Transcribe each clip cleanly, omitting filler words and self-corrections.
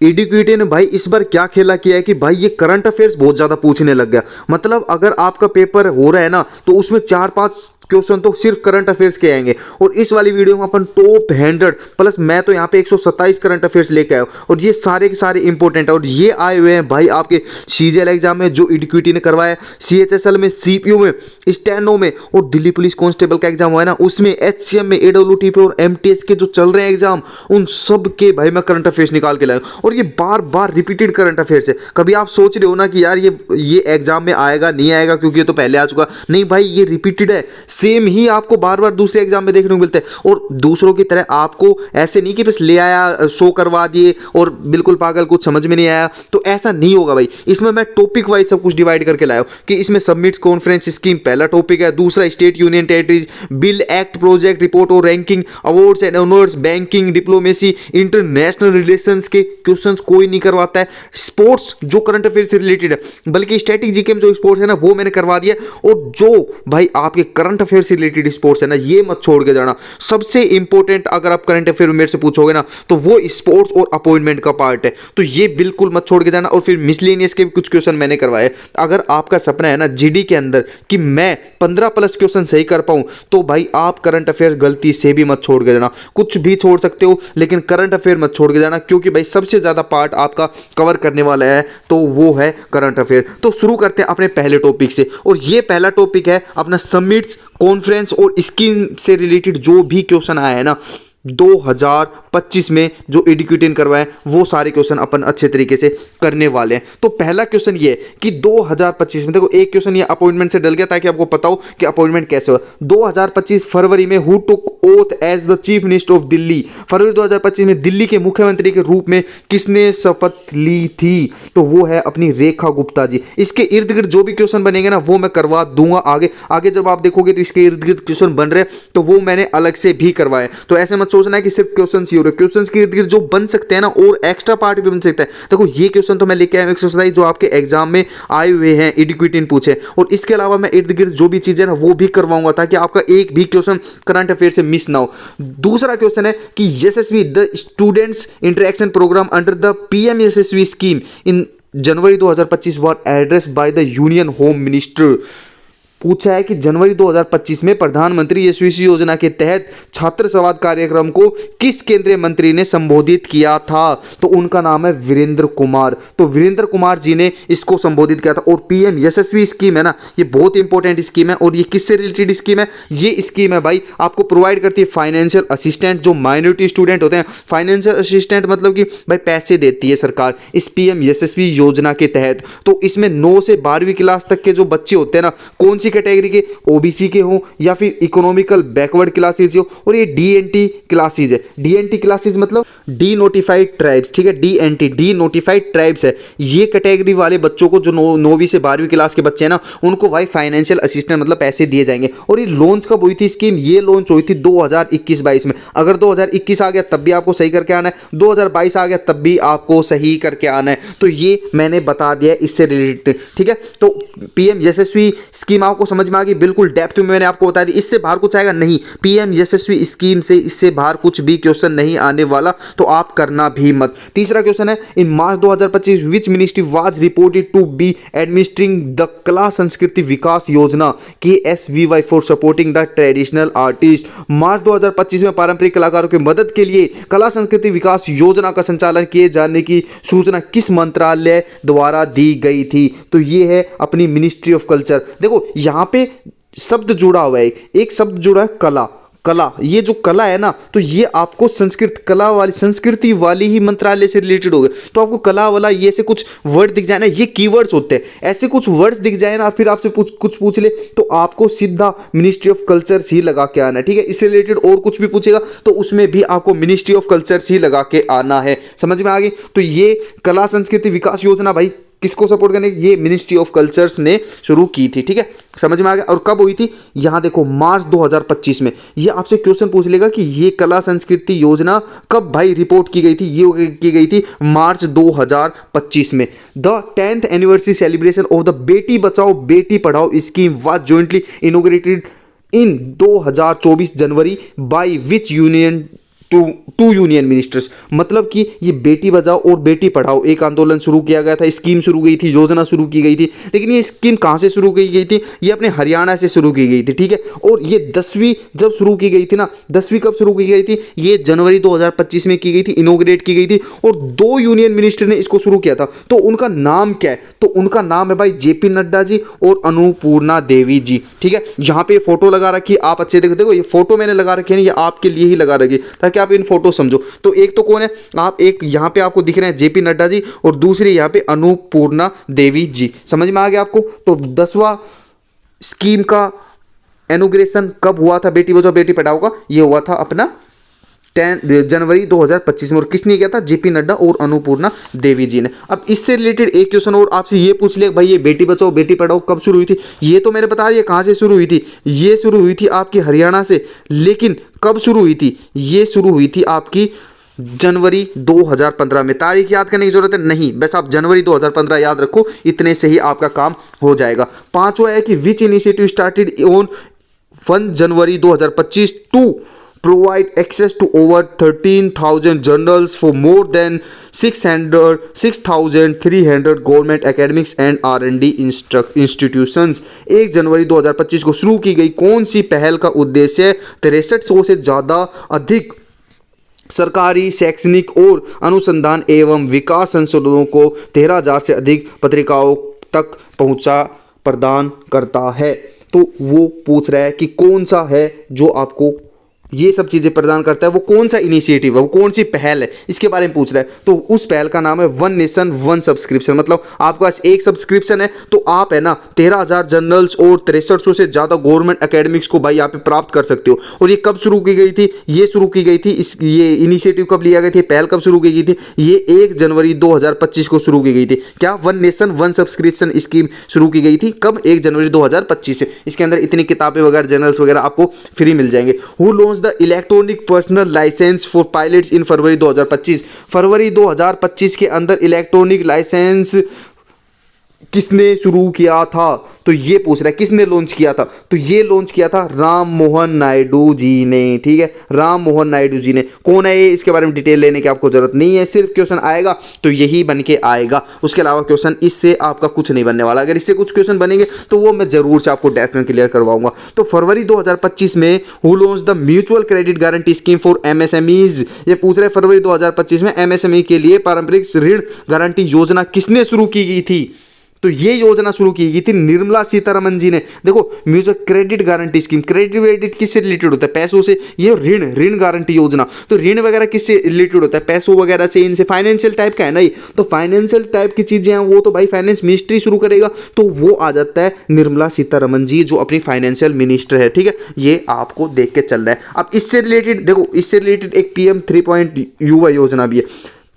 एडुकेटी ने भाई इस बार क्या खेला किया है कि भाई ये करंट अफेयर्स बहुत ज्यादा पूछने लग गया। मतलब अगर आपका पेपर हो रहा है ना तो उसमें 4-5 क्वेश्चन तो सिर्फ करंट अफेयर्स के आएंगे। और इस वाली वीडियो में अपन टॉप 100 प्लस मैं तो यहाँ पे 127 करंट अफेयर्स लेके आया हूँ और ये सारे के सारे इंपॉर्टेंट है। और ये आए हुए हैं भाई आपके सीजीएल एग्जाम में जो एडुकेटी ने करवाया, सीएचएसएल में, सीपीयू में, स्टेनो में, और दिल्ली पुलिस कांस्टेबल का एग्जाम हुआ है ना उसमें, एचसीएम में, एडब्ल्यूटी पे और एमटीएस के जो चल रहे हैं एग्जाम, उन सब के भाई मैं करंट अफेयर्स निकाल के लाया हूं। और ये बार बार रिपीटेड करंट अफेयर्स है। कभी आप सोच रहे हो ना कि यार ये एग्जाम में आएगा नहीं आएगा क्योंकि ये तो पहले आ चुका, नहीं भाई ये रिपीटेड है। सेम ही आपको बार बार दूसरे एग्जाम में देखने को मिलता है। और दूसरों की तरह आपको ऐसे नहीं कि बस ले आया, शो करवा दिए और बिल्कुल पागल, कुछ समझ में नहीं आया, तो ऐसा नहीं होगा भाई। इसमें मैं टॉपिक वाइज सब कुछ डिवाइड करके लाया हूं कि इसमें सबमिट्स कॉन्फ्रेंस स्कीम पहला टॉपिक है, दूसरा state union territories bill act project report और ranking, awards and honours, banking, diplomacy, international relations के क्वेश्चंस कोई नहीं करवाता है। स्पोर्ट्स जो करंट अफेयर से रिलेटेड है, बल्कि स्टैटिक जीके में जो स्पोर्ट्स है ना वो मैंने करवा दिया। और जो भाई आपके करंट अफेयर से रिलेटेड स्पोर्ट्स है ना ये मत छोड़ के जाना। सबसे इंपॉर्टेंट अगर आप करंट अफेयर मेरे से पूछोगे ना तो वो स्पोर्ट्स और अपॉइंटमेंट का पार्ट है, तो ये बिल्कुल मत छोड़ के जाना। और फिर मिसलेनियस के भी कुछ क्वेश्चन मैंने करवाए। अगर आपका सपना है ना जीडी के अंदर कि मैं 15 प्लस क्वेश्चन सही कर पाऊं तो भाई आप करंट अफेयर गलती से भी मत छोड़ के जाना। कुछ भी छोड़ सकते हो लेकिन करंट अफेयर मत छोड़ के जाना, क्योंकि भाई सबसे ज्यादा पार्ट आपका कवर करने वाला है तो वो है करंट अफेयर। तो शुरू करते हैं अपने पहले टॉपिक से, और ये पहला टॉपिक है अपना समिट्स, कॉन्फ्रेंस और स्कीम से रिलेटेड जो भी क्वेश्चन आया है ना 2025 में जो एडुकेटी ने करवाए वो सारे क्वेश्चन अपन अच्छे तरीके से करने वाले हैं। तो पहला क्वेश्चन ये है कि 2025 में, देखो एक क्वेश्चन ये अपॉइंटमेंट से डल गया ताकि आपको पता हो कि अपॉइंटमेंट कैसे हुआ। 2025 फरवरी में who took oath as the chief minister of Delhi, फरवरी 2025 में दिल्ली के मुख्यमंत्री के रूप में किसने शपथ ली थी? तो वो है अपनी रेखा गुप्ता जी। इसके इर्द गिर्द जो भी क्वेश्चन बनेंगे ना वो मैं करवा दूंगा आगे आगे जब आप देखोगे तो इसके इर्द गिर्द क्वेश्चन बन रहे तो वो मैंने अलग से भी करवाए। तो ऐसे मत सोचना है कि सिर्फ क्वेश्चंस ही हो रहे, क्वेश्चंस के इर्द गिर्द जो बन सकते हैं ना और एक्स्ट्रा पार्ट भी बन सकता है। देखो ये क्वेश्चन तो मैं लेके आया हूं एक्सरसाइज जो आपके एग्जाम में आए हुए हैं, एडुकेटी ने पूछे, और इसके अलावा मैं इर्द गिर्द जो भी चीजें ना वो भी करवाऊंगा ताकि आपका एक भी क्वेश्चन करंट अफेयर से मिस ना हो। दूसरा क्वेश्चन है कि Yashasvi the students interaction programme under the PM Yashasvi scheme in January 2025 were address by the union home minister. पूछा है कि जनवरी 2025 में प्रधानमंत्री यशस्वी योजना के तहत छात्र संवाद कार्यक्रम को किस केंद्रीय मंत्री ने संबोधित किया था? तो उनका नाम है वीरेंद्र कुमार। तो वीरेंद्र कुमार जी ने इसको संबोधित किया था। और पीएम यशस्वी स्कीम है ना ये बहुत इंपॉर्टेंट स्कीम है। और ये किससे रिलेटेड स्कीम है? ये स्कीम है भाई आपको प्रोवाइड करती है फाइनेंशियल असिस्टेंट जो माइनॉरिटी स्टूडेंट होते हैं। फाइनेंशियल असिस्टेंट मतलब कि भाई पैसे देती है सरकार इस पीएम यशस्वी योजना के तहत। तो इसमें 9 से 12वीं क्लास तक के जो बच्चे होते हैं ना, कौन सी कैटेगरी के, ओबीसी के हो या फिर इकोनॉमिकल बैकवर्ड क्लासेज हो, और ये डीएनटी क्लासेज है। डीएनटी क्लासेज मतलब डी नोटिफाइड ट्राइब्स, ठीक है, डीएनटी डी नोटिफाइड ट्राइब्स है। ये कैटेगरी वाले बच्चों को जो 9वीं से 12वीं क्लास के बच्चे हैं ना उनको भाई फाइनेंशियल असिस्टेंट मतलब पैसे दिए जाएंगे। और ये लॉन्च कब हुई थी स्कीम? ये लॉन्च हुई थी 2021-22 में। अगर 2021 आ गया तब भी आपको सही करके आना है, 2022 आ गया तब भी आपको सही करके आना है। तो ये मैंने बता दिया इससे रिलेटेड, ठीक है। तो पीएम यशस्वी स्कीम आपको समझ में आ गई, बिल्कुल डेप्थ में मैंने आपको बता दी। इससे बाहर कुछ आएगा नहीं, पीएम यशस्वी स्कीम से इससे बाहर कुछ भी क्वेश्चन नहीं आने वाला, तो आप करना भी मत। तीसरा क्वेश्चन है in March 2025 which ministry was reported to be administering the Kala Sanskriti Vikas Yojana KSVY for supporting the traditional artist. March 2025 में पारंपरिक कलाकारों की मदद के लिए कला संस्कृति विकास योजना का संचालन किए जाने की सूचना किस मंत्रालय द्वारा दी गई थी? तो ये है अपनी मिनिस्ट्री ऑफ कल्चर। देखो यहां पे शब्द जुड़ा हुआ है, एक शब्द जुड़ा है कला। कला, ये जो कला है ना तो ये आपको संस्कृति वाली ही मंत्रालय से रिलेटेड हो गए। तो आपको कला वाला ये से कुछ वर्ड दिख जाए ना, ये कीवर्ड्स होते हैं, ऐसे कुछ वर्ड्स दिख जाए ना फिर आपसे कुछ पूछ ले तो आपको सीधा मिनिस्ट्री ऑफ कल्चर ही लगा के आना है, ठीक है। इससे रिलेटेड और कुछ भी पूछेगा तो उसमें भी आपको मिनिस्ट्री ऑफ कल्चर ही लगा के आना है। समझ में आ गई? तो ये कला संस्कृति विकास योजना भाई किसको सपोर्ट करने? ये मिनिस्ट्री ऑफ कल्चर्स ने शुरू की थी, ठीक है। समझ में आ गया? और कब हुई थी? यहां देखो मार्च 2025 में। ये आपसे क्वेश्चन पूछ लेगा कि ये कला संस्कृति योजना कब भाई रिपोर्ट की गई थी? ये की गई थी मार्च 2025 में। The 10th anniversary celebration of the Beti Bachao Beti Padhao scheme was jointly inaugurated in 2024 January by which union to union ministers. मतलब कि ये बेटी बचाओ और बेटी पढ़ाओ एक आंदोलन शुरू किया गया था, स्कीम शुरू गई थी, योजना शुरू की गई थी। लेकिन ये स्कीम कहाँ से शुरू की गई थी? ये अपने हरियाणा से शुरू की गई थी, ठीक है। और ये 10वीं जब शुरू की गई थी ना, 10वीं कब शुरू की गई थी? ये जनवरी 2025 में की गई थी, इनोग्रेट की गई थी। और 2 यूनियन मिनिस्टर ने इसको शुरू किया था। तो उनका नाम क्या है? तो उनका नाम है भाई जेपी नड्डा जी और अन्नपूर्णा देवी जी, ठीक है। यहाँ पे फोटो लगा रखी है, आप अच्छे देखो, ये फोटो मैंने लगा रखी है, ये आपके लिए ही लगा रखी है ताकि आप इन फोटो समझो। तो एक तो कौन है, आप एक यहाँ पे आपको दिख रहे हैं जेपी नड्डा जी और दूसरी यहाँ पे अन्नपूर्णा देवी जी। समझ में आ गया आपको? तो 10वां स्कीम का इनॉग्रेशन कब हुआ था बेटी बचाओ बेटी पढ़ाओ का? ये हुआ था अपना 10 जनवरी 2025 में। और किसने किया था? जेपी नड्डा और अन्नपूर्णा देवी जी ने। अब इससे रिलेटेड एक क्वेश्चन और आपसे ये पूछ लिया भाई, ये बेटी बचाओ बेटी पढ़ाओ कब शुरू हुई थी? ये तो मैंने बता दिया कहाँ से शुरू हुई थी। ये शुरू हुई थी आपकी हरियाणा से। लेकिन कब शुरू हुई थी? ये शुरू हुई थी आपकी जनवरी 2015 में। तारीख याद करने की जरूरत है नहीं, बस आप जनवरी 2015 याद रखो, इतने से ही आपका काम हो जाएगा। 5वां है कि which initiative started on 1 January 2025 to provide access to over 13,000 journals for more than 6,300 government academics and R&D institutions। 1 January 2025 को शुरू की गई कौन सी पहल का उद्देश्य 6300 से ज़्यादा अधिक सरकारी शैक्षणिक और अनुसंधान एवं विकास संस्थानों को 13,000 से अधिक पत्रिकाओं तक पहुंचा प्रदान करता है। तो वो पूछ रहा है कि कौन सा है जो आपको ये सब चीज़ें प्रदान करता है, वो कौन सा इनिशिएटिव है, वो कौन सी पहल है, इसके बारे में पूछ रहा है। तो उस पहल का नाम है वन नेशन वन सब्सक्रिप्शन। मतलब आपके पास एक सब्सक्रिप्शन है तो आप है ना 13,000 जर्नल्स और 6300 से ज़्यादा गवर्नमेंट एकेडमिक्स को भाई यहाँ पे प्राप्त कर सकते हो। और ये कब शुरू की गई थी? ये शुरू की गई थी, ये इनिशिएटिव कब लिया गया था, पहल कब शुरू की गई थी? ये 1 जनवरी 2025 को शुरू की गई थी। क्या? One nation one subscription scheme शुरू की गई थी। कब? 1 जनवरी 2025 से। इसके अंदर इतनी किताबें वगैरह जर्नल्स वगैरह आपको फ्री मिल जाएंगे। Who launch the electronic personal licence for pilots in February 2025। फरवरी 2025 के अंदर इलेक्ट्रॉनिक लाइसेंस किसने शुरू किया था? तो ये पूछ रहा है किसने लॉन्च किया था? तो ये लॉन्च किया था राम मोहन नायडू जी ने, ठीक है। राम मोहन नायडू जी ने। कौन है ये? इसके बारे में डिटेल लेने की आपको जरूरत नहीं है, सिर्फ क्वेश्चन आएगा तो यही बन के आएगा। उसके अलावा क्वेश्चन इससे आपका कुछ नहीं बनने वाला। अगर इससे कुछ क्वेश्चन बनेंगे तो वो मैं जरूर से आपको डेफिनेट क्लियर करवाऊंगा। तो फरवरी 2025 में who launch the mutual credit guarantee scheme for MSMEs. ये पूछ रहे फरवरी 2025 में एमएसएमई के लिए पारंपरिक ऋण गारंटी योजना किसने शुरू की गई थी? तो ये योजना शुरू की गई थी निर्मला सीतारमण जी ने। देखो mutual credit guarantee scheme, credit किससे रिलेटेड होता है? पैसों से। ये ऋण गारंटी योजना, तो ऋण वगैरह किससे रिलेटेड होता है? पैसों वगैरह से, इनसे। फाइनेंशियल टाइप का है ना ये, तो फाइनेंशियल टाइप की चीजें हैं वो तो भाई फाइनेंस मिनिस्ट्री शुरू करेगा, तो वो आ जाता है निर्मला सीतारमण जी जो अपनी फाइनेंशियल मिनिस्टर है, ठीक है। ये आपको देख के चल रहा है। अब इससे रिलेटेड देखो, इससे रिलेटेड एक PM 3 युवा योजना भी है।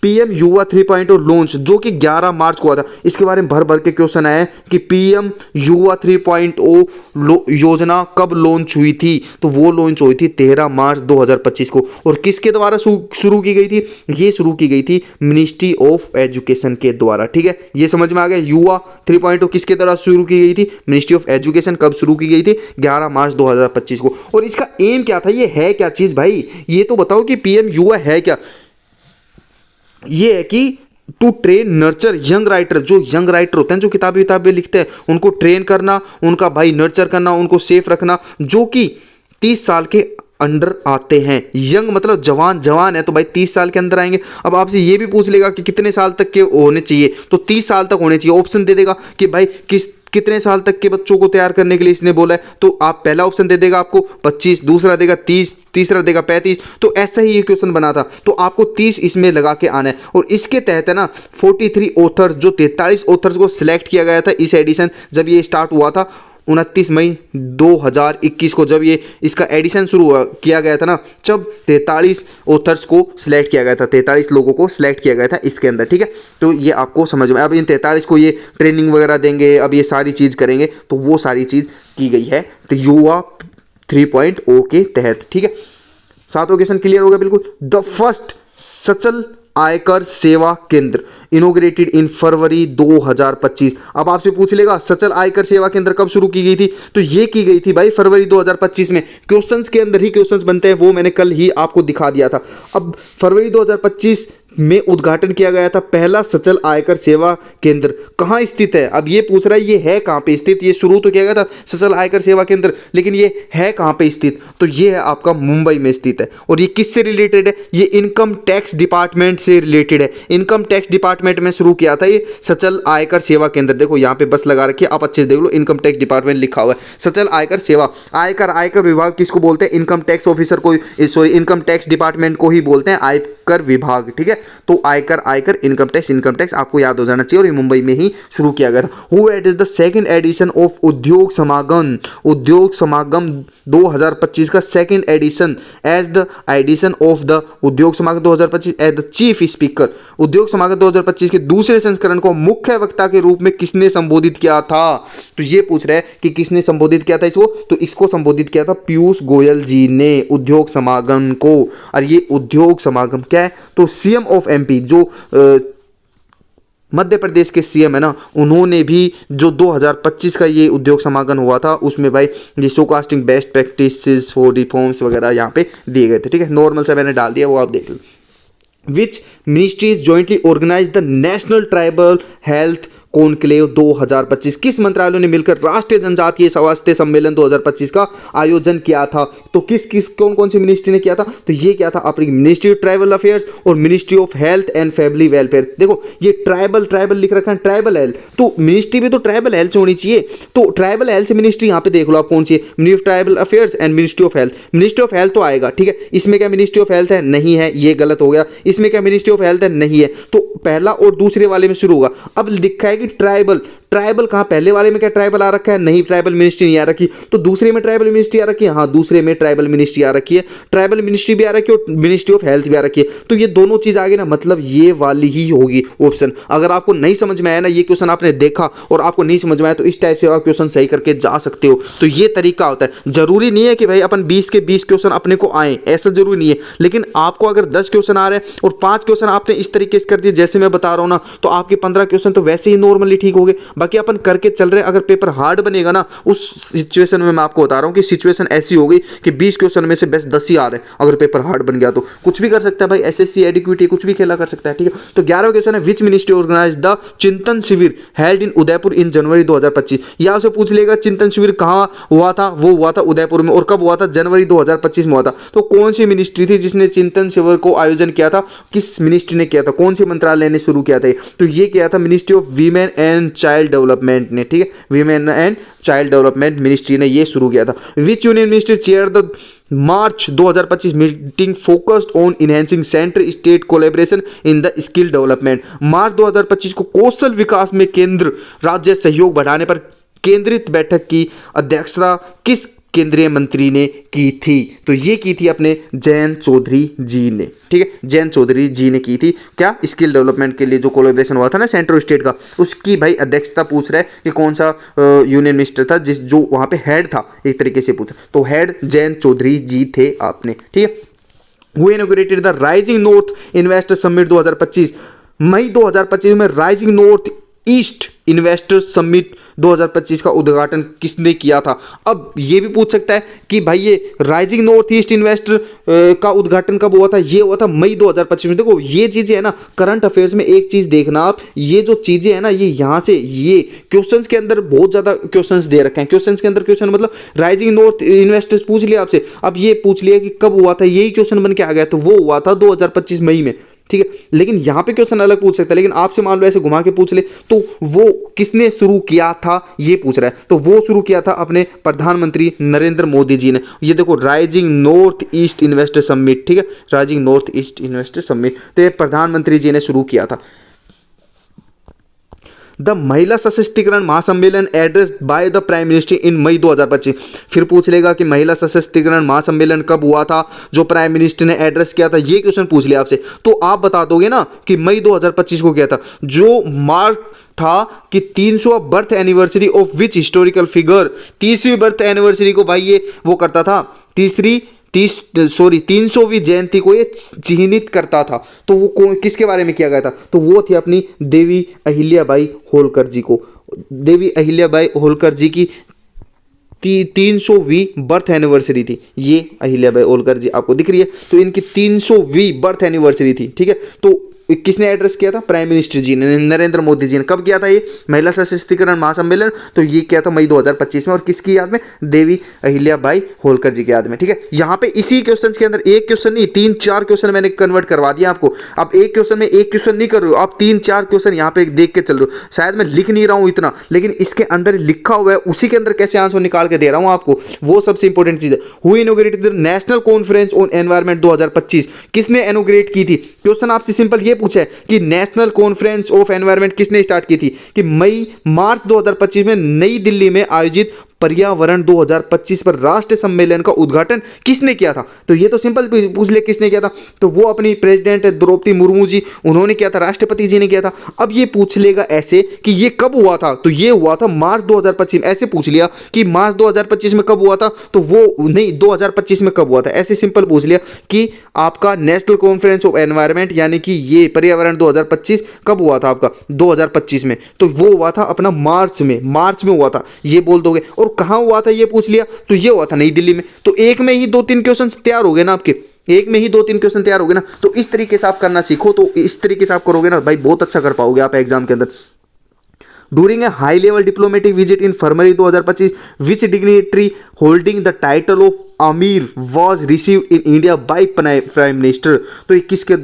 PM युवा 3.0 लॉन्च जो कि 11 मार्च को हुआ था। इसके बारे में भर के क्वेश्चन आया कि PM युवा 3.0 योजना कब लॉन्च हुई थी? तो वो लॉन्च हुई थी 13 मार्च 2025 को। और किसके द्वारा शुरू की गई थी? ये शुरू की गई थी मिनिस्ट्री ऑफ एजुकेशन के द्वारा, ठीक है। ये समझ में आ गया। युवा 3.0 किसके द्वारा शुरू की गई थी? Ministry of education. कब शुरू की गई थी? 11 मार्च 2025 को। और इसका एम क्या था? ये है क्या चीज भाई? ये तो बताओ कि PM युवा है क्या? ये है कि to train nurture young writer. जो यंग राइटर होते हैं, जो किताबें लिखते हैं, उनको ट्रेन करना, उनका भाई नर्चर करना, उनको सेफ रखना, जो कि 30 साल के अंडर आते हैं। यंग मतलब जवान है तो भाई 30 साल के अंदर आएंगे। अब आपसे ये भी पूछ लेगा कि कितने साल तक के होने चाहिए, तो 30 साल तक होने चाहिए। ऑप्शन दे देगा कि भाई कितने साल तक के बच्चों को तैयार करने के लिए इसने बोला है, तो आप पहला ऑप्शन दे देगा आपको 25, दूसरा देगा 30, तीसरा देगा 35। तो ऐसा ही ये क्वेश्चन बना था, तो आपको 30 इसमें लगा के आना है। और इसके तहत है ना 43 ऑथर, जो 43 ऑथर्स को सिलेक्ट किया गया था इस एडिशन जब ये स्टार्ट हुआ था 29 मई 2021 को, जब ये इसका एडिशन शुरू किया गया था ना, जब 43 ऑथर्स को सिलेक्ट किया गया था, 43 लोगों को सिलेक्ट किया गया था इसके अंदर, ठीक है। तो ये आपको समझ में। अब इन 43 को ये ट्रेनिंग वगैरह देंगे, अब ये सारी चीज़ करेंगे, तो वो सारी चीज़ की गई है तो युवा 3.0 के तहत, ठीक है। 7वां क्वेश्चन क्लियर हो गया बिल्कुल। द फर्स्ट सचल आयकर सेवा केंद्र इनोग्रेटेड इन फरवरी 2025। अब आपसे पूछ लेगा सचल आयकर सेवा केंद्र कब शुरू की गई थी, तो ये की गई थी भाई फरवरी 2025 में। क्वेश्चंस के अंदर ही क्वेश्चंस बनते हैं, वो मैंने कल ही आपको दिखा दिया था। अब फरवरी 2025 में उद्घाटन किया गया था पहला सचल आयकर सेवा केंद्र। कहाँ स्थित है, अब ये पूछ रहा है ये है कहाँ पे स्थित। ये शुरू तो किया गया था सचल आयकर सेवा केंद्र, लेकिन ये है कहाँ पे स्थित, तो ये है आपका मुंबई में स्थित है। और ये किससे रिलेटेड है, ये इनकम टैक्स डिपार्टमेंट से रिलेटेड है। इनकम टैक्स डिपार्टमेंट में शुरू किया था ये सचल आयकर सेवा केंद्र। देखो यहाँ पे बस लगा रखी है, आप अच्छे से देख लो, इनकम टैक्स डिपार्टमेंट लिखा हुआ है। सचल आयकर सेवा, आयकर विभाग किसको बोलते हैं, इनकम टैक्स ऑफिसर को, सॉरी इनकम टैक्स डिपार्टमेंट को ही बोलते हैं आयकर विभाग, ठीक है। तो आयकर इनकम टैक्स आपको याद हो जाना चाहिए। और ये मुंबई में ही शुरू किया गया था। Who it is the second edition of Udyog Samagam 2025 का second edition as the edition of the Udyog Samagam 2025 as the chief speaker. उद्योग समागम 2025 के दूसरे संस्करण को मुख्य वक्ता के रूप में किसने संबोधित किया था, तो ये पूछ रहे हैं कि किसने संबोधित किया था इसको, तो इसको संबोधित किया था पीयूष गोयल जी ने उद्योग समागम को। और ये उद्योग समागम क्या है, तो सीएम ऑफ एमपी जो मध्य प्रदेश के सीएम है ना, उन्होंने भी जो 2025 का ये उद्योग समागम हुआ था उसमें भाई ये शोकास्टिंग बेस्ट प्रैक्टिसेस फॉर रिफॉर्म्स वगैरह यहाँ पे दिए गए थे, ठीक है। नॉर्मल से मैंने डाल दिया, वो आप देख लो। Which ministries jointly organise the national tribal health conclave 2025। किस मंत्रालयों ने मिलकर राष्ट्रीय जनजातीय स्वास्थ्य सम्मेलन 2025 का आयोजन किया था, तो कौन सी मिनिस्ट्री ने किया था, तो ये क्या था अपनी मिनिस्ट्री ऑफ ट्राइबल अफेयर्स और ministry of health and family welfare. देखो ये ट्राइबल लिख रखा है, ट्राइबल हेल्थ, तो मिनिस्ट्री भी तो ट्राइबल हेल्थ से होनी चाहिए। तो ट्राइबल हेल्थ से मिनिस्ट्री यहाँ पे देख लो आप कौन सी है, ministry of tribal affairs and ministry of health. Ministry of health तो आएगा, ठीक है। इसमें क्या मिनिस्ट्री ऑफ हेल्थ है, नहीं है, ये गलत हो गया। इसमें क्या मिनिस्ट्री ऑफ हेल्थ है, नहीं है, तो पहला और दूसरे वाले में शुरू होगा। अब लिखा है कि ट्राइबल कहाँ, पहले वाले में क्या ट्राइबल आ रखा है, नहीं, ट्राइबल मिनिस्ट्री नहीं आ रखी। तो दूसरे में ट्राइबल मिनिस्ट्री आ रखी है, हाँ दूसरे में ट्राइबल मिनिस्ट्री आ रखी है, ट्राइबल मिनिस्ट्री भी आ रखी है और मिनिस्ट्री ऑफ हेल्थ भी आ रखी है। तो ये दोनों चीज आ गई ना, मतलब ये वाली ही होगी ऑप्शन। अगर आपको नहीं समझ में आया ना, ये क्वेश्चन आपने देखा और आपको नहीं समझ में आया, तो इस टाइप से आप क्वेश्चन सही करके जा सकते हो। तो ये तरीका होता है। जरूरी नहीं है कि भाई अपन 20 के 20 क्वेश्चन अपने को आए, ऐसा जरूरी नहीं है। लेकिन आपको अगर 10 क्वेश्चन आ रहे हैं और 5 क्वेश्चन आपने इस तरीके से कर दिए जैसे मैं बता रहा हूं ना, तो आपके 15 क्वेश्चन तो वैसे ही नॉर्मली ठीक हो गए। बाकी अपन करके चल रहे हैं, अगर पेपर हार्ड बनेगा ना, उस सिचुएशन में मैं आपको बता रहा हूं कि सिचुएशन ऐसी हो गई कि 20 क्वेश्चन में से बस 10 ही आ रहे हैं। अगर पेपर हार्ड बन गया तो कुछ भी कर सकता है भाई, एसएससी एडिक्विटी कुछ भी खेला कर सकता है, ठीक है। तो 11वां क्वेश्चन है, विच मिनिस्ट्री ऑर्गेनाइज द चिंतन शिविर held in Udaipur in January 2025। या आपसे पूछ लेगा चिंतन शिविर कहां हुआ था, वो हुआ था उदयपुर में। और कब हुआ था, जनवरी 2025 में हुआ था। तो कौन सी मिनिस्ट्री थी जिसने चिंतन शिविर को आयोजन किया था, किस मिनिस्ट्री ने किया था, कौन से मंत्रालय ने शुरू किया था, तो ये किया था ministry of women and child development ने, ठीक है। Women and child development ministry ने ये शुरू किया था। Which union ministry chair the March 2025 meeting focused on enhancing centre state collaboration in the skill development. March 2025 को कौशल विकास में केंद्र राज्य सहयोग बढ़ाने पर केंद्रित बैठक की अध्यक्षता किस केंद्रीय मंत्री ने की थी, तो ये की थी अपने जयंत चौधरी जी ने, ठीक है। जयंत चौधरी जी ने की थी क्या, स्किल डेवलपमेंट के लिए जो कोलैबोरेशन हुआ था ना सेंट्रल स्टेट का, उसकी भाई अध्यक्षता पूछ रहा है कि कौन सा यूनियन मिनिस्टर था जो वहां पे हेड था, एक तरीके से पूछा तो हेड जयंत चौधरी जी थे आपने, ठीक है। Who inaugurated the rising north investor summit 2025। मई 2025 में rising north east investor summit 2025 का उद्घाटन किसने किया था। अब ये भी पूछ सकता है कि भाई ये राइजिंग नॉर्थ ईस्ट इन्वेस्टर का उद्घाटन कब हुआ था, ये हुआ था मई 2025 में। देखो ये चीजें है ना, करंट अफेयर्स में एक चीज देखना आप, ये जो चीजें है ना, ये यहाँ से ये क्वेश्चंस के अंदर बहुत ज्यादा क्वेश्चंस दे रखे हैं। क्वेश्चंस के अंदर क्वेश्चन मतलब राइजिंग नॉर्थ इन्वेस्टर्स पूछ लिया आपसे, अब ये पूछ लिया कि कब हुआ था, यही क्वेश्चन बन के आ गया, तो वो हुआ था 2025 मई में, ठीक है। लेकिन यहां पे क्वेश्चन अलग पूछ सकता है, लेकिन आपसे मान लो ऐसे घुमा के पूछ ले तो वो किसने शुरू किया था ये पूछ रहा है, तो वो शुरू किया था अपने प्रधानमंत्री नरेंद्र मोदी जी ने। ये देखो rising north east investor summit, ठीक है, rising north east investor summit, तो ये प्रधानमंत्री जी ने शुरू किया था। The Mahila Sashaktikaran Mahasammelan address by the prime minister in May 2025। फिर पूछ लेगा कि महिला सशक्तिकरण महासम्मेलन कब हुआ था जो प्राइम मिनिस्टर ने एड्रेस किया था, ये क्वेश्चन पूछ लिया आपसे, तो आप बता दोगे ना कि मई 2025 को किया था, जो मार्क था कि 300 birth anniversary of which historical figure. 30वीं बर्थ एनिवर्सरी को भाई ये वो करता था, 300वीं जयंती को ये चिन्हित करता था। तो वो किसके बारे में किया गया था? तो वो थी अपनी देवी अहिल्याबाई होलकर जी को। देवी अहिल्याबाई होलकर जी की 300वीं बर्थ एनिवर्सरी थी। ये अहिल्याबाई होलकर जी आपको दिख रही है, तो इनकी 300वीं बर्थ एनिवर्सरी थी। ठीक है, तो किसने एड्रेस किया था? प्राइम मिनिस्टर जी ने, नरेंद्र मोदी जी ने। कब किया था ये महिला सशक्तिकरण महासम्मेलन? तो ये किया था मई 2025 में। और किसकी याद में? देवी अहिल्याबाई होलकर जी की याद में। ठीक है, यहाँ पे इसी क्वेश्चन के अंदर एक क्वेश्चन नहीं 3-4 क्वेश्चन मैंने कन्वर्ट करवा दिया आपको। अब एक क्वेश्चन में एक क्वेश्चन नहीं कर रहे हो आप, 3-4 क्वेश्चन यहाँ पे देख के चल रहे हो। शायद मैं लिख नहीं रहा हूँ इतना, लेकिन इसके अंदर लिखा हुआ है, उसी के अंदर कैसे आंसर निकाल के दे रहा हूँ आपको, वो सबसे इंपॉर्टेंट चीज है। Who inaugurated the national conference on environment 2025? किसने इनॉग्रेट की थी? क्वेश्चन आपसे सिंपल ये पूछा है कि नेशनल कॉन्फ्रेंस ऑफ एनवायरमेंट किसने स्टार्ट की थी? कि मार्च 2025 में नई दिल्ली में आयोजित पर्यावरण 2025 पर राष्ट्रीय सम्मेलन का उद्घाटन किसने किया था? तो ये तो सिंपल पूछ ले किसने किया था, तो वो अपनी प्रेसिडेंट द्रौपदी मुर्मू जी, उन्होंने किया था, राष्ट्रपति जी ने किया था। अब ये पूछ लेगा ऐसे कि ये कब हुआ था, तो ये हुआ था मार्च 2025 में। ऐसे पूछ लिया कि मार्च 2025 में कब हुआ था, तो वो नहीं 2025 में कब हुआ था, ऐसे सिंपल पूछ लिया कि आपका नेशनल कॉन्फ्रेंस ऑफ एनवायरमेंट यानी कि ये पर्यावरण 2025 कब हुआ था आपका? 2025 में। तो वो हुआ था अपना मार्च में हुआ था, ये बोल दोगे। और कहां हुआ था ये पूछ लिया, तो ये हुआ था नई दिल्ली में। तो एक में ही 2-3 क्वेश्चन तैयार हो गए ना आपके, एक में ही 2-3 क्वेश्चन तैयार हो गए ना। तो इस तरीके से आप करना सीखो, तो इस तरीके से आप करोगे ना भाई, बहुत अच्छा कर पाओगे आप एग्जाम के अंदर। During a high-level diplomatic visit in February 2025, which dignitary holding the title of Amir was received in India by Prime Minister? तो ये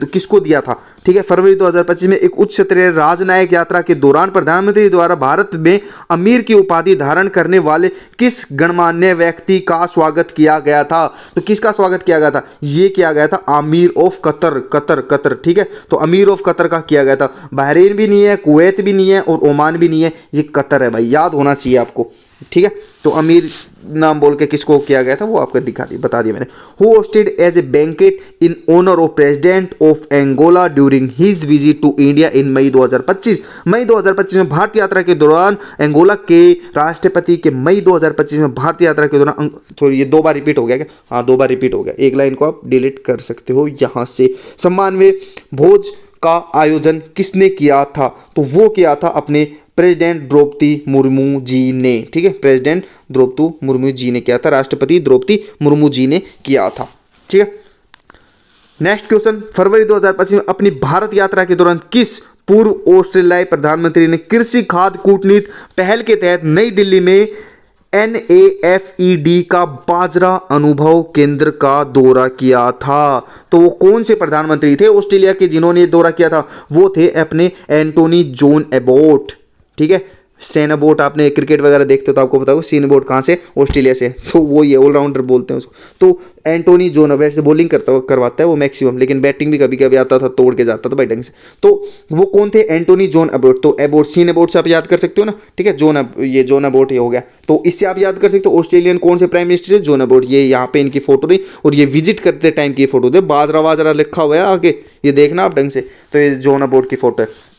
किसको दिया था? ठीक है, फरवरी 2025 में एक उच्च स्तरीय राजनयिक यात्रा के दौरान प्रधानमंत्री द्वारा भारत में अमीर की उपाधि धारण करने वाले किस गणमान्य व्यक्ति का स्वागत किया गया था? तो किसका स्वागत किया गया था? ये किया गया था अमीर ऑफ कतर। ठीक है, तो अमीर ऑफ कतर का किया गया था। बहरीन भी नहीं है, कुवैत भी नहीं है और ओमान भी नहीं है, ये कतर है भाई, याद होना चाहिए आपको। ठीक है, तो अमीर नाम बोल के किसको किया गया था वो आपको बता दिया मैंने। Who hosted as a banquet in honour of president of Angola during his visit to India in May 2025? मई 2025 में भारत यात्रा के दौरान एंगोला के राष्ट्रपति के मई 2025 में भारत यात्रा के दौरान, तो ये 2 बार रिपीट हो गया क्या? हाँ, 2 बार रिपीट हो गया। एक लाइन को आप डिलीट कर सकते हो यहाँ से। सम्मान में भोज का आयोजन किसने किया था? तो वो किया था अपने प्रेसिडेंट द्रौपदी मुर्मू जी ने। ठीक है, प्रेसिडेंट द्रौपदी मुर्मू जी ने किया था, राष्ट्रपति द्रौपदी मुर्मू जी ने किया था। ठीक है, नेक्स्ट क्वेश्चन, फरवरी 2025 में अपनी भारत यात्रा के दौरान किस पूर्व ऑस्ट्रेलियाई प्रधानमंत्री ने कृषि खाद्य कूटनीति पहल के तहत नई दिल्ली में NAFED का बाजरा अनुभव केंद्र का दौरा किया था? तो वो कौन से प्रधानमंत्री थे ऑस्ट्रेलिया के जिन्होंने दौरा किया था? वो थे अपने एंटोनी जॉन एबोट। ठीक है, सेन अबोट, आपने क्रिकेट वगैरह देखते हो तो आपको पता होगा सीन अबोट कहाँ से? ऑस्ट्रेलिया से। तो वो ये ऑलराउंडर बोलते हैं उसको। तो एंटोनी जॉन एबोट से बॉलिंग करवाता है वो मैक्सिमम, लेकिन बैटिंग भी कभी कभी आता था, तोड़ के जाता था भाई ढंग से। तो वो कौन थे? Antony John Abbott. तो एबोट, सीन अबोट से आप याद कर सकते हो ना। ठीक है, जॉन एबोट ये हो गया, तो इससे आप याद कर सकते हो। ऑस्ट्रेलियन कौन से प्राइम मिनिस्टर है? John Abbott. ये यहाँ पे इनकी फोटो रही, और ये विजिट करते टाइम की फोटो थे, बाजरा लिखा हुआ है आगे, ये देखना आप ढंग से। तो ये जॉन एबोट की फोटो है।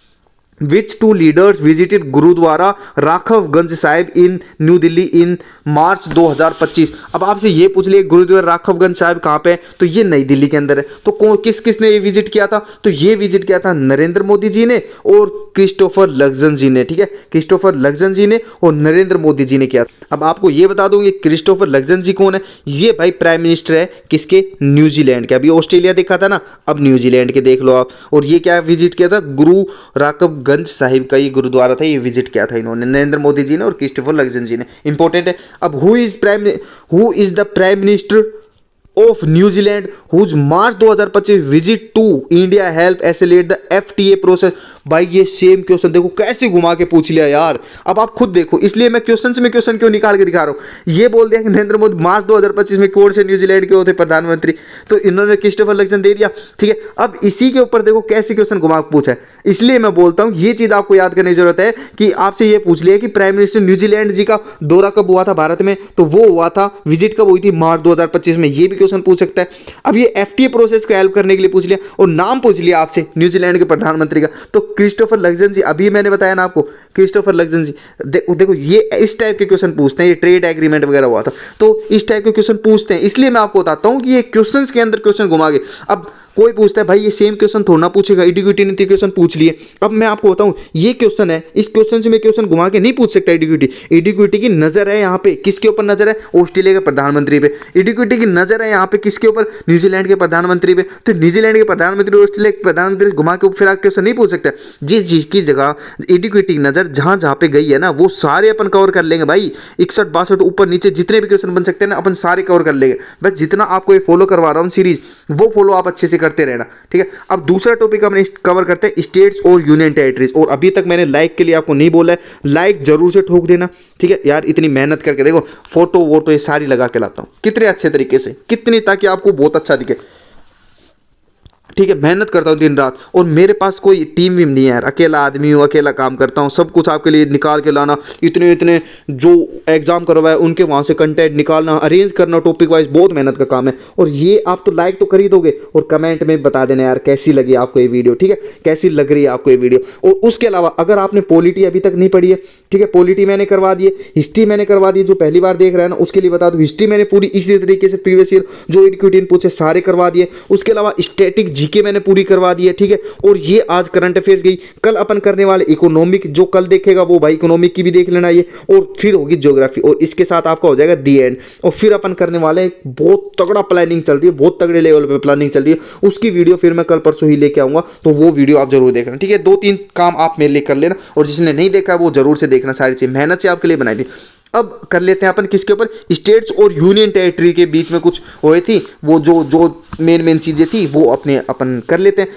Which two leaders visited Gurdwara Raghavganj Sahib in New Delhi in March 2025? अब आपसे ये पूछ लिया गुरुद्वारा राघवगंज साहिब कहाँ पे है? तो ये नई दिल्ली के अंदर है। तो किसने ये विजिट किया था? तो ये विजिट किया था नरेंद्र मोदी जी ने और क्रिस्टोफर लक्सन जी ने। ठीक है, क्रिस्टोफर लक्सन जी ने और नरेंद्र मोदी जी ने किया। अब आपको ये बता दूं, ये क्रिस्टोफर लक्सन जी कौन है? ये भाई प्राइम मिनिस्टर है किसके? न्यूजीलैंड के। अभी ऑस्ट्रेलिया देखा था ना, अब न्यूजीलैंड के देख लो आप। और ये क्या विजिट किया था? गुरु राघवगंज साहिब का ये गुरुद्वारा था, ये विजिट किया था इन्होंने, नरेंद्र मोदी जी ने और क्रिस्टोफर लक्सन जी ने। इंपॉर्टेंट है। अब who is the prime minister of New Zealand whose March 2025 visit to India help accelerate the FTA process? भाई ये सेम क्वेश्चन देखो कैसे घुमा के पूछ लिया यार। अब आप खुद देखो, इसलिए मैं क्वेश्चन से क्वेश्चन क्यों निकाल के दिखा रहा हूं। ये बोल दिया कि नरेंद्र मोदी मार्च 2025 में कौन से न्यूजीलैंड के होते प्रधानमंत्री, तो इन्होंने क्रिस्टोफर लक्सन दे दिया। ठीक है, अब इसी के ऊपर देखो कैसे क्वेश्चन घुमा के पूछा है। इसलिए मैं बोलता हूं ये चीज आपको याद करने की जरूरत है कि आपसे ये पूछ लिया कि प्राइम मिनिस्टर न्यूजीलैंड जी का दौरा कब हुआ था भारत में, तो वो हुआ था, विजिट कब हुई थी? मार्च 2025 में। ये भी क्वेश्चन पूछ सकता है। अब ये FTA प्रोसेस को हेल्प करने के लिए पूछ लिया और नाम पूछ लिया आपसे न्यूजीलैंड के प्रधानमंत्री का, तो क्रिस्टोफर लक्जन जी, अभी मैंने बताया ना आपको, क्रिस्टोफर लक्जन जी, देखो ये इस टाइप के क्वेश्चन पूछते हैं, ये ट्रेड एग्रीमेंट वगैरह हुआ था तो इस टाइप के क्वेश्चन पूछते हैं, इसलिए मैं आपको बताता हूँ कि ये क्वेश्चंस के अंदर क्वेश्चन घुमा के। अब कोई पूछता है भाई ये सेम क्वेश्चन थोड़ा ना पूछेगा, इडिक्विटी नीति क्वेश्चन पूछ लिए। अब मैं आपको बताऊं ये क्वेश्चन है, इस क्वेश्चन से मैं क्वेश्चन घुमा के नहीं पूछ सकता इडिक्विटी। इडिक्विटी की नजर है यहाँ पे किसके ऊपर नजर है, ऑस्ट्रेलिया के प्रधानमंत्री पे। इडिक्विटी की नजर है यहाँ पे किसके ऊपर, न्यूजीलैंड के प्रधानमंत्री पे। तो न्यूजीलैंड के प्रधानमंत्री, ऑस्ट्रेलिया के प्रधानमंत्री घुमा के फिर आप क्वेश्चन नहीं पूछ सकते। जिस चीज की जगह इडिक्विटी की नजर जहां जहां पे गई है ना, वो सारे अपन कवर कर लेंगे भाई। 61 62 ऊपर नीचे जितने भी क्वेश्चन बन सकते हैं ना, अपन सारे कवर कर लेंगे। बस जितना आपको ये फॉलो करवा रहा हूँ सीरीज, वो फॉलो आप अच्छे से करते रहना, ठीक है। अब दूसरा टॉपिक हमने कवर करते हैं स्टेट्स और यूनियन टेरिटरीज। और अभी तक मैंने लाइक के लिए आपको नहीं बोला है, लाइक जरूर से ठोक देना, ठीक है यार। इतनी मेहनत करके देखो, फोटो वोटो ये सारी लगा के लाता हूं कितने अच्छे तरीके से, कितनी, ताकि आपको बहुत अच्छा दिखे, ठीक है। मेहनत करता हूँ दिन रात, और मेरे पास कोई टीम वीम नहीं है यार, अकेला आदमी हूँ, अकेला काम करता हूँ। सब कुछ आपके लिए निकाल के लाना, इतने इतने जो एग्जाम करवाए उनके वहाँ से कंटेंट निकालना, अरेंज करना टॉपिक वाइज, बहुत मेहनत का काम है। और ये आप तो लाइक तो कर ही दोगे, और कमेंट में बता देना यार कैसी लगी आपको ये वीडियो, ठीक है, कैसी लग रही है आपको ये वीडियो। और उसके अलावा अगर आपने पॉलिटी अभी तक नहीं पढ़ी है, ठीक है, पॉलिटी मैंने करवा दी है, हिस्ट्री मैंने करवा दी है। जो पहली बार देख रहा है ना उसके लिए बता दूं, हिस्ट्री मैंने पूरी इसी तरीके से प्रीवियस ईयर जो इडिक्विटी पूछे सारे करवा दिए। उसके अलावा स्टैटिक जीके मैंने पूरी करवा दी है, ठीक है। और ये आज करंट अफेयर्स गई। कल अपन करने वाले इकोनॉमिक, जो कल देखेगा वो भाई इकोनॉमिक की भी देख लेना ये, और फिर होगी ज्योग्राफी, और इसके साथ आपका हो जाएगा दी एंड। और फिर अपन करने वाले बहुत तगड़ा प्लानिंग चल रही है, बहुत तगड़े लेवल पे प्लानिंग चल रही है, उसकी वीडियो फिर मैं कल परसों ही लेके आऊंगा, तो वो वीडियो आप जरूर देखना, ठीक है। 2-3 काम आप मेरे लिए कर लेना, और जिसने नहीं देखा वो जरूर से देखना, सारी चीज मेहनत से आपके लिए बनाई थी। अब कर लेते हैं अपन किसके ऊपर, स्टेट्स और यूनियन टेरिटरी के बीच में कुछ हुए थी, वो जो मेन चीजें थी वो अपने अपन कर लेते हैं।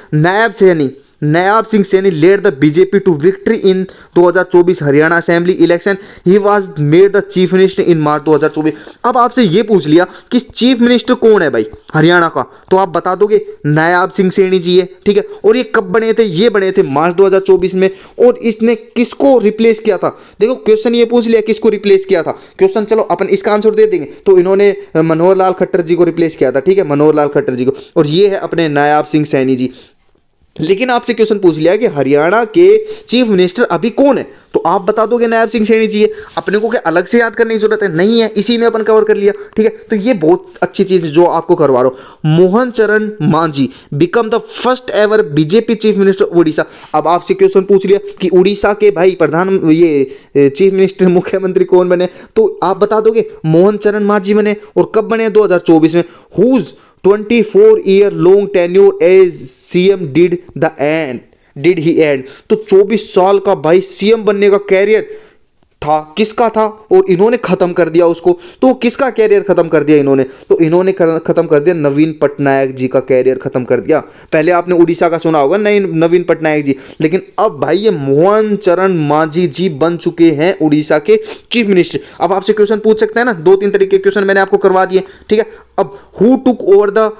Nayab Singh Saini led the BJP to victory in 2024 Haryana assembly election. He was made the chief minister in March 2024। अब आपसे ये पूछ लिया कि चीफ मिनिस्टर कौन है भाई हरियाणा का, तो आप बता दोगे नायाब सिंह सैनी जी है, ठीक है। और ये कब बने थे, ये बने थे मार्च 2024 में। और इसने किसको रिप्लेस किया था, देखो क्वेश्चन ये पूछ लिया किसको रिप्लेस किया था क्वेश्चन, चलो अपन इसका आंसर दे देंगे। तो इन्होंने मनोहर लाल खट्टर जी को रिप्लेस किया था, ठीक है, मनोहर लाल खट्टर जी को। और ये है अपने नायाब सिंह सैनी जी। लेकिन आपसे क्वेश्चन पूछ लिया कि हरियाणा के चीफ मिनिस्टर अभी कौन है, तो आप बता दोगे नायब सिंह सैनी जी है। अपने को क्या अलग से याद करने की जरूरत है, नहीं है, इसी में अपन कवर कर लिया, ठीक है। तो ये बहुत अच्छी चीज है जो आपको करवा रहा हूं। मोहन चरण Manjhi become the first ever BJP chief minister Orissa. अब आपसे क्वेश्चन पूछ लिया कि उड़ीसा के भाई प्रधान ये चीफ मिनिस्टर मुख्यमंत्री कौन बने, तो आप बता दोगे मोहन चरण मांझी बने। और कब बने, 2024 में। Whose 24 year long tenure as CM did he end. तो 24 साल का भाई सीएम बनने का कैरियर था, किसका था, और इन्होंने खत्म कर दिया उसको। तो किसका कैरियर खत्म कर दिया इन्होंने, तो इन्होंने खत्म कर दिया नवीन पटनायक जी का कैरियर खत्म कर दिया। पहले आपने उड़ीसा का सुना होगा, नहीं नवीन पटनायक जी, लेकिन अब भाई ये मोहन चरण मांझी जी बन चुके हैं उड़ीसा के चीफ मिनिस्टर। अब आपसे क्वेश्चन पूछ सकते हैं ना, 2-3 तरीके के क्वेश्चन मैंने आपको करवा दिए, ठीक है। अब who took over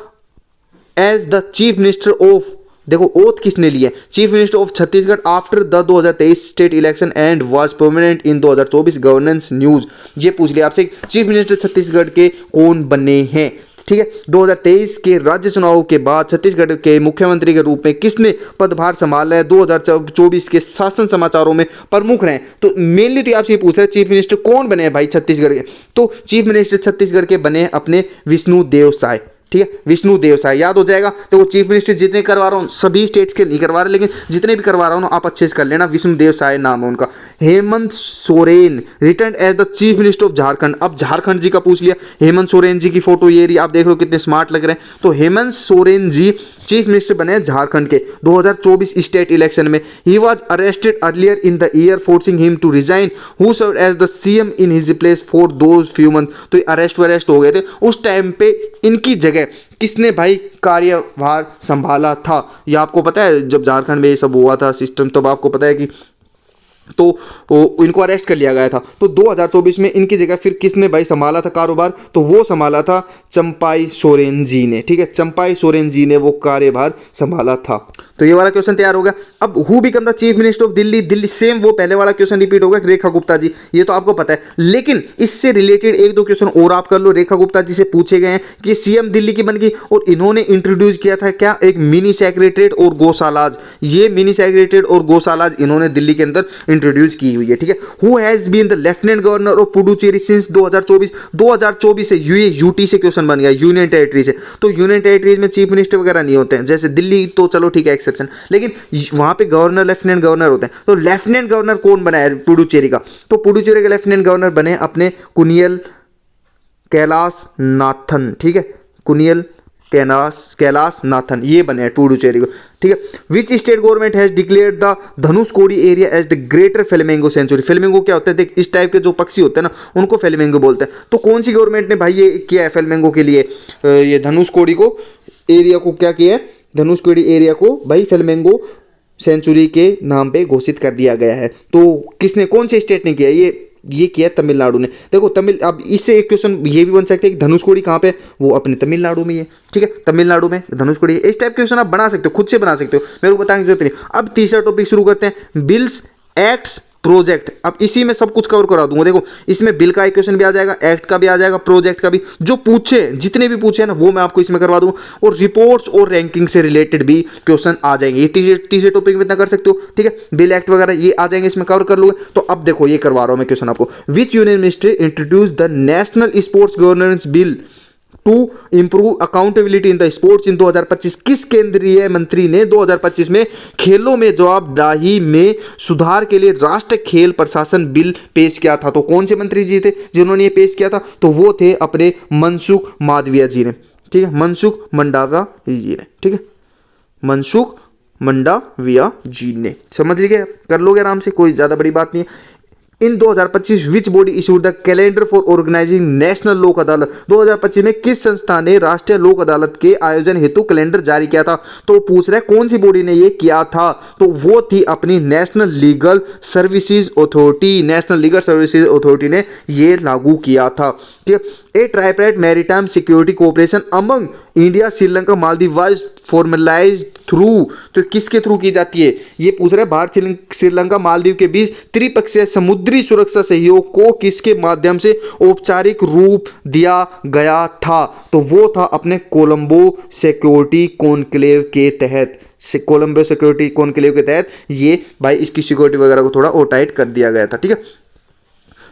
as the chief minister of, देखो ओथ किसने लिया, chief minister of Chhattisgarh after the 2023 state election and was permanent in 2024 governance news. ये पूछ लिया आपसे चीफ मिनिस्टर छत्तीसगढ़ के कौन बने हैं, ठीक है। 2023 के राज्य चुनाव के बाद छत्तीसगढ़ के मुख्यमंत्री के रूप में किसने पदभार संभाला है, 2024 के शासन समाचारों में प्रमुख रहे। तो मेनली तो आपसे पूछ रहे हैं चीफ मिनिस्टर कौन बने हैं भाई छत्तीसगढ़ के, तो चीफ मिनिस्टर छत्तीसगढ़ के बने अपने विष्णुदेव साय, ठीक है, विष्णुदेव साय याद हो जाएगा। तो चीफ मिनिस्टर जितने करवा रहा हूँ सभी स्टेट्स के नहीं करवा रहे, लेकिन जितने भी करवा रहा हूँ आप अच्छे से कर लेना, विष्णुदेव साय नाम है उनका। Hemant Soren return as the chief minister of Jharkhand. अब झारखंड जी का पूछ लिया, हेमंत सोरेन जी की फोटो ये रही, आप देख लो कितने स्मार्ट लग रहे हैं। तो हेमंत सोरेन जी चीफ मिनिस्टर बने झारखंड के 2024 स्टेट इलेक्शन में। He was arrested earlier in the year forcing him to resign, who served as the CM in his place for those few month. तो अरेस्ट हो गए थे उस टाइम पे, इनकी जगह किसने भाई कार्यभार संभाला था। ये आपको पता है जब झारखंड में ये सब हुआ था सिस्टम, तब आपको पता है कि तो इनको अरेस्ट कर लिया गया था। तो 2024 में इनकी जगह फिर किसने भाई संभाला था कारोबार, तो वो संभाला था चंपाई सोरेन जी ने, ठीक है, चंपाई सोरेन जी ने वो कार्यभार संभाला था। तो ये वाला क्वेश्चन तैयार हो गया। अब who become the chief minister of Delhi, Delhi same वो पहले वाला क्वेश्चन रिपीट होगा, रेखा गुप्ता जी, ये तो आपको पता है। लेकिन इससे रिलेटेड एक दो क्वेश्चन और आप कर लो। रेखा गुप्ता जी से पूछे गए हैं कि सीएम दिल्ली की बन गई और इन्होंने इंट्रोड्यूस किया था क्या, एक मिनी सेक्रेटरीट और गौशालाज। ये मिनी सेक्रेटरीट और गौशालाज इन्होंने दिल्ली के अंदर इंट्रोड्यूस की हुई है, ठीक है। Who has been the lieutenant governor of Puducherry since 2024 से ये यूटी से क्वेश्चन बन गया, यूनियन टेरिटरी से। तो यूनियन टेरिटरीज में चीफ मिनिस्टर वगैरह नहीं होते हैं, जैसे दिल्ली तो चलो ठीक है एक्सेप्शन, लेकिन वहां पे गवर्नर लेफ्टिनेंट गवर्नर होते हैं। तो लेफ्टिनेंट गवर्नर कौन बना है पुडुचेरी का, तो पुडुचेरी के लेफ्टिनेंट गवर्नर बने अपने कुनियल कैलाश नाथन, ठीक है, कुनियल कैलाश नाथन, ये बने हैं पुडुचेरी को, ठीक है। Which state government has declared the Dhanushkodi area as the greater flamingo sanctuary. Flamingo क्या होता है, देख इस टाइप के जो पक्षी होते हैं ना उनको फ्लेमिंगो बोलते हैं। तो कौन सी गवर्नमेंट ने भाई ये किया है फ्लेमिंगो के लिए, ये धनुषकोडी को एरिया को क्या किया है, धनुषकोडी एरिया को भाई फ्लेमिंगो सेंचुरी के नाम पे घोषित कर दिया गया है। तो किसने, कौन से स्टेट ने किया ये किया तमिलनाडु ने। देखो तमिल, अब इससे एक क्वेश्चन ये भी बन सकते हैं कि धनुषकोडी कहाँ पे, वो अपने तमिलनाडु में ही है, ठीक है, तमिलनाडु में धनुषकोडी। इस टाइप के क्वेश्चन आप बना सकते हो, खुद से बना सकते हो, मेरे को बताने की जरूरत नहीं। अब तीसरा टॉपिक शुरू करते हैं, बिल्स एक्ट्स प्रोजेक्ट। अब इसी में सब कुछ कवर करा दूंगा। देखो इसमें बिल का एक क्वेश्चन भी आ जाएगा, एक्ट का भी आ जाएगा, प्रोजेक्ट का भी, जो पूछे जितने भी पूछे ना वो मैं आपको इसमें करवा दूंगा। और रिपोर्ट्स और रैंकिंग से रिलेटेड भी क्वेश्चन आ जाएंगे। ये तीसरे टॉपिक में इतना कर सकते हो, ठीक है। बिल एक्ट वगैरह ये आ जाएंगे, इसमें कवर कर लोगे। तो अब देखो ये करवा रहा हूं मैं क्वेश्चन आपको। Which union ministry introduce the national sports governance bill to improve accountability in the sports in 2025। किस केंद्रीय मंत्री ने 2025 में खेलों में जवाबदेही में सुधार के लिए राष्ट्रीय खेल प्रशासन बिल पेश किया था। तो कौन से मंत्री जी थे जिन्होंने ये पेश किया था, तो वो थे अपने मनसुख मांडविया जी ने, ठीक है, मनसुख मंडाविया जी ने, ठीक है, मनसुख मंडाविया जी ने। समझ लीजिए, कर लोगे आराम से, कोई ज्यादा बड़ी बात नहीं है। In 2025 which body issued the calendar for organising national Lok Adalat. 2025 में किस संस्था ने राष्ट्रीय लोक अदालत के आयोजन हेतु कैलेंडर जारी किया था। तो पूछ रहा है कौन सी बॉडी ने ये किया था, तो वो थी अपनी national legal services authority. National legal services authority ने ये लागू किया था, ठीक है। A tripartite maritime security cooperation among India Sri Lanka Maldives was formalised through. तो किसके थ्रू की जाती है, ये पूछ रहे हैं भारत श्रीलंका मालदीव के बीच त्रिपक्षीय समुद्री सुरक्षा सहयोग को किसके माध्यम से औपचारिक रूप दिया गया था। तो वो था अपने कोलंबो सिक्योरिटी कॉन्क्लेव के तहत। कोलंबो सिक्योरिटी कॉन्क्लेव के तहत ये भाई इसकी सिक्योरिटी वगैरह को थोड़ा और टाइट कर दिया गया था, ठीक है।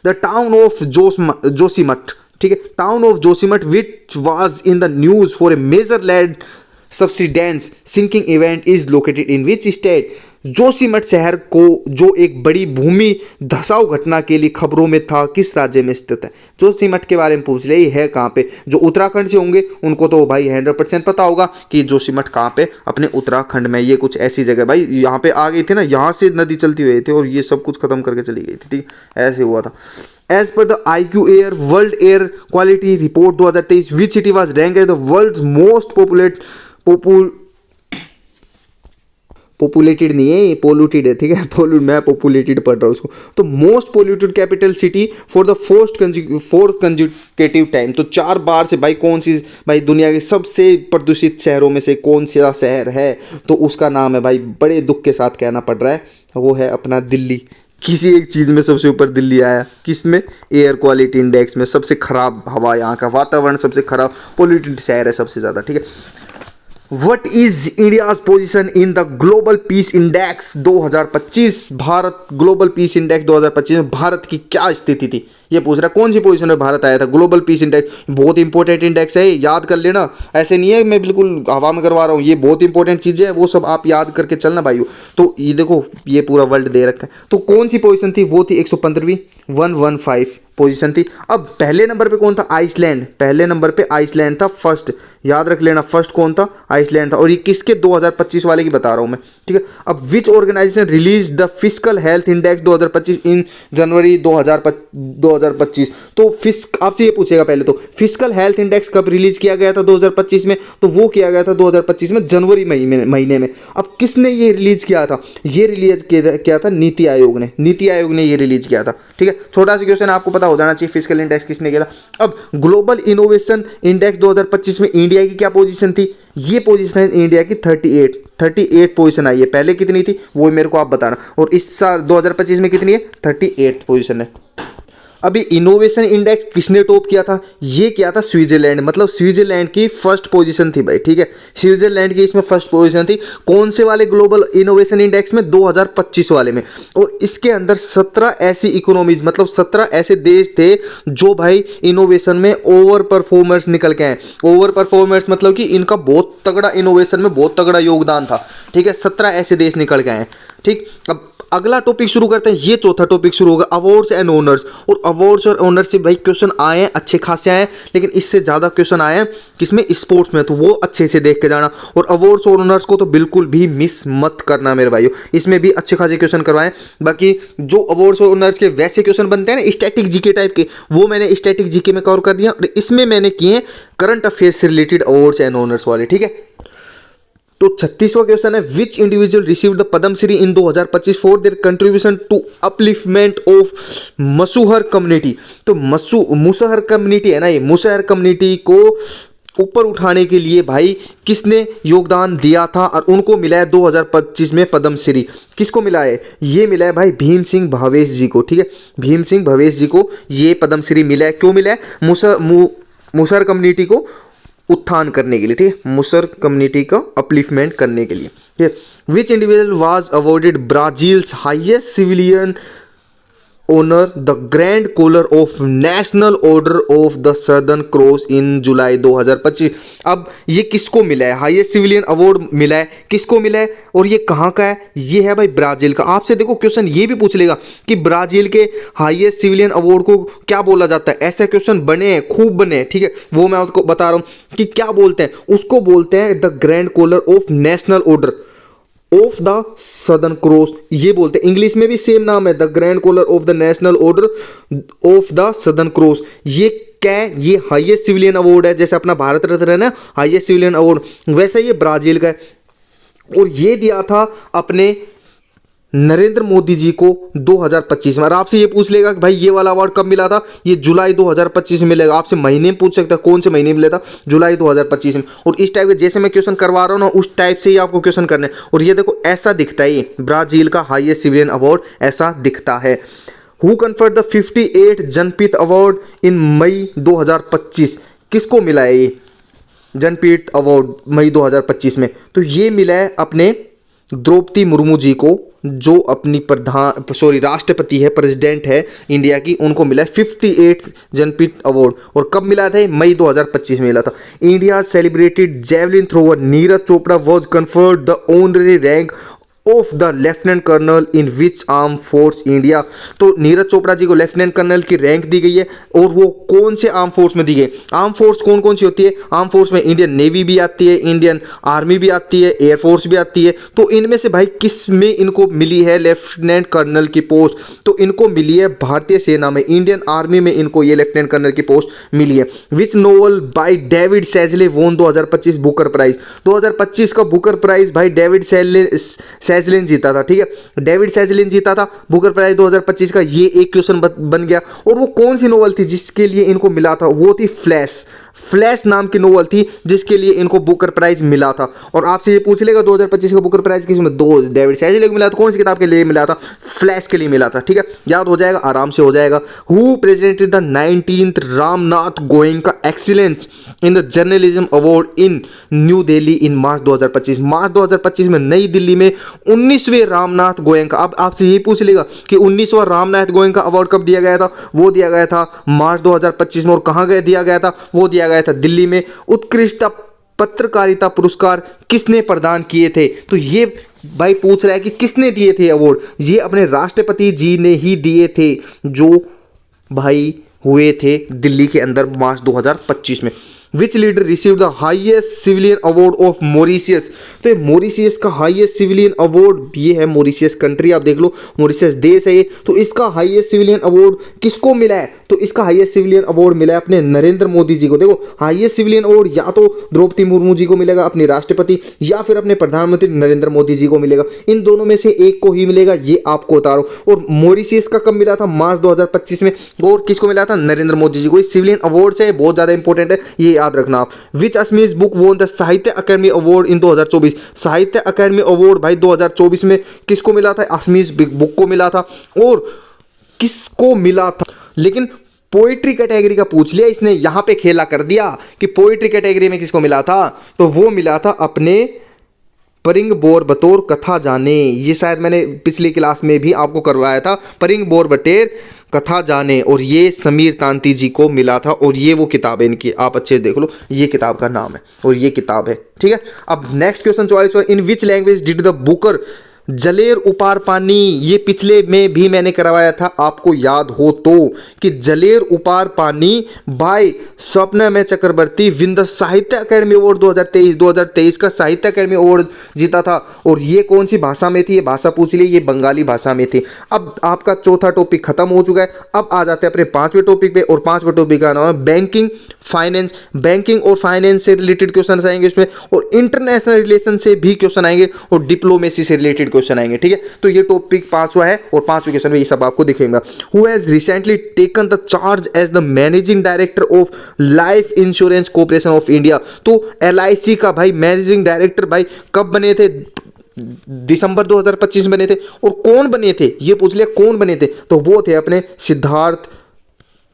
द टाउन ऑफ जोशीमठ, ठीक है, town of Joshimath which was in the news for a major land subsidence sinking event is located in which state. Joshimath शहर को जो एक बड़ी भूमि धसाव घटना के लिए खबरों में था, किस राज्य में स्थित है। जोशीमठ के बारे में पूछ ले, ये है कहाँ पे, जो उत्तराखंड से होंगे उनको तो भाई 100% पता होगा कि जोशीमठ कहाँ पे, अपने उत्तराखंड में। ये कुछ ऐसी जगह भाई यहाँ पे आ गई थी ना, यहाँ से नदी चलती हुई थी और ये सब कुछ खत्म करके चली गई थी, ठीक, ऐसे हुआ था। As per the IQ Air World Air Quality Report 2023, which city was ranked as the world's most populated नहीं है, पोल्यूटेड है, ठीक है, मैं पॉपुलेटेड पढ़ रहा हूँ उसको। तो most polluted capital city for the fourth consecutive time. तो 4 बार से भाई कौन सी भाई दुनिया के सबसे प्रदूषित शहरों में से कौन सा शहर है, तो उसका नाम है भाई, बड़े दुख के साथ कहना पड़ रहा है, वो है अपना दिल्ली। किसी एक चीज़ में सबसे ऊपर दिल्ली आया, किस में, एयर क्वालिटी इंडेक्स में। सबसे खराब हवा, यहाँ का वातावरण सबसे खराब, पोल्यूटेड शहर है सबसे ज़्यादा, ठीक है। What is India's position in the Global Peace Index 2025? Bharat global peace index 2025 में भारत की क्या स्थिति थी, ये पूछ रहा है। कौन सी पोजीशन में भारत आया था ग्लोबल पीस इंडेक्स। बहुत इंपॉर्टेंट इंडेक्स है, याद कर लेना, ऐसे नहीं है मैं बिल्कुल हवा में करवा रहा हूँ, ये बहुत इंपॉर्टेंट चीज़ें है, वो सब आप याद करके चलना भाइयों। तो ये देखो ये पूरा वर्ल्ड दे रखा है। तो कौन सी पोजीशन थी, वो थी 115वीं, 115 पोजीशन थी। अब पहले नंबर पे कौन था, आइसलैंड। पहले नंबर पे आइसलैंड था फर्स्ट, याद रख लेना, फर्स्ट कौन था, आइसलैंड था। और ये किसके, 2025 वाले की बता रहा हूं मैं, ठीक है। अब which organisation release the physical health index 2025 in January 2025। तो आपसे ये पूछेगा पहले, तो फिजिकल हेल्थ इंडेक्स कब रिलीज किया गया था 2025 में, तो वो किया गया था 2025 में जनवरी महीने में। अब किसने ये रिलीज किया था, ये रिलीज किया था नीति आयोग ने, नीति आयोग ने ये रिलीज किया था, ठीक है। छोटा सा क्वेश्चन आपको पता हो जाना चाहिए फिजिकल इंडेक्स किसने किया था। अब ग्लोबल इनोवेशन इंडेक्स 2025 में इंडिया की क्या पोजीशन थी, ये पोजीशन है इंडिया की 38 पोजीशन आई है। पहले कितनी थी वो मेरे को आप बताना, और इस साल 2025 में कितनी है, 38 पोजीशन है। अभी इनोवेशन इंडेक्स किसने टॉप किया था, ये किया था स्विट्जरलैंड, मतलब स्विट्जरलैंड की फर्स्ट पोजीशन थी भाई, ठीक है, स्विट्जरलैंड की इसमें फर्स्ट पोजीशन थी। कौन से वाले ग्लोबल इनोवेशन इंडेक्स में, 2025 वाले में। और इसके अंदर 17 ऐसी इकोनॉमीज, मतलब 17 ऐसे देश थे जो भाई इनोवेशन में ओवर परफॉर्मर्स निकल के आए। ओवर परफॉर्मर्स मतलब कि इनका बहुत तगड़ा इनोवेशन में बहुत तगड़ा योगदान था, ठीक है, 17 ऐसे देश निकल के आए। ठीक, अब अगला टॉपिक शुरू करते हैं। ये चौथा टॉपिक शुरू होगा, अवार्ड्स एंड ऑनर्स। और अवार्ड्स और ऑनर्स से भाई क्वेश्चन आए हैं, अच्छे खासे आए हैं, लेकिन इससे ज़्यादा क्वेश्चन आए हैं किसमें, स्पोर्ट्स में, तो वो अच्छे से देख के जाना। और अवार्ड्स और ऑनर्स को तो बिल्कुल भी मिस मत करना मेरे भाइयों, इसमें भी अच्छे खासे क्वेश्चन करवाएं। बाकी जो अवार्ड्स और ऑनर्स के वैसे क्वेश्चन बनते हैं ना स्टैटिक जीके टाइप के, वो मैंने स्टैटिक जीके में कवर कर दिया, और इसमें मैंने किए करंट अफेयर से रिलेटेड अवार्ड्स एंड ऑनर्स वाले, ठीक है। तो 36वां क्वेश्चन है, which individual received the Padma Shri in 2025 for their contribution to upliftment of Musahar community. तो मुसहर कम्युनिटी है ना, ये मुसहर कम्युनिटी को ऊपर उठाने के लिए भाई किसने योगदान दिया था, और उनको मिला है 2025 में पद्मश्री। किसको मिला है, ये मिला है भाई भीम सिंह भवेश जी को, ठीक है, भीम सिंह भवेश जी को ये पद्मश्री मिला है। क्यों मिला है, मुसहर कम्युनिटी को उत्थान करने के लिए, ठीक है, मुसहर कम्युनिटी का अपलिफ्टमेंट करने के लिए, ठीक है। Which individual was awarded Brazil's highest civilian honour the grand collar of national order of the southern cross in July 2025। अब ये किसको मिला है, हाईएस्ट सिविलियन अवार्ड मिला है, किसको मिला है, और ये कहाँ का है, ये है भाई ब्राजील का। आपसे देखो क्वेश्चन ये भी पूछ लेगा कि ब्राजील के हाईएस्ट सिविलियन अवार्ड को क्या बोला जाता है। ऐसे क्वेश्चन बने हैं, खूब बने हैं, ठीक है, वो मैं आपको बता रहा हूँ कि क्या बोलते हैं, उसको बोलते हैं the grand collar of national order of the southern Cross, ये बोलते हैं। इंग्लिश में भी सेम नाम है, the grand collar of the National order of the southern Cross. ये क्या है, ये हाईएस्ट सिविलियन अवार्ड है, जैसे अपना भारत रत्न है ना हाईएस्ट सिविलियन अवार्ड, वैसे ये ब्राजील का है। और ये दिया था अपने नरेंद्र मोदी जी को 2025 में। और आपसे ये पूछ लेगा कि भाई ये वाला अवार्ड कब मिला था, ये जुलाई 2025 में मिलेगा। आपसे महीने में पूछ सकता है कौन से महीने में मिला था, जुलाई 2025 में। और इस टाइप के जैसे मैं क्वेश्चन करवा रहा हूँ ना, उस टाइप से ही आपको क्वेश्चन करने हैं। और ये देखो ऐसा दिखता है, ये ब्राजील का हाईएस्ट सिविलियन अवार्ड ऐसा दिखता है। Who conferred the 58 Jnanpith award in May 2025, किसको मिला है ये जनपीठ अवार्ड मई 2025 में, तो ये मिला है अपने द्रौपदी मुर्मू जी को, जो अपनी राष्ट्रपति है, प्रेसिडेंट है इंडिया की, उनको मिला है 58 जनपीठ अवार्ड। और कब मिला था, मई 2025 में मिला था। India celebrated javelin thrower Neeraj Chopra was conferred the honorary rank of the lieutenant colonel in which arm force India. तो नीरज चोपड़ा जी को लेफ्टिनेंट कर्नल की रैंक दी गई है, और वो कौन से आर्म फोर्स में दी गई। आर्म फोर्स कौन कौन सी होती है, आर्म फोर्स में इंडियन नेवी भी आती है, इंडियन आर्मी भी आती है, एयरफोर्स भी आती है। तो इनमें से भाई किस में इनको मिली है लेफ्टिनेंट कर्नल की पोस्ट, तो इनको मिली है भारतीय सेना में, इंडियन आर्मी में इनको ये लेफ्टिनेंट कर्नल की पोस्ट मिली है। विच नोवेल बाय डेविड सैजले वोन 2025 बुकर प्राइज। 2025 का बुकर प्राइज भाई डेविड सैजलिन जीता था, ठीक है, डेविड सैजलिन जीता था बुकर प्राइज 2025 का। ये एक क्वेश्चन बन गया। और वो कौन सी नोवेल थी जिसके लिए इनको मिला था, वो थी फ्लैश नाम की नोवेल थी जिसके लिए इनको बुकर प्राइज मिला था। और आपसे ये पूछ लेगा 2025 का बुकर प्राइज किसमें, दो डेविड सैजले को मिला था, कौन सी किताब के लिए मिला था, फ्लैश के लिए मिला था, ठीक है, याद हो जाएगा, आराम से हो जाएगा। Who presented the 19th Ramnath Goenka excellence in the journalism award in New Delhi in March 2025। March 2025 में नई दिल्ली में 19वें रामनाथ गोयनका। अब आपसे ये पूछ लेगा कि 19वां रामनाथ गोयनका अवार्ड कब दिया गया था, वो दिया गया था मार्च 2025 में। और कहाँ दिया गया था, वो दिया गया था दिल्ली में। उत्कृष्ट पत्रकारिता पुरस्कार किसने प्रदान किए थे, तो ये भाई पूछ रहा है कि किसने दिए थे अवार्ड, ये अपने राष्ट्रपति जी ने ही दिए थे, जो भाई हुए थे दिल्ली के अंदर मार्च 2025 में। Which leader receive the highest civilian award of Mauritius. तो ये मॉरिशियस का हाईएस्ट सिविलियन अवार्ड, ये है मॉरिशियस कंट्री, आप देख लो मॉरिशियस देश है ये। तो इसका हाईएस्ट सिविलियन अवार्ड किसको मिला है? तो इसका हाईएस्ट सिविलियन अवार्ड मिला है अपने नरेंद्र मोदी जी को। देखो हाईएस्ट सिविलियन अवार्ड या तो द्रौपदी मुर्मू जी को मिलेगा अपने राष्ट्रपति, या फिर अपने प्रधानमंत्री नरेंद्र मोदी जी को मिलेगा। इन दोनों में से एक को ही मिलेगा, ये आपको बता रहा हूं। और मॉरिशियस का कब मिला था? मार्च 2025 में। और किसको मिला था? नरेंद्र मोदी जी को। इस सिविलियन अवार्ड से बहुत ज्यादा इंपॉर्टेंट है, ये याद रखना आप। विच असमीज बुक वोन द साहित्य अकेडमी अवार्ड इन 2024? साहित्य अकेडमी अवार्ड भाई 2024 में किसको मिला था? असमीज बुक को मिला था। और किसको मिला था? लेकिन पोइट्री कैटेगरी का पूछ लिया इसने, यहां पे खेला कर दिया कि पोइट्री कैटेगरी में किसको मिला था। तो वो मिला था अपने परिंग बोर बतौर कथा जाने। ये शायद मैंने पिछली क्लास में भी आपको करवाया था, परिंग बोर बटेर कथा जाने। और ये समीर तांती जी को मिला था। और ये वो किताब है इनकी, आप अच्छे देख लो, ये किताब का नाम है और ये किताब है, ठीक है। अब next question 44, in which language did the Booker जलेर उपार पानी? ये पिछले में भी मैंने करवाया था, आपको याद हो तो, कि जलेर उपार पानी बाय स्वप्नमय चक्रवर्ती विन द साहित्य अकेडमी अवार्ड 2023 का साहित्य अकेडमी अवार्ड जीता था। और ये कौन सी भाषा में थी? ये भाषा पूछ ली, ये बंगाली भाषा में थी। अब आपका चौथा टॉपिक खत्म हो चुका है। अब आ जाते हैं अपने पांचवें टॉपिक पे, और पांचवें टॉपिक का नाम है बैंकिंग फाइनेंस। बैंकिंग और फाइनेंस से रिलेटेड क्वेश्चन आएंगे इसमें, और इंटरनेशनल रिलेशन से भी क्वेश्चन आएंगे, और डिप्लोमेसी से रिलेटेड क्वेश्चन आएंगे, ठीक है। तो ये टॉपिक पांचवा है, और पांचवें क्वेश्चन में ये सब आपको दिखेगा। Who has recently taken the charge as the managing director of Life Insurance Corporation of India? तो एलआईसी का भाई मैनेजिंग डायरेक्टर भाई कब बने थे? दिसंबर 2025 में बने थे। और कौन बने थे? ये पूछ लिया कौन बने थे, तो वो थे अपने सिद्धार्थ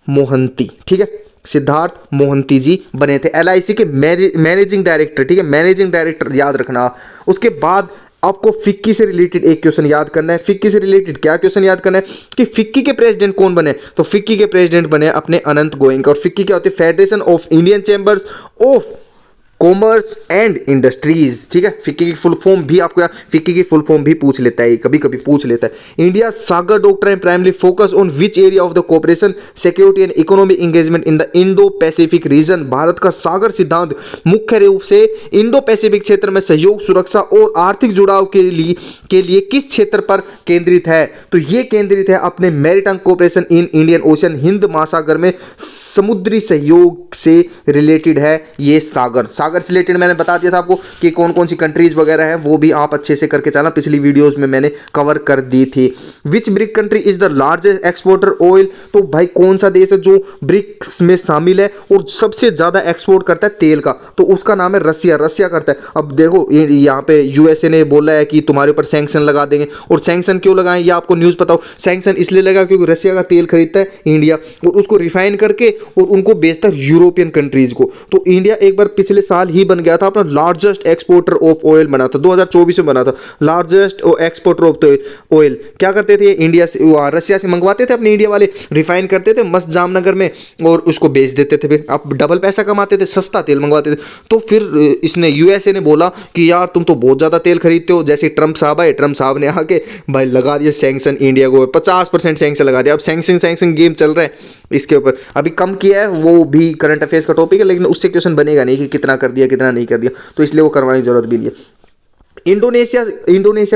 मोहंती, ठीक है। सिद्धार्थ मोहंती जी बने थे एलआईसी के मैनेजिंग डायरेक्टर, ठीक है, मैनेजिंग डायरेक्टर याद रखना। उसके बाद आपको फिक्की से रिलेटेड एक क्वेश्चन याद करना है। फिक्की से रिलेटेड क्या क्वेश्चन याद करना है कि फिक्की के प्रेसिडेंट कौन बने? तो फिक्की के प्रेसिडेंट बने अपने अनंत गोयंका। और फिक्की क्या होती है? Federation of Indian chambers of commerce and industries, ठीक है। फिक्की की फुल फॉर्म भी आपको, फिक्की की फुल फॉर्म भी पूछ लेता है, कभी कभी पूछ लेता है। India Sagar doctor and primary focus on which area of the cooperation security and economic engagement in the Indo Pacific region? Bharat का सागर सिद्धांत मुख्य रूप से इंडो पैसिफिक क्षेत्र में सहयोग, सुरक्षा और आर्थिक जुड़ाव के लिए किस क्षेत्र पर केंद्रित है? तो ये केंद्रित है अपने maritime cooperation in Indian ocean, Hind महासागर में समुद्री सहयोग से रिलेटेड है ये सागर। सागर से रिलेटेड मैंने बता दिया था आपको कि कौन कौन सी कंट्रीज वगैरह है, वो भी आप अच्छे से करके चलना, पिछली वीडियोस में मैंने कवर कर दी थी। Which BRIC country is the largest exporter oil? तो भाई कौन सा देश है जो ब्रिक्स में शामिल है और सबसे ज्यादा एक्सपोर्ट करता है तेल का? तो उसका नाम है रसिया। रसिया करता है। अब देखो यहाँ पे यूएसए ने बोला है कि तुम्हारे ऊपर सैंक्शन लगा देंगे। और सैंक्शन क्यों लगाएं ये आपको न्यूज पता हो? सैंक्शन इसलिए लगा क्योंकि रसिया का तेल खरीदता है इंडिया, और उसको रिफाइन करके और उनको बेचता है यूरोपियन कंट्रीज को। तो इंडिया एक बार पिछले साल ही बन गया था अपना लार्जेस्ट एक्सपोर्टर ऑफ ऑयल बना था, 2024 में बना था लार्जेस्ट एक्सपोर्टर ऑफ ऑयल। क्या करते थे? इंडिया से, रसिया से मंगवाते थे, अपने इंडिया वाले रिफाइन करते थे मस्त जामनगर में और उसको बेच देते थे। फिर अब डबल पैसा कमाते थे, सस्ता तेल मंगवाते थे। तो फिर इसने यूएसए ने बोला कि यार तुम तो बहुत ज्यादा तेल खरीदते हो। जैसे ट्रंप साहब आए, ट्रंप साहब ने आके भाई लगा दिया सैंक्शन, इंडिया को 50% सैंक्शन लगा दिया। अब सैंक्शन गेम चल रहा है इसके ऊपर। अभी कम किया है, वो भी करंट अफेयर्स का टॉपिक है, लेकिन उससे क्वेश्चन बनेगा नहीं कि कितना कर दिया कितना नहीं कर दिया, तो इसलिए वो करवाने की जरूरत भी नहीं है। इंडोनेशिया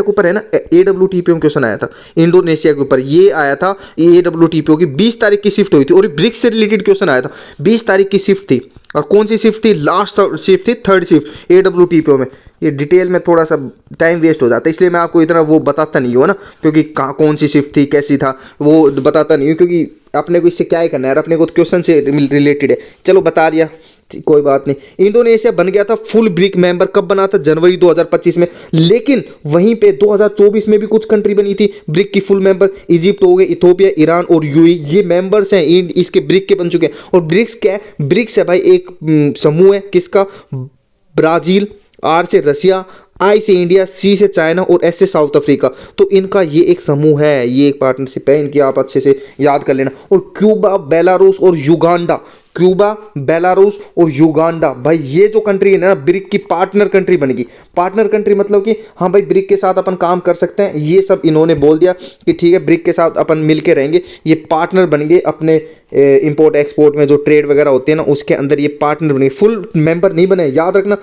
के ऊपर है ना, AWTPO में क्वेश्चन आया था इंडोनेशिया के ऊपर। ये आया था AWTPO की 20 तारीख की शिफ्ट हुई थी, और ब्रिक्स से रिलेटेड क्वेश्चन आया था। 20 तारीख की शिफ्ट थी, और कौन सी शिफ्ट थी? लास्ट शिफ्ट थी, थर्ड शिफ्ट AWTPO में। ये डिटेल में थोड़ा सा टाइम वेस्ट हो जाता है, इसलिए मैं आपको इतना वो बताता नहीं हूँ ना, क्योंकि कौन सी शिफ्ट थी कैसी था वो बताता नहीं हूँ, क्योंकि अपने को इससे क्या ही करना है, अपने को क्वेश्चन से रिलेटेड है। चलो बता दिया, कोई बात नहीं। इंडोनेशिया बन गया था फुल ब्रिक मेंबर, कब बना था? जनवरी 2025 में। लेकिन वहीं पे 2024 में भी कुछ कंट्री बनी थी ब्रिक की फुल मेंबर। इजिप्ट हो गए, इथोपिया, ईरान और यूएई, ये मेंबर्स हैं इसके ब्रिक के बन चुके हैं। और ब्रिक्स क्या है? ब्रिक्स है भाई एक समूह है, किसका? ब्राजील, R से रसिया, I से इंडिया, C से चाइना और S से साउथ अफ्रीका। तो इनका ये एक समूह है, ये एक पार्टनरशिप है इनकी, आप अच्छे से याद कर लेना। और क्यूबा, बेलारूस और युगांडा, क्यूबा, बेलारूस और युगांडा, भाई ये जो कंट्री है ना ब्रिक की पार्टनर कंट्री बनेगी। पार्टनर कंट्री मतलब कि हाँ भाई ब्रिक के साथ अपन काम कर सकते हैं, ये सब इन्होंने बोल दिया कि ठीक है ब्रिक के साथ अपन मिलके रहेंगे। ये पार्टनर बन गए अपने इंपोर्ट एक्सपोर्ट में, जो ट्रेड वगैरह होते हैं ना उसके अंदर ये पार्टनर बने, फुल मेंबर नहीं बने, याद रखना।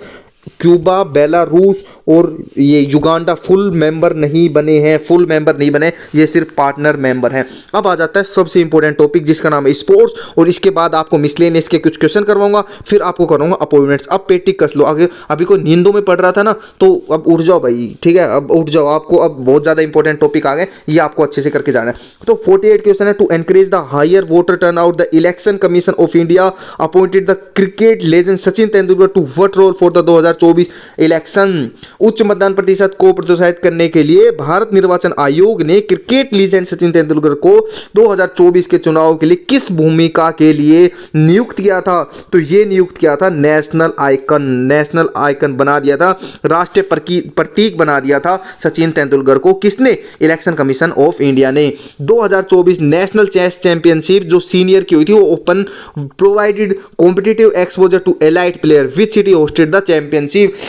क्यूबा, बेलारूस और ये युगांडा फुल मेंबर नहीं बने हैं, फुल मेंबर नहीं बने, ये सिर्फ पार्टनर मेंबर हैं। अब आ जाता है सबसे इंपॉर्टेंट टॉपिक जिसका नाम है स्पोर्ट्स, और इसके बाद आपको मिसलेनियस के कुछ क्वेश्चन करवाऊंगा, फिर आपको करूंगा अपॉइंटमेंट्स। अब पेटी कस लो, आगे अभी कोई नींदों में पड़ रहा था ना, तो अब उठ जाओ भाई, ठीक है, अब उठ जाओ, आपको अब बहुत ज्यादा इंपॉर्टेंट टॉपिक आ गए, ये आपको अच्छे से करके जाना है। तो 48 क्वेश्चन है। To encourage the higher voter turnout the Election Commission of India appointed the cricket legend Sachin Tendulkar to what role for the 2024 election. उच्च मतदान प्रतिशत को प्रोत्साहित करने के लिए भारत निर्वाचन आयोग ने क्रिकेट लीजेंड सचिन तेंदुलकर को 2024 के चुनाव के लिए किस भूमिका के लिए नियुक्त किया था? तो ये नियुक्त किया था नेशनल आइकन, नेशनल आइकन बना दिया था, राष्ट्रीय प्रतीक बना दिया था सचिन तेंदुलकर को। किसने? इलेक्शन कमीशन ऑफ इंडिया ने। 2024 नेशनल चेस चैंपियनशिप जो सीनियर की हुई थी वो open provided competitive exposure to elite player, which city hosted the championship.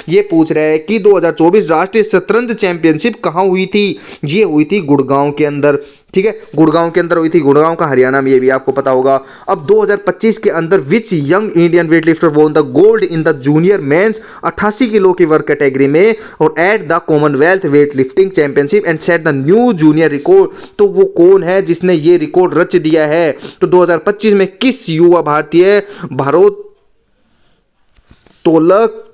ये पूछ रहे हैं कि 2024 राष्ट्रीय शतरंज चैंपियनशिप कहां हुई थी? ये हुई थी गुड़गांव के अंदर, ठीक है, गुड़गांव के अंदर हुई थी, गुड़गांव का हरियाणा में, ये भी आपको पता होगा। अब 2025 के अंदर which young Indian weightlifter won the gold in the junior men's 88 kilo की वर्ग कैटेगरी में और at the Commonwealth weight lifting championship and set the new junior record. तो वो कौन है जिसने ये रिकॉर्ड रच दिया है? तो 2025 में किस युवा भारतीय भारोत्तोलक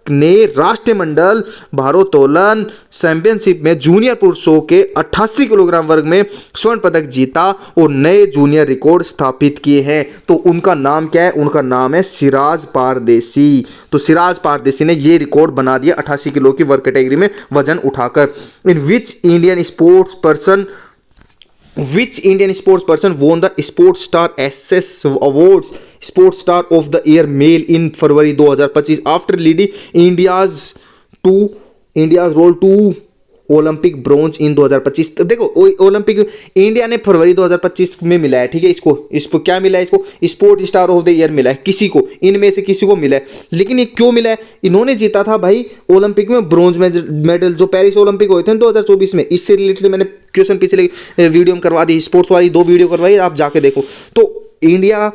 ने राष्ट्रमंडल भारोत्तोलन चैंपियनशिप में जूनियर पुरुषों के 88 किलोग्राम वर्ग में स्वर्ण पदक जीता और नए जूनियर रिकॉर्ड स्थापित किए हैं? तो उनका नाम क्या है? उनका नाम है सिराज पारदेसी। तो सिराज पारदेसी ने ये रिकॉर्ड बना दिया 88 किलो की वर्ग कैटेगरी में वजन उठाकर। In which Indian sports person won the Sports Star SS Awards Sports Star of the Year Male in February 2025 after leading India's role to Olympic bronze in 2025। तो देखो ओलंपिक इंडिया ने फरवरी 2025 में मिला है, ठीक है, इसको क्या मिला है? इसको sport star of the year मिला है, किसी को, इनमें से किसी को मिला है। लेकिन ये क्यों मिला है? इन्होंने जीता था भाई ओलंपिक में ब्रोंज मेडल जो पेरिस ओलंपिक हुए थे 2024 में। इससे रिलेटेड मैंने क्वेश्चन पिछले वीडियो में करवा दी, स्पोर्ट्स वाली 2 वीडियो करवाई, आप जाके देखो। तो इंडिया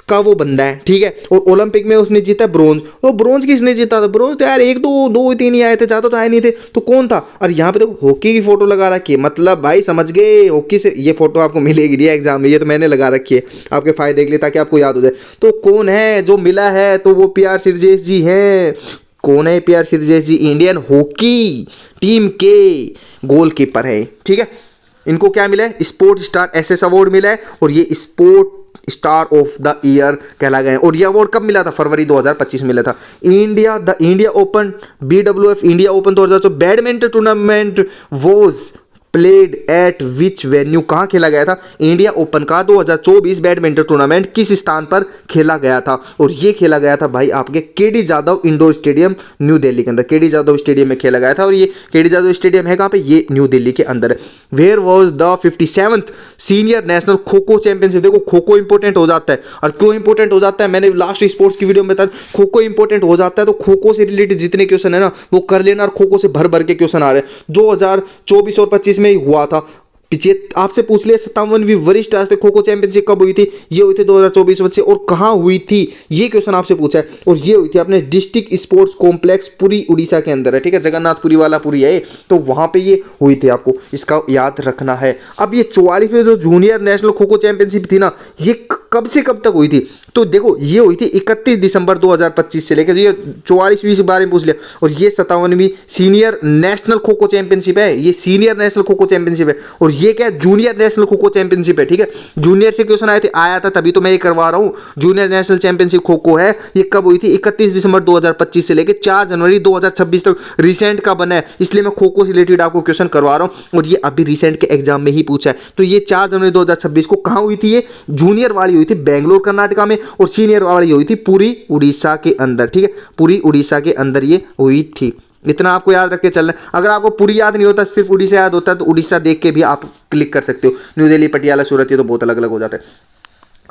का वो बंदा है, ठीक है, और ओलंपिक में उसने जीता ब्रोंज। तो ब्रोंज किसने जीता था? ब्रोंज तो यार 1 2 3 ही आए थे, ज्यादा तो आए नहीं थे। तो कौन था? और यहाँ पे देखो हॉकी की फोटो लगा रखी है, मतलब भाई समझ गए, हॉकी से ये फोटो आपको मिलेगी नहीं एग्जाम में, ये तो मैंने लगा रखी है आपके फायदे के लिए ताकि आपको याद हो जाए। तो कौन है जो मिला है? तो वो PR सिरजेश जी हैं। कौन है PR सिरजेश जी? इंडियन हॉकी टीम के गोलकीपर है, ठीक है। इनको क्या मिला है? स्पोर्ट स्टार SS अवार्ड मिला है और ये sport star of the year कहला गए। और ये अवार्ड कब मिला था? फरवरी 2025 में मिला था। India open BWF India open 2024 badminton tournament was played at which venue, कहां खेला गया था? इंडिया ओपन का 2024 बैडमिंटन टूर्नामेंट किस स्थान पर खेला गया था? और ये खेला गया था भाई आपके KD Jadhav indoor stadium New Delhi के अंदर, KD जादव स्टेडियम में खेला गया था। और ये KD जादव स्टेडियम है कहां पे? ये न्यू दिल्ली के अंदर है। Where was the 57th senior national kho kho championship. देखो खो खो इंपॉर्टेंट हो जाता है, और क्यों इंपॉर्टेंट हो जाता है मैंने लास्ट स्पोर्ट्स की वीडियो में बताया। खो खो इंपॉर्टेंट हो जाता है तो खो खो से रिलेटेड जितने क्वेश्चन है ना वो कर लेना, और खो खो से भर भर के क्वेश्चन आ रहे हैं। 2024 और 25 में ही हुआ था। पीछे आपसे पूछ लिया 57वीं वरिष्ठ राष्ट्रीय खो खो चैंपियनशिप कब हुई थी? ये हुई थी 2024 और कहां हुई थी? ये क्वेश्चन आपसे पूछा है, और ये हुई थी अपने district sports complex Puri Orissa के अंदर है, ठीक है, जगन्नाथपुरी वाला पुरी है, तो वहां पे ये हुई थी, आपको इसका याद रखना है। अब ये 44वीं जो junior national kho kho championship थी ना, ये कब से कब तक हुई थी? तो देखो ये हुई थी 31 दिसंबर 2025 से लेकर, ये 44वीं के बारे में पूछ लिया, और ये 57वीं senior national kho kho championship है, ये senior national kho kho championship है। और ये क्या है? Junior national kho kho championship है, ठीक है, जूनियर से क्वेश्चन आया था तभी तो मैं ये करवा रहा हूं। Junior national championship kho kho है, ये कब हुई थी? 31 दिसंबर 2025 से लेकर 4 जनवरी 2026 तक। रिसेंट का बना है, इसलिए मैं खो खो से रिलेटेड आपको क्वेश्चन करवा रहा हूं, और ये अभी रिसेंट के एग्जाम में ही पूछा है। तो ये 4 जनवरी 2026 को कहां हुई थी? ये जूनियर वाली हुई थी बेंगलोर कर्नाटका में, और सीनियर वाली हुई थी पूरी उड़ीसा के अंदर, ठीक है, पूरी उड़ीसा के अंदर ये हुई थी। इतना आपको याद रख के चलना है। अगर आपको पूरी याद नहीं होता, सिर्फ उड़ीसा याद होता है, तो उड़ीसा देख के भी आप क्लिक कर सकते हो। न्यू दिल्ली, पटियाला, सूरत, ये तो बहुत अलग अलग हो जाता है।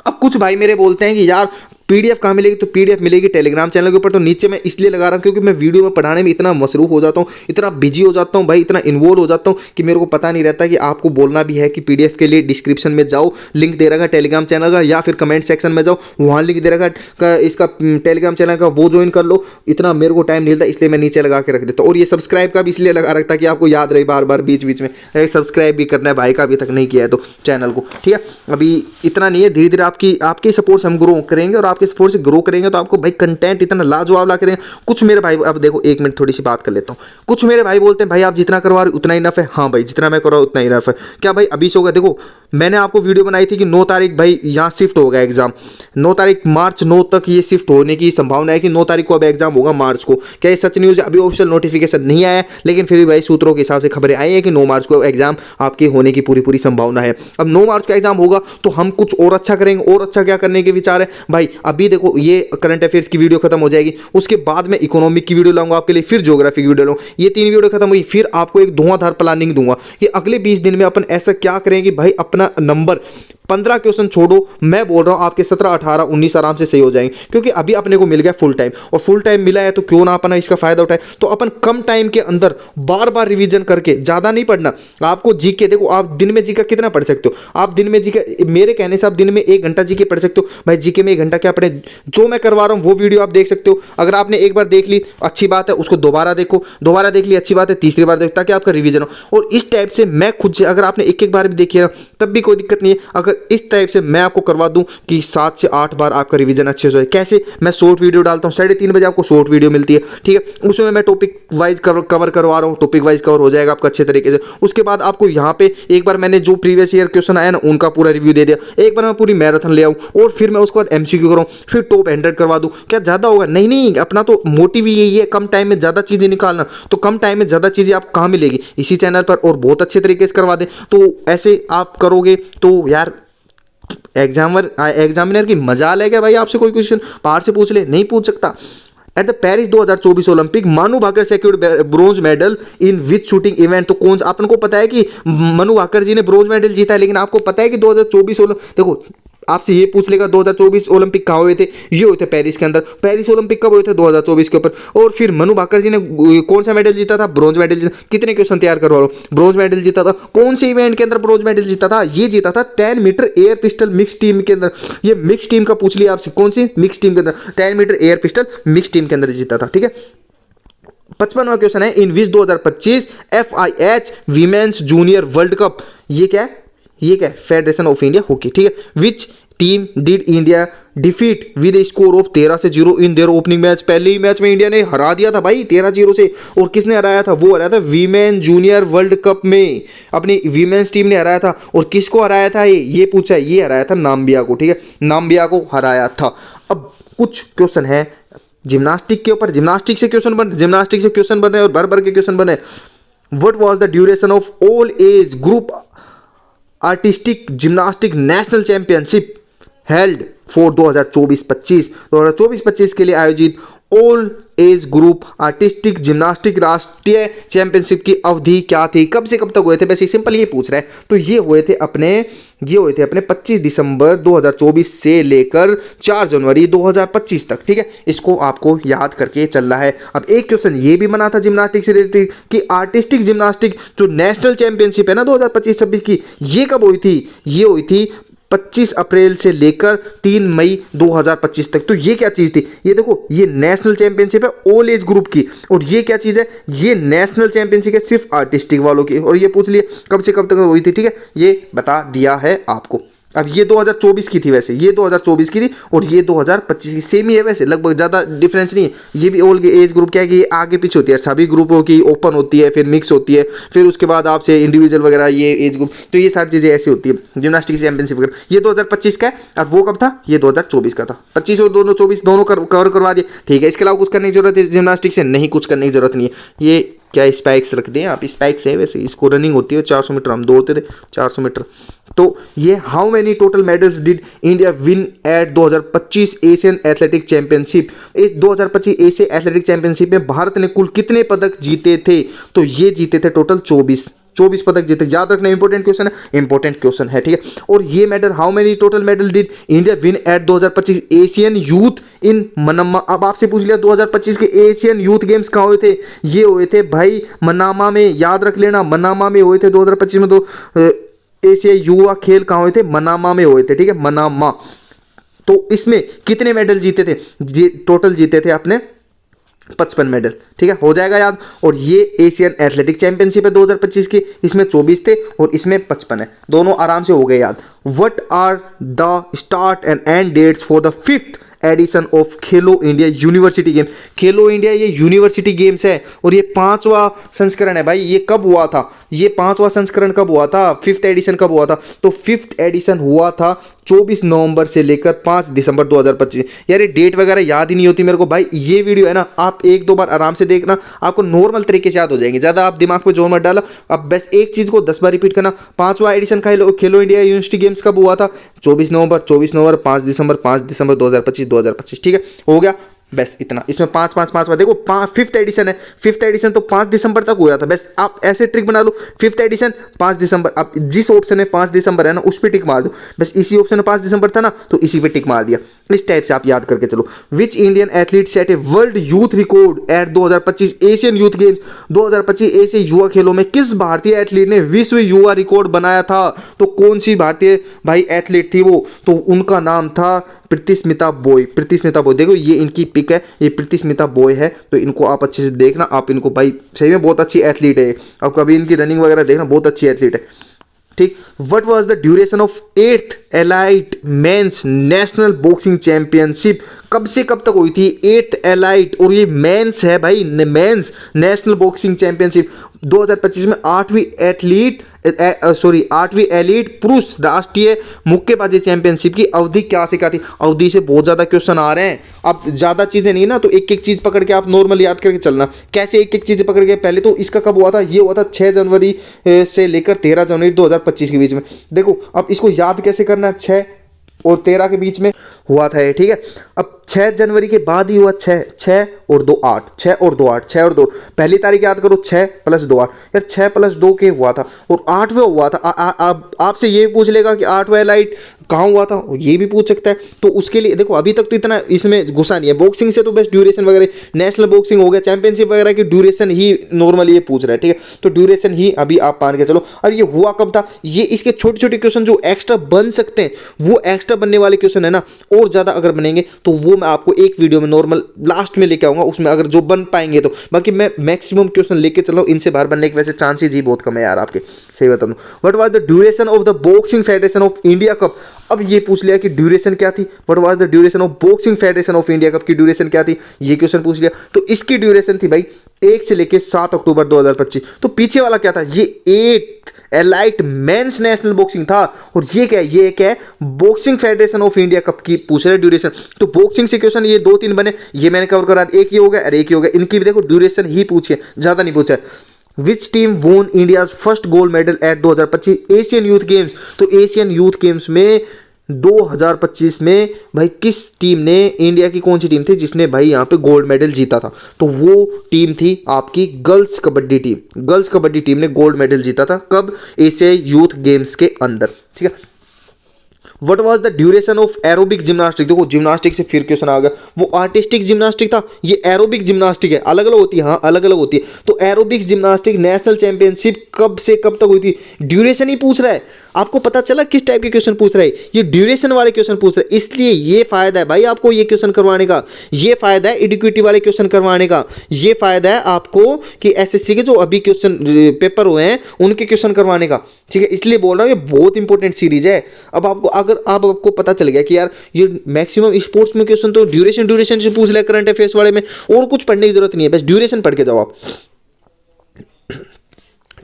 अब कुछ भाई मेरे बोलते हैं कि यार PDF कहाँ मिलेगी? तो PDF मिलेगी टेलीग्राम चैनल के ऊपर। तो नीचे मैं इसलिए लगा रहा हूँ क्योंकि मैं वीडियो में पढ़ाने में इतना मसरूफ हो जाता हूँ, इतना बिजी हो जाता हूँ भाई, इतना इन्वॉल्व हो जाता हूँ कि मेरे को पता नहीं रहता कि आपको बोलना भी है कि PDF के लिए डिस्क्रिप्शन में जाओ, लिंक दे रखा टेलीग्राम चैनल का, या फिर कमेंट सेक्शन में जाओ, वहाँ लिंक दे रखा इसका टेलीग्राम चैनल का, वो ज्वाइन कर लो। इतना मेरे को टाइम नहीं मिलता, इसलिए मैं नीचे लगा के रख देता हूँ। और ये सब्सक्राइब का भी इसलिए लगा रखता कि आपको याद रहे बार बार बीच बीच में सब्सक्राइब भी करना है। भाई का अभी तक नहीं किया है तो चैनल को, ठीक है। अभी इतना नहीं है, धीरे धीरे आपके सपोर्ट से हम ग्रो करेंगे, और आपके सपोर्ट से ग्रो करेंगे तो आपको भाई कंटेंट इतना लाजवाब ला करेंगे। कुछ मेरे भाई, अब देखो 1 मिनट थोड़ी सी बात कर लेता हूँ। कुछ मेरे भाई बोलते हैं भाई आप जितना करवा रहे हो उतना इनफ है। हाँ भाई, जितना मैं कर रहा हूँ उतना इनफ है। क्या भाई अभी से होगा? देखो मैंने आपको वीडियो बनाई थी कि 9 तारीख भाई यहाँ शिफ्ट होगा एग्जाम, 9 तारीख मार्च 9 तक ये शिफ्ट होने की संभावना है कि 9 तारीख को अब एग्जाम होगा मार्च को। क्या ये सच न्यूज़? अभी ऑफिशियल नोटिफिकेशन नहीं आया, लेकिन फिर भी भाई सूत्रों के हिसाब से खबरें आई है कि 9 मार्च को एग्जाम आपके होने की पूरी संभावना है। अब 9 मार्च का एग्जाम होगा तो हम कुछ और अच्छा करेंगे। और अच्छा क्या करने के विचार है भाई? अभी देखो ये करंट अफेयर्स की वीडियो खत्म हो जाएगी, उसके बाद मैं इकोनॉमिक की वीडियो लाऊंगा आपके लिए, फिर ज्योग्राफी की वीडियो लाऊंगा। ये 3 वीडियो खत्म हुई, फिर आपको एक धुआंधार प्लानिंग दूंगा कि अगले 20 दिन में अपन ऐसा क्या करेंगे भाई अपना नंबर 15 क्वेश्चन छोड़ो, मैं बोल रहा हूं आपके 17, 18, 19 आराम से सही हो जाएंगे। क्योंकि अभी अपने को मिल गया फुल टाइम, और फुल टाइम मिला है तो क्यों ना अपना इसका फायदा उठाए। तो अपन कम टाइम के अंदर बार बार रिवीजन करके, ज्यादा नहीं पढ़ना आपको। जीके देखो, आप दिन में जीके कितना पढ़ सकते हो? आप दिन में जीके, मेरे कहने से आप दिन में 1 घंटा जीके पढ़ सकते हो भाई। जीके में 1 घंटा क्या पढ़े? जो मैं करवा रहा हूं वो वीडियो आप देख सकते हो। अगर आपने एक बार देख ली अच्छी बात है, उसको दोबारा देखो, दोबारा देख ली अच्छी बात है, तीसरी बार देखो, ताकि आपका रिवीजन हो। और इस टाइप से मैं खुद से, अगर आपने एक बार भी देखी है तब भी कोई दिक्कत नहीं है। अगर इस टाइप से मैं आपको करवा दूं कि 7 से 8 बार आपका रिवीजन अच्छे से हो। कैसे? मैं शॉर्ट वीडियो डालता हूं, 3:30 बजे आपको शॉर्ट वीडियो मिलती है, ठीक है। उसमें मैं टॉपिक वाइज कवर करवा रहा हूं, टॉपिक वाइज कवर हो जाएगा आपका अच्छे तरीके से। उसके बाद आपको यहां पे एक बार मैंने जो प्रीवियस ईयर क्वेश्चन आया ना उनका पूरा रिव्यू दे दिया, एक बार मैं पूरी मैराथन ले आऊं, और फिर मैं उसके बाद MCQ कराऊं, फिर टॉप 100 करवा दूं। क्या ज्यादा होगा? नहीं, अपना तो मोटिव ही यही है, कम टाइम में ज्यादा चीजें निकालना। तो कम टाइम में ज्यादा चीजें आप कहां मिलेगी? इसी चैनल पर, और बहुत अच्छे तरीके से करवा दे। तो ऐसे आप करोगे तो यार एग्जामिनर की मजाल है क्या भाई? आपसे कोई क्वेश्चन बाहर से पूछ ले, नहीं पूछ सकता। At the Paris 2024 Olympic Manu Bhaker secured bronze medal in which shooting event. तो कौन, अपन को पता है कि मनु भाकर जी ने ब्रोंज मेडल जीता है, लेकिन आपको पता है कि 2024 देखो आपसे ये पूछ लेगा 2024 ओलंपिक कहाँ हुए थे? ये हुए थे पेरिस के अंदर। पेरिस ओलंपिक कब हुए थे? 2024 के ऊपर। और फिर मनु भाकर जी ने कौन सा मेडल जीता था? ब्रोंज मेडल जीता। कितने क्वेश्चन तैयार करवा लो? ब्रोंज मेडल जीता था। कौन से इवेंट के अंदर ब्रोंज मेडल जीता था? ये जीता था 10 metre air pistol mix team के अंदर। ये मिक्स टीम का पूछ लिया आपसे, कौन सी मिक्स टीम के अंदर? 10 metre air pistol mix team के अंदर जीता था, ठीक है। 55वां क्वेश्चन है, in which 2025 FIH women's junior world cup. ये क्या है? ये क्या है? फेडरेशन ऑफ इंडिया हॉकी, ठीक है। Which team did India defeat with score of 13-0 in their opening match. पहले ही मैच में इंडिया ने हरा दिया था भाई 13-0 से। और किसने हराया था? वो हराया था वीमेन जूनियर वर्ल्ड कप में, अपनी वीमेन्स टीम ने हराया था। और किसको हराया था? ये पूछा है, ये हराया था नाम्बिया को, ठीक है। नाम्बिया को हराया था। अब कुछ क्वेश्चन है जिम्नास्टिक के ऊपर, जिम्नास्टिक से क्वेश्चन बन रहे और भर के क्वेश्चन बने। What was the duration of all age group artistic gymnastic national championship held for 2024-25 के लिए आयोजित all age group artistic gymnastic राष्ट्रीय चैंपियनशिप की अवधि क्या थी? कब से कब तक हुए थे? वैसे सिंपल ये पूछ रहा है। तो ये हुए थे अपने 25 दिसंबर 2024 से लेकर 4 जनवरी 2025 तक, ठीक है। इसको आपको याद करके चलना है। अब एक क्वेश्चन ये भी बना था जिम्नास्टिक से रिलेटेड कि आर्टिस्टिक जिम्नास्टिक जो नेशनल चैंपियनशिप है ना 2025-26 की, ये कब हुई थी? ये हुई थी 25 अप्रैल से लेकर 3 मई 2025 तक। तो ये क्या चीज थी? ये देखो, ये नेशनल चैंपियनशिप है ऑल एज ग्रुप की, और ये क्या चीज है? ये नेशनल चैंपियनशिप है सिर्फ आर्टिस्टिक वालों की। और ये पूछ लिए कब से कब तक हुई थी, ठीक है। ये बता दिया है आपको। अब ये 2024 की थी, वैसे ये 2024 की थी और ये 2025 की, सेम ही है वैसे, लगभग ज़्यादा डिफरेंस नहीं है। ये भी ओल्ड एज ग्रुप क्या है कि ये आगे पीछे होती है, सभी ग्रुपों की ओपन होती है, फिर मिक्स होती है, फिर उसके बाद आपसे इंडिविजुअल वगैरह ये एज ग्रुप, तो ये सारी चीज़ें ऐसी होती है जिम्नास्टिक चैंपियनशिप वगैरह। ये 2025 का है और वो कब था? ये 2024 का था। 25 और 24 दोनों कवर करवा दिए, ठीक है। इसके अलावा कुछ करने की जरूरत है जिम्नास्टिक से? नहीं, कुछ करने की जरूरत नहीं है। ये क्या स्पाइक्स रख दें आप? स्पाइक्स है वैसे, इसको रनिंग होती है 400 मीटर, हम दौड़ते थे 400 मीटर। तो ये how many total medals did India win at 2025 Asian athletic championship? इस 2025 एशियन एथलेटिक चैंपियनशिप में भारत ने कुल कितने पदक जीते थे? तो ये जीते थे टोटल 24, 24 पदक जीते। याद रखना इंपॉर्टेंट क्वेश्चन है, इंपॉर्टेंट क्वेश्चन है, ठीक है। और ये medal, how many total medal did India win at 2025 Asian youth in Manama. अब आपसे पूछ लिया 2025 के एशियन यूथ गेम्स कहाँ हुए थे? ये हुए थे भाई मनामा में, याद रख लेना, मनामा में हुए थे 2025 में। तो एशियाई युवा खेल कहाँ हुए थे? मनामा में हुए थे, ठीक है, मनामा। तो इसमें कितने मेडल जीते थे? टोटल जीते थे अपने 55 मेडल, ठीक है, हो जाएगा याद। और ये एशियन एथलेटिक चैंपियनशिप है 2025 की, इसमें 24 थे और इसमें 55 है, दोनों आराम से हो गए याद। What are the start and and dates for the 5th edition of Khelo India university game? Khelo India ये यूनिवर्सिटी गेम्स है और ये 5वां संस्करण है भाई। ये कब हुआ था? ये 5वां संस्करण कब हुआ था? 5th एडिशन कब हुआ था? तो 5th एडिशन हुआ था 24 नवंबर से लेकर 5 दिसंबर 2025। यार ये डेट वगैरह याद ही नहीं होती मेरे को भाई। ये वीडियो है ना, आप एक दो बार आराम से देखना, आपको नॉर्मल तरीके से याद हो जाएंगे, ज़्यादा आप दिमाग पे जोर मत डाला। अब बस एक चीज़ को 10 बार रिपीट करना। 5वां एडिशन खेलो इंडिया यूनिवर्सिटी गेम्स कब हुआ था? 24 नवंबर 5 दिसंबर 2025, ठीक है, हो गया बस इतना। इसमें 5 देखो 5th एडिशन है, 5th एडिशन तो 5 दिसंबर तक हुआ था। बस आप ऐसे ट्रिक बना लो, 5th एडिशन 5 दिसंबर, अब जिस ऑप्शन में 5 दिसंबर है ना उस पर टिक मार दो। बस इसी ऑप्शन में 5 दिसंबर था ना तो इसी पे टिक मार दिया। इस टाइप से आप याद करके चलो। विच Indian athlete set a world youth record eight 2025 Asian youth games? 2025 एशियाई युवा खेलों में किस भारतीय एथलीट ने विश्व युवा रिकॉर्ड बनाया था? तो कौन सी भारतीय भाई एथलीट थी वो? तो उनका नाम था प्रीतिस्मिता बॉय। प्रीतिस्मिता बॉय, देखो ये इनकी पिक है, ये प्रीतिस्मिता बॉय है। तो इनको आप अच्छे से देखना, आप इनको भाई सही में बहुत अच्छी एथलीट है। आप कभी इनकी रनिंग वगैरह देखना, बहुत अच्छी एथलीट है, ठीक। What was the duration of 8th elite men's national boxing championship? कब से कब तक हुई थी 8th एलाइट? और ये मेंस है भाई, मेंस नेशनल बॉक्सिंग चैंपियनशिप 2025 में 8वीं एलीट पुरुष राष्ट्रीय मुक्केबाजी चैंपियनशिप की अवधि क्या से क्या थी? अवधि से बहुत ज़्यादा क्वेश्चन आ रहे हैं। अब ज़्यादा चीज़ें नहीं ना, तो एक एक चीज़ पकड़ के आप नॉर्मल याद करके चलना। कैसे एक एक चीज़ें पकड़ के? पहले तो इसका कब हुआ था? ये हुआ था 6 जनवरी से लेकर 13 जनवरी 2025 के बीच में। देखो अब इसको याद कैसे करना, 6 और 13 के बीच में हुआ था ये, ठीक है। अब 6 जनवरी के बाद ही हुआ 6 और 2 8, 6 और 2 8, 6 और 2, पहली तारीख याद करो, 6 + 2 8। यार 6 + 2 के हुआ था और 8वें हुआ था। आपसे ये पूछ लेगा कि 8वां एलाइट कहाँ हुआ था, ये भी पूछ सकता है। तो उसके लिए देखो अभी तक तो इतना इसमें घुसा नहीं है। बॉक्सिंग से तो बेस्ट ड्यूरेशन वगैरह, नेशनल बॉक्सिंग हो गया, चैंपियनशिप वगैरह की ड्यूरेशन ही नॉर्मली ये पूछ रहा है, ठीक है। तो ड्यूरेशन ही अभी आप मान के चलो। और ये हुआ कब था? ये इसके छोटे छोटे क्वेश्चन जो एक्स्ट्रा बन सकते हैं, वो एक्स्ट्रा बनने वाले क्वेश्चन है ना, और ज़्यादा अगर बनेंगे तो वो मैं आपको एक वीडियो में नॉर्मल लास्ट में लेके आऊंगा, उसमें अगर जो बन पाएंगे तो। बाकी मैं मैक्सिमम क्वेश्चन लेके चल रहा हूँ, इनसे बाहर बनने के वैसे चांसेस ही बहुत कम है यार आपके, सही बता दूं। What was the duration of the boxing federation of India cup? अब ये पूछ लिया कि ड्यूरेशन क्या थी। What was the duration of boxing federation of India cup की ड्यूरेशन क्या थी? ये क्वेश्चन पूछ लिया। तो इसकी ड्यूरेशन थी भाई 1 से लेके 7 अक्टूबर 2025। तो पीछे वाला क्या था? ये 8th elite men's national boxing था। और ये क्या है? ये क्या है? Boxing federation of India cup की पूछ रहे ड्यूरेशन। तो बॉक्सिंग से क्वेश्चन ये 2-3 बने, ये मैंने कवर करा, एक ही हो गया और एक ही हो गया। इनकी भी देखो ड्यूरेशन ही पूछे, ज्यादा नहीं पूछा। विच टीम वोन India first gold medal at 2025 Asian youth games? तो एशियन यूथ गेम्स में 2025 में भाई किस टीम ने, इंडिया की कौन सी टीम थी जिसने भाई यहाँ पे गोल्ड मेडल जीता था? तो वो टीम थी आपकी girls kabaddi team. Girls kabaddi team ने गोल्ड मेडल जीता था कब? एशियाई यूथ गेम्स के अंदर, ठीक है। What was the duration of aerobic gymnastic? देखो जिम्नास्टिक से फिर क्वेश्चन आ गया। वो आर्टिस्टिक जिम्नास्टिक था, ये एरोबिक जिम्नास्टिक है, अलग अलग होती है, हाँ अलग अलग होती है। तो एरोबिक जिम्नास्टिक नेशनल चैंपियनशिप कब से कब तक हुई थी? ड्यूरेशन ही पूछ रहा है। आपको पता चला किस टाइप के क्वेश्चन पूछ रहा है? ये ड्यूरेशन वाले क्वेश्चन पूछ रहा है। इसलिए ये फायदा है भाई आपको ये क्वेश्चन करवाने का, ये फायदा है इडिक्विटी वाले क्वेश्चन करवाने का, ये फायदा है आपको कि एसएससी के जो अभी क्वेश्चन पेपर हुए हैं उनके क्वेश्चन करवाने का, ठीक है। इसलिए बोल रहा हूँ ये बहुत इंपॉर्टेंट सीरीज है। अब आपको अगर आपको पता चल गया कि यार ये मैक्सिमम स्पोर्ट्स में क्वेश्चन तो ड्यूरेशन से पूछ ले, करंट अफेयर्स वाले में और कुछ पढ़ने की जरूरत नहीं है, बस ड्यूरेशन पढ़ के जाओ आप,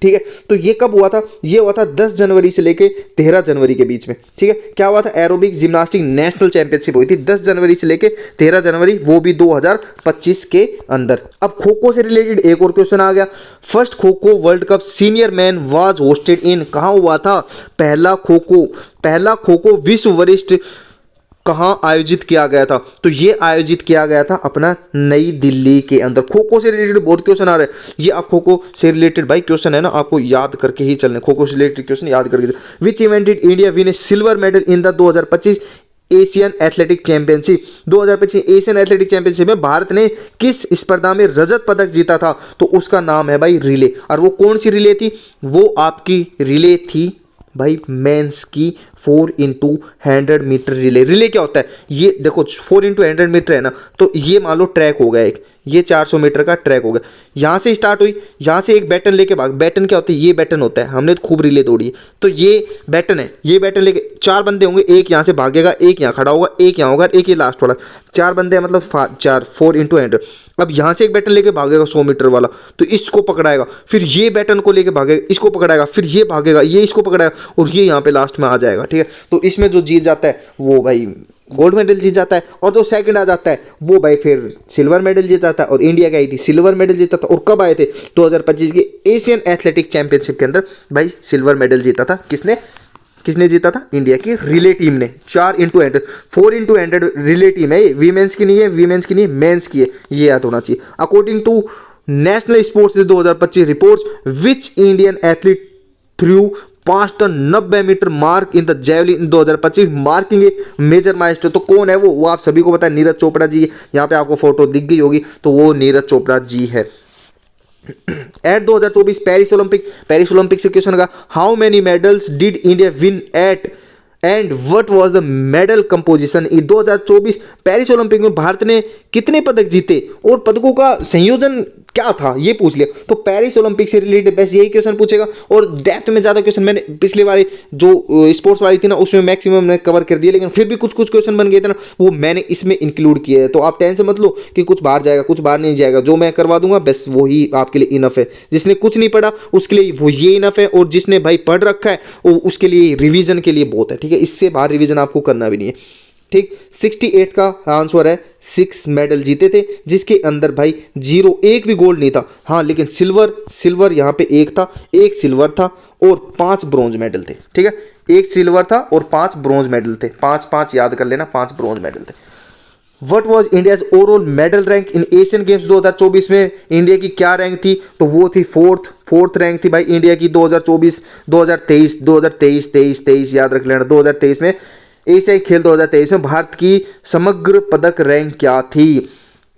ठीक है। तो ये कब हुआ था? ये हुआ था 10 जनवरी से लेके 13 जनवरी के बीच में, ठीक है। क्या हुआ था? एरोबिक जिम्नास्टिक नेशनल चैंपियनशिप हुई थी 10 जनवरी से लेके 13 जनवरी, वो भी 2025 के अंदर। अब खो खो से रिलेटेड एक और क्वेश्चन आ गया। First kho kho world cup senior man was hosted इन, कहाँ हुआ था? पहला खो खो विश्व वरिष्ठ कहाँ आयोजित किया गया था? तो ये आयोजित किया गया था अपना नई दिल्ली के अंदर। खो खो से रिलेटेड बहुत क्वेश्चन आ रहे हैं, ये आप खो खो से रिलेटेड भाई क्वेश्चन है ना, आपको याद करके ही चलने, खो खो से रिलेटेड क्वेश्चन याद करके। Which event did India win A silver medal in the 2025 Asian athletic championship? 2025 Asian athletic championship में भारत ने किस स्पर्धा में रजत पदक जीता था? तो उसका नाम है भाई रिले। और वो कौन सी रिले थी? वो आपकी रिले थी भाई मेंस की 4x100 मीटर रिले। रिले क्या होता है? ये देखो 4x100 मीटर है ना, तो ये मान लो ट्रैक हो गया एक, ये 400 मीटर का ट्रैक हो गया, यहाँ से स्टार्ट हुई, यहाँ से एक बैटन लेके भाग। बैटन क्या होता है? ये बैटन होता है, हमने तो खूब रिले दौड़ी है। तो ये बैटन है, ये बैटन लेके 4 बंदे होंगे, एक यहाँ से भागेगा, एक यहाँ खड़ा होगा, एक यहाँ होगा, एक ये लास्ट वाला। 4 बंदे हैं मतलब 4x100। अब यहाँ से एक बैटन लेके भागेगा 100 मीटर वाला, तो इसको पकड़ाएगा, फिर ये बैटन को लेके भागेगा, इसको पकड़ाएगा, फिर ये भागेगा, ये इसको पकड़ाएगा, और ये यहाँ पे लास्ट में आ जाएगा। ठीक है, तो इसमें जो जीत जाता है वो भाई गोल्ड मेडल जीत जाता है, और जो सेकंड आ जाता है वो भाई फिर सिल्वर मेडल जीत जाता है। और इंडिया की आई थी सिल्वर मेडल जीता था। और कब आए थे? 2025 के एशियन एथलेटिक चैंपियनशिप के अंदर भाई सिल्वर मेडल जीता था। किसने किसने जीता था? इंडिया की रिले टीम ने। 4x100 4x100 रिले टीम है ये, वीमेंस की नहीं है, वीमेंस की नहीं है, मेंस की है, ये याद होना चाहिए। According to national sports 2025 reports, which Indian athlete through 5 ton 90 metre mark in the javelin in 2025 marking a major milestone? तो कौन है वो आप सभी को पता है, नीरज चोपड़ा जी। यहाँ पे आपको फोटो दिख गई होगी, तो वो नीरज चोपड़ा जी है। एट 2024 पेरिस ओलंपिक से क्वेश्चन का, how many medals did India win at and what was the medal composition in 2024 Paris Olympic में भारत ने कितने पदक जीते और पदकों का संयोजन क्या था, ये पूछ लिया। तो पेरिस ओलंपिक से रिलेटेड बस यही क्वेश्चन पूछेगा। और डेप्थ में ज्यादा क्वेश्चन मैंने पिछले वाली जो स्पोर्ट्स वाली थी ना, उसमें मैक्सिमम मैंने कवर कर दिया, लेकिन फिर भी कुछ कुछ क्वेश्चन बन गए थे ना, वो मैंने इसमें इंक्लूड किया है। तो आप टेंशन मत लो कि कुछ बाहर जाएगा, कुछ बाहर नहीं जाएगा, जो मैं करवा दूंगा बस वही आपके लिए इनफ है। जिसने कुछ नहीं पढ़ा उसके लिए वो ये इनफ है, और जिसने भाई पढ़ रखा है वो उसके लिए रिवीजन के लिए बहुत है। ठीक है, इससे बाहर रिवीजन आपको करना भी नहीं है। ठीक, 68 का आंसर है। 6 मेडल जीते थे, जिसके अंदर भाई 0 एक भी गोल्ड नहीं था। हाँ, लेकिन सिल्वर यहाँ पे एक था, एक सिल्वर था और 5 ब्रॉन्ज मेडल थे। ठीक है, एक सिल्वर था और 5 ब्रॉन्ज मेडल थे। 5 याद कर लेना, 5 ब्रॉन्ज मेडल थे। What was India's overall medal rank in Asian games 2024 में? इंडिया की क्या रैंक थी? तो वो थी फोर्थ रैंक थी भाई इंडिया की 2023 याद रख लेना। 2023 में एशियाई खेल 2023 में भारत की समग्र पदक रैंक क्या थी?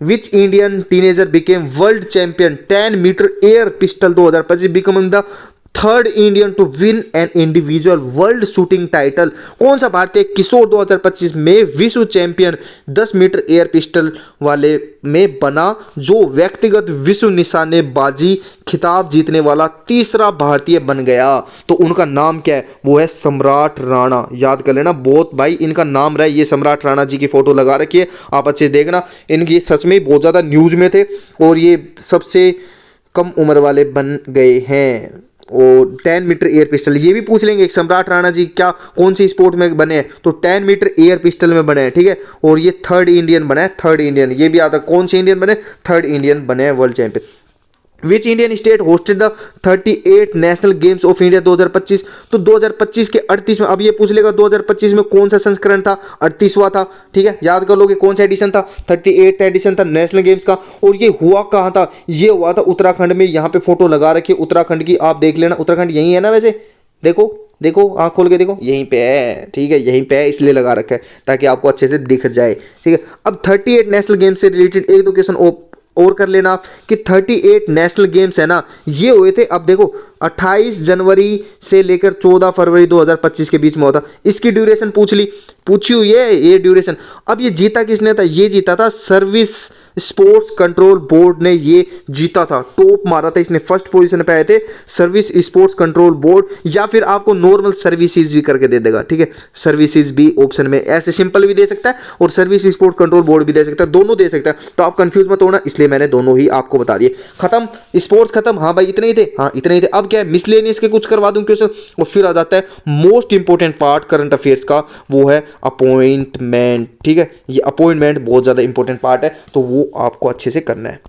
Which Indian teenager became world champion 10 metre air pistol 2025 becoming the 3rd Indian to win an individual world shooting title? कौन सा भारतीय किशोर 2025 में विश्व चैंपियन 10 मीटर एयर पिस्टल वाले में बना, जो व्यक्तिगत विश्व निशानेबाजी खिताब जीतने वाला तीसरा भारतीय बन गया? तो उनका नाम क्या है? वो है सम्राट राणा। याद कर लेना, बहुत भाई इनका नाम रहा है। ये सम्राट राणा जी की फोटो लगा रखी है, आप अच्छे देखना। इनकी सच में बहुत ज़्यादा न्यूज में थे और ये सबसे कम उम्र वाले बन गए हैं। और 10 मीटर एयर पिस्टल ये भी पूछ लेंगे, सम्राट राणा जी क्या कौन सी स्पोर्ट में बने हैं? तो 10 मीटर एयर पिस्टल में बने हैं। ठीक है, और ये 3rd इंडियन बना है, 3rd इंडियन। ये भी आता कौन से इंडियन बने? 3rd इंडियन बने हैं world champion. Which Indian state hosted the 38 national games of India 2025? तो 2025 के 38 में, अब ये पूछ लेगा 2025 में कौन सा संस्करण था? 38वां था। ठीक है, याद कर लोगे कौन सा एडिशन था? 38 एडिशन था नेशनल गेम्स का। और ये हुआ कहाँ था? ये हुआ था उत्तराखंड में। यहाँ पे फोटो लगा रखी है उत्तराखंड की, आप देख लेना। उत्तराखंड यही है ना? वैसे देखो आँख खोल के देखो, यहीं पे है। ठीक है, यहीं पे है, इसलिए लगा रखा है ताकि आपको अच्छे से दिख जाए। ठीक है, अब 38 नेशनल गेम्स से रिलेटेड एक दो क्वेश्चन और कर लेना आप कि 38 नेशनल गेम्स है ना, ये हुए थे, अब देखो 28 जनवरी से लेकर 14 फरवरी 2025 के बीच में होता। इसकी ड्यूरेशन पूछी हुई है ये ड्यूरेशन। अब ये जीता किसने था? ये जीता था सर्विस स्पोर्ट्स कंट्रोल बोर्ड ने, ये जीता था, टॉप मारा था इसने, फर्स्ट पोजीशन पे आए थे सर्विस स्पोर्ट्स कंट्रोल बोर्ड। या फिर आपको नॉर्मल सर्विसेज भी करके दे देगा। ठीक है, सर्विसेज भी ऑप्शन में, ऐसे सिंपल भी दे सकता है और सर्विस स्पोर्ट्स कंट्रोल बोर्ड भी दे सकता है, दोनों दे सकता है। तो आप कंफ्यूज मत होना, इसलिए मैंने दोनों ही आपको बता दिए। खत्म, स्पोर्ट्स खत्म। हाँ भाई इतने ही थे, हाँ इतने ही थे। अब क्या है, मिसलेनियस के कुछ करवा दूं क्वेश्चन, और फिर आ जाता है most important part current affairs का, वो है अपॉइंटमेंट। ठीक है, ये अपॉइंटमेंट बहुत ज्यादा इंपॉर्टेंट पार्ट है, तो वो आपको अच्छे से करना है।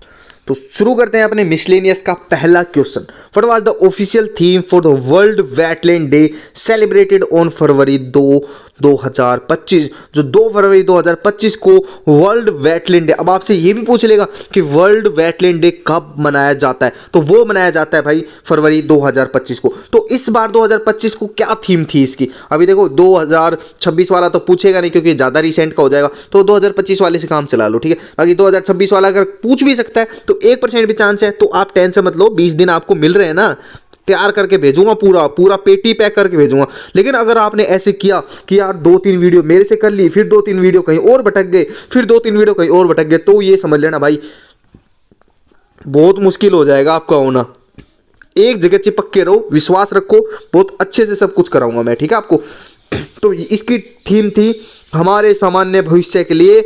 तो शुरू करते हैं अपने मिसलेनियस का पहला question. What was the official theme for the world wetland day celebrated on फरवरी 2025? जो 2 फरवरी 2025 को वर्ल्ड वेटलैंड डे, अब आपसे ये भी पूछ लेगा कि वर्ल्ड वेटलैंड डे कब मनाया जाता है, तो वो मनाया जाता है भाई फरवरी 2025 को। तो इस बार 2025 को क्या थीम थी इसकी? अभी देखो 2026 वाला तो पूछेगा नहीं क्योंकि ज़्यादा रिसेंट का हो जाएगा, तो 2025 वाले से काम चला लो, ठीक है। बाकी 2026 वाला अगर पूछ भी सकता है तो 1% भी चांस है, तो आप टेंशन मत लो, 20 दिन आपको मिल रहे हैं ना, तैयार करके भेजूंगा, पूरा पूरा पेटी पैक करके भेजूंगा। लेकिन अगर आपने ऐसे किया कि यार 2-3 वीडियो मेरे से कर ली, फिर 2-3 वीडियो कहीं और भटक गए, फिर 2-3 वीडियो कहीं और भटक गए, तो ये समझ लेना भाई बहुत मुश्किल हो जाएगा आपका होना। एक जगह चिपक के रहो, विश्वास रखो, बहुत अच्छे से सब कुछ कराऊंगा मैं, ठीक है आपको। तो इसकी थीम थी हमारे सामान्य भविष्य के लिए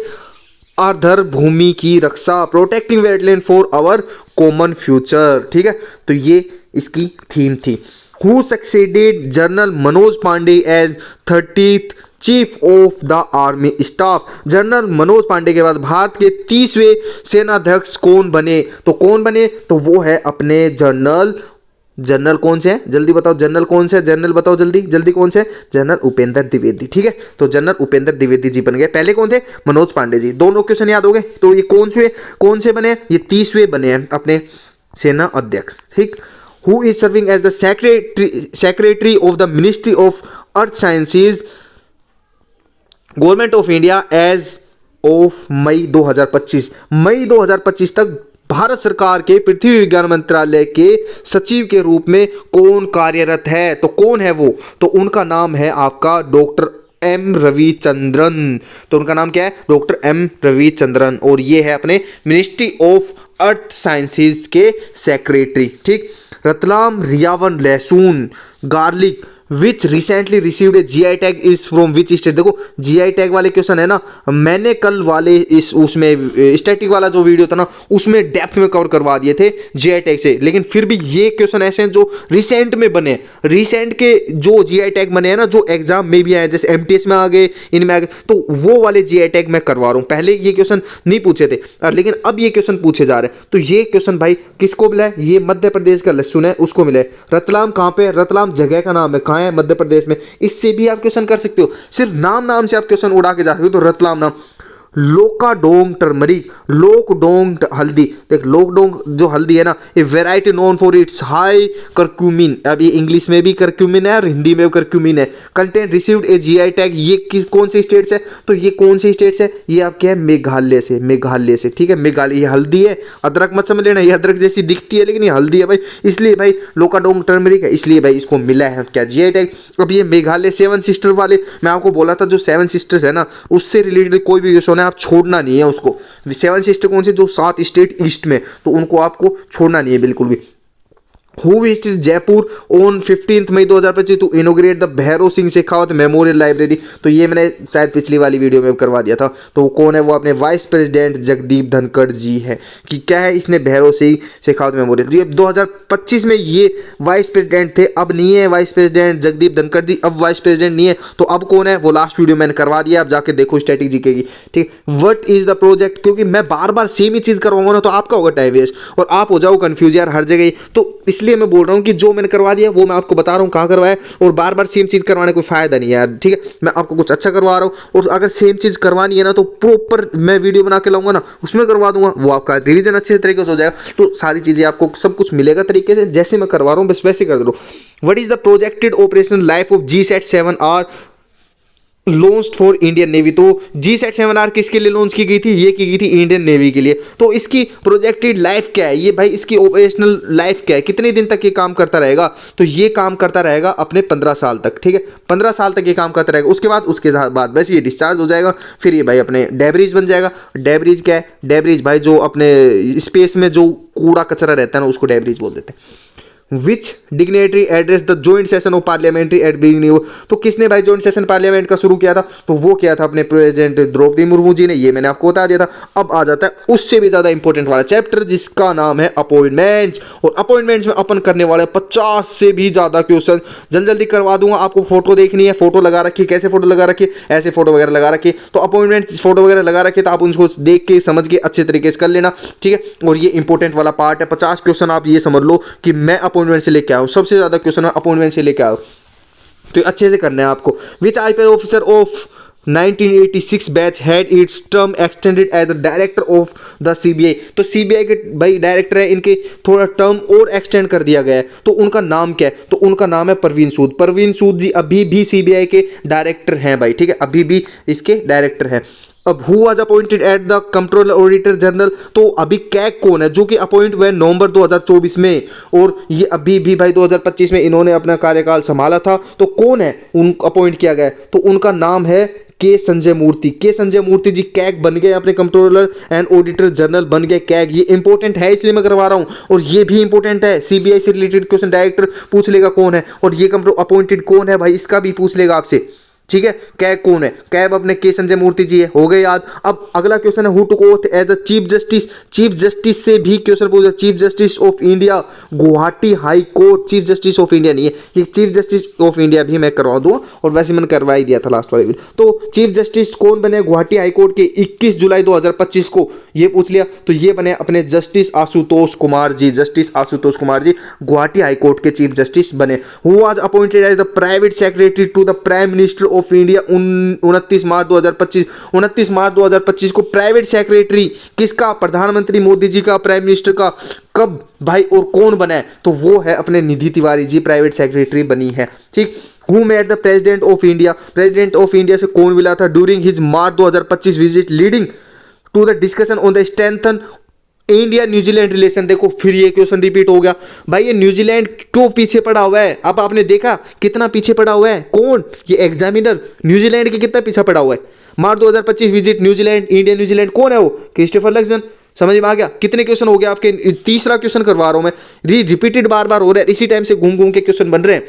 आर्द्र भूमि की रक्षा, protecting wetland for our common future, ठीक है। तो ये इसकी थीम थी। Who succeeded general Manoj Pande as 30th chief of the army staff? General Manoj Pande के बाद भारत के 30वें सेनाध्यक्ष कौन बने? तो कौन बने? तो वो है अपने जनरल कौन से हैं जल्दी बताओ, जनरल कौन से, जनरल बताओ जल्दी जल्दी कौन से? जनरल उपेंद्र द्विवेदी, ठीक है। तो जनरल उपेंद्र द्विवेदी जी बन गए। पहले कौन थे? मनोज पांडे जी। दोनों क्वेश्चन याद हो गए। तो ये कौन से बने? ये 30वें बने हैं अपने सेना अध्यक्ष, ठीक। Who is serving as the secretary of the Ministry of Earth Sciences Government of India as of May 2025? मई 2025 तक भारत सरकार के पृथ्वी विज्ञान मंत्रालय के सचिव के रूप में कौन कार्यरत है? तो कौन है वो? तो उनका नाम है आपका डॉक्टर एम रविचंद्रन। तो उनका नाम क्या है? डॉक्टर एम रविचंद्रन, और ये है अपने मिनिस्ट्री ऑफ अर्थ साइंसेज के सेक्रेटरी, ठीक। रतलाम रियावन लहसुन garlic which recently received A GI tag is from which state? देखो जीआई टैग वाले क्वेश्चन है ना, मैंने कल वाले इस उसमें स्टैटिक वाला जो वीडियो था ना उसमें डेप्थ में कवर करवा दिए थे जीआई टैग से, लेकिन फिर भी ये क्वेश्चन ऐसे हैं जो रिसेंट में बने, रिसेंट के जो जीआई टैग बने हैं ना, जो एग्जाम में भी आए, जैसे एमटीएस में आ गए, इनमें आ गए, तो वो वाले जीआई टैग मैं करवा रहा हूँ। पहले ये क्वेश्चन नहीं पूछे थे लेकिन अब ये क्वेश्चन पूछे जा रहे हैं। तो ये क्वेश्चन भाई किसको मिला है? ये मध्य प्रदेश का लहसुन है, उसको मिला है। रतलाम कहाँ पे? रतलाम जगह का नाम है, है मध्य प्रदेश में। इससे भी आप क्वेश्चन कर सकते हो, सिर्फ नाम से आप क्वेश्चन उड़ा के जा सकते हो। तो रतलाम नाम, लोकाडोंग टर्मरिक, लोकडोंग हल्दी, देख लोकडोंग जो हल्दी है ना, ये variety known for its high curcumin, अब ये इंग्लिश में भी करक्यूमिन है और हिंदी में भी करक्यूमिन है। कंटेंट रिसीव्ड ए जीआई टैग, ये कौन से स्टेट्स है? तो ये कौन से स्टेट्स है? ये आपके है मेघालय से, मेघालय से, ठीक है। मेघालय, ये हल्दी है, अदरक मत समझ लेना, ये अदरक जैसी दिखती है लेकिन ये हल्दी है भाई, इसलिए भाई लोकाडोंग टर्मरिक है, इसलिए भाई इसको मिला है क्या जीआई टैग। अब ये मेघालय 7 सिस्टर वाले, मैं आपको बोला था जो 7 सिस्टर्स है ना, उससे रिलेटेड कोई भी क्वेश्चन है आप छोड़ना नहीं है उसको। 7 सिस्टर कौन से? जो 7 स्टेट ईस्ट में, तो उनको आपको छोड़ना नहीं है बिल्कुल भी। Who visited Jaipur on 15 May 2025 to inaugurate the Bhairav Singh Shekhawat memorial library? तो ये मैंने शायद पिछली वाली वीडियो में करवा दिया था। तो कौन है वो? अपने वाइस प्रेसिडेंट जगदीप धनखड़ जी है। कि क्या है इसने भैरव सिंह शेखावत मेमोरियल, ये 2025 में ये वाइस प्रेसिडेंट थे, अब नहीं है वाइस प्रेसिडेंट जगदीप धनखड़ जी, अब वाइस प्रेसिडेंट नहीं है। तो अब कौन है वो? लास्ट वीडियो मैंने करवा दिया, आप जाके देखो स्टैटिक जीके की, ठीक। What is the project? क्योंकि मैं बार बार सेम ही चीज करवाऊंगा ना तो आपका होगा टाइम वेस्ट और आप हो जाओ कंफ्यूज यार हर जगह। तो इसलिए मैं बोल रहा हूं कि जो मैंने करवा दिया वो मैं आपको बता रहा हूं कहां करवाया, और बार बार सेम चीज करवाने कोई फायदा नहीं है यार, ठीक है। मैं आपको कुछ अच्छा करवा रहा हूं और अगर सेम चीज करवानी है ना तो प्रॉपर मैं वीडियो बना के लाऊंगा ना, उसमें करवा दूंगा, वो आपका रिवीजन अच्छे तरीके से हो जाएगा। तो सारी चीजें आपको सब कुछ मिलेगा तरीके से, जैसे मैं करवा रहा हूं बस वैसे कर दो। What is the projected operational life of GSAT-7R launch for Indian navy? तो GSAT-7R किसके लिए लॉन्च की गई थी? ये की गई थी इंडियन नेवी के लिए। तो इसकी प्रोजेक्टेड लाइफ क्या है? ये भाई इसकी ऑपरेशनल लाइफ क्या है? कितने दिन तक ये काम करता रहेगा? तो ये काम करता रहेगा अपने 15 साल तक, ठीक है। 15 साल तक ये काम करता रहेगा, उसके बाद बस ये डिस्चार्ज हो जाएगा, फिर ये भाई अपने डेब्रिज बन जाएगा। डेब्रिज क्या है? डेब्रिज भाई जो अपने स्पेस में जो कूड़ा कचरा रहता है ना उसको डेब्रिज बोल देते हैं। Which dignitary address the joint session of parliamentary at beginning. तो किसने भाई जॉइंट सेशन पार्लियामेंट का शुरू किया था? तो वो किया था अपने प्रेसिडेंट द्रौपदी मुर्मू जी ने। ये मैंने आपको बता दिया था। अब आ जाता है उससे भी ज्यादा इंपॉर्टेंट वाला चैप्टर जिसका नाम है अपॉइंटमेंट्स। और अपॉइंटमेंट्स में अपन करने वाले 50 से भी ज्यादा क्वेश्चन जल्दी जल्दी करवा दूंगा। आपको फोटो देखनी है, फोटो लगा रखी, कैसे फोटो लगा रखी, ऐसे फोटो वगैरह लगा रखी। तो अपॉइंटमेंट फोटो वगैरह लगा रखे तो आप उनको देख के समझ के अच्छे तरीके से कर लेना, ठीक है। और ये इंपॉर्टेंट वाला पार्ट है। 50 क्वेश्चन आप ये समझ लो कि मैं अपॉइंटमेंट से लेके आऊँ, सबसे ज्यादा क्वेश्चन अपॉइंटमेंट से लेके आओ, तो अच्छे से करना है आपको। Which IPS officer of 1986 batch had its term extended as the director of the CBI. तो सीबीआई के भाई डायरेक्टर है, इनके थोड़ा टर्म और एक्सटेंड कर दिया गया है। तो उनका नाम क्या है? तो उनका नाम है परवीन सूद। परवीन सूद जी अभी भी सीबीआई के डायरेक्टर हैं भाई, ठीक है, अभी भी इसके डायरेक्टर हैं। अब who was appointed at the controller auditor general. तो अभी कैग कौन है जो कि अपॉइंट हुए नवंबर 2024 में, और ये अभी भी भाई 2025 में इन्होंने अपना कार्यकाल संभाला था। तो कौन है उन अपॉइंट किया गया? तो उनका नाम है के संजय मूर्ति। के संजय मूर्ति जी कैग बन गए, अपने कंट्रोलर एंड ऑडिटर जनरल बन गए कैग। ये इंपॉर्टेंट है इसलिए मैं करवा रहा हूं। और ये भी इंपॉर्टेंट है, सीबीआई से रिलेटेड क्वेश्चन डायरेक्टर पूछ लेगा कौन है, और ये अपॉइंटेड कौन है भाई इसका भी पूछ लेगा आपसे, ठीक है। कैग कौन है? कैब अपने के संजय मूर्ति जी है, हो गए याद। अब अगला क्वेश्चन है who took oath as the chief justice. Chief justice से भी क्वेश्चन पूछा। Chief justice of India Guwahati high court, chief justice of India नहीं है ये, चीफ जस्टिस ऑफ इंडिया भी मैं करवा दूंगा, और वैसे मैंने करवा ही दिया था लास्ट वाले वीडियो। तो चीफ जस्टिस कौन बने गुवाहाटी हाई कोर्ट के 21 जुलाई 2025 को, ये पूछ लिया। तो ये बने अपने justice Ashutosh Kumar ji. Justice Ashutosh Kumar ji Guwahati high court के चीफ जस्टिस बने। Who was appointed as the private secretary to the prime minister of India 29 मार्च 2025। 29 मार्च 2025 को प्राइवेट सेक्रेटरी किसका? प्रधानमंत्री मोदी जी का, प्राइम मिनिस्टर का। कब भाई और कौन बना है? तो वो है अपने निधि तिवारी जी प्राइवेट सेक्रेटरी बनी है, ठीक। Who met the president of India. President of India से कौन मिला था during his March 2025 visit leading to the discussion on the strengthen India New Zealand relation. देखो फिर ये क्वेश्चन रिपीट हो गया भाई, ये न्यूजीलैंड क्यों पीछे पड़ा हुआ है? अब आपने देखा कितना पीछे पड़ा हुआ है, कौन? ये एग्जामिनर न्यूजीलैंड के कितना पीछे पड़ा हुआ है। मार्च 2025 विजिट न्यूजीलैंड, इंडिया न्यूजीलैंड, कौन है वो? Christopher Luxon. समझ में आ गया? कितने क्वेश्चन हो गया आपके? तीसरा क्वेश्चन करवा रहा हूं मैं, रिपीटेड बार बार हो रहा है, इसी टाइम से घूम घूम के क्वेश्चन बन रहे हैं,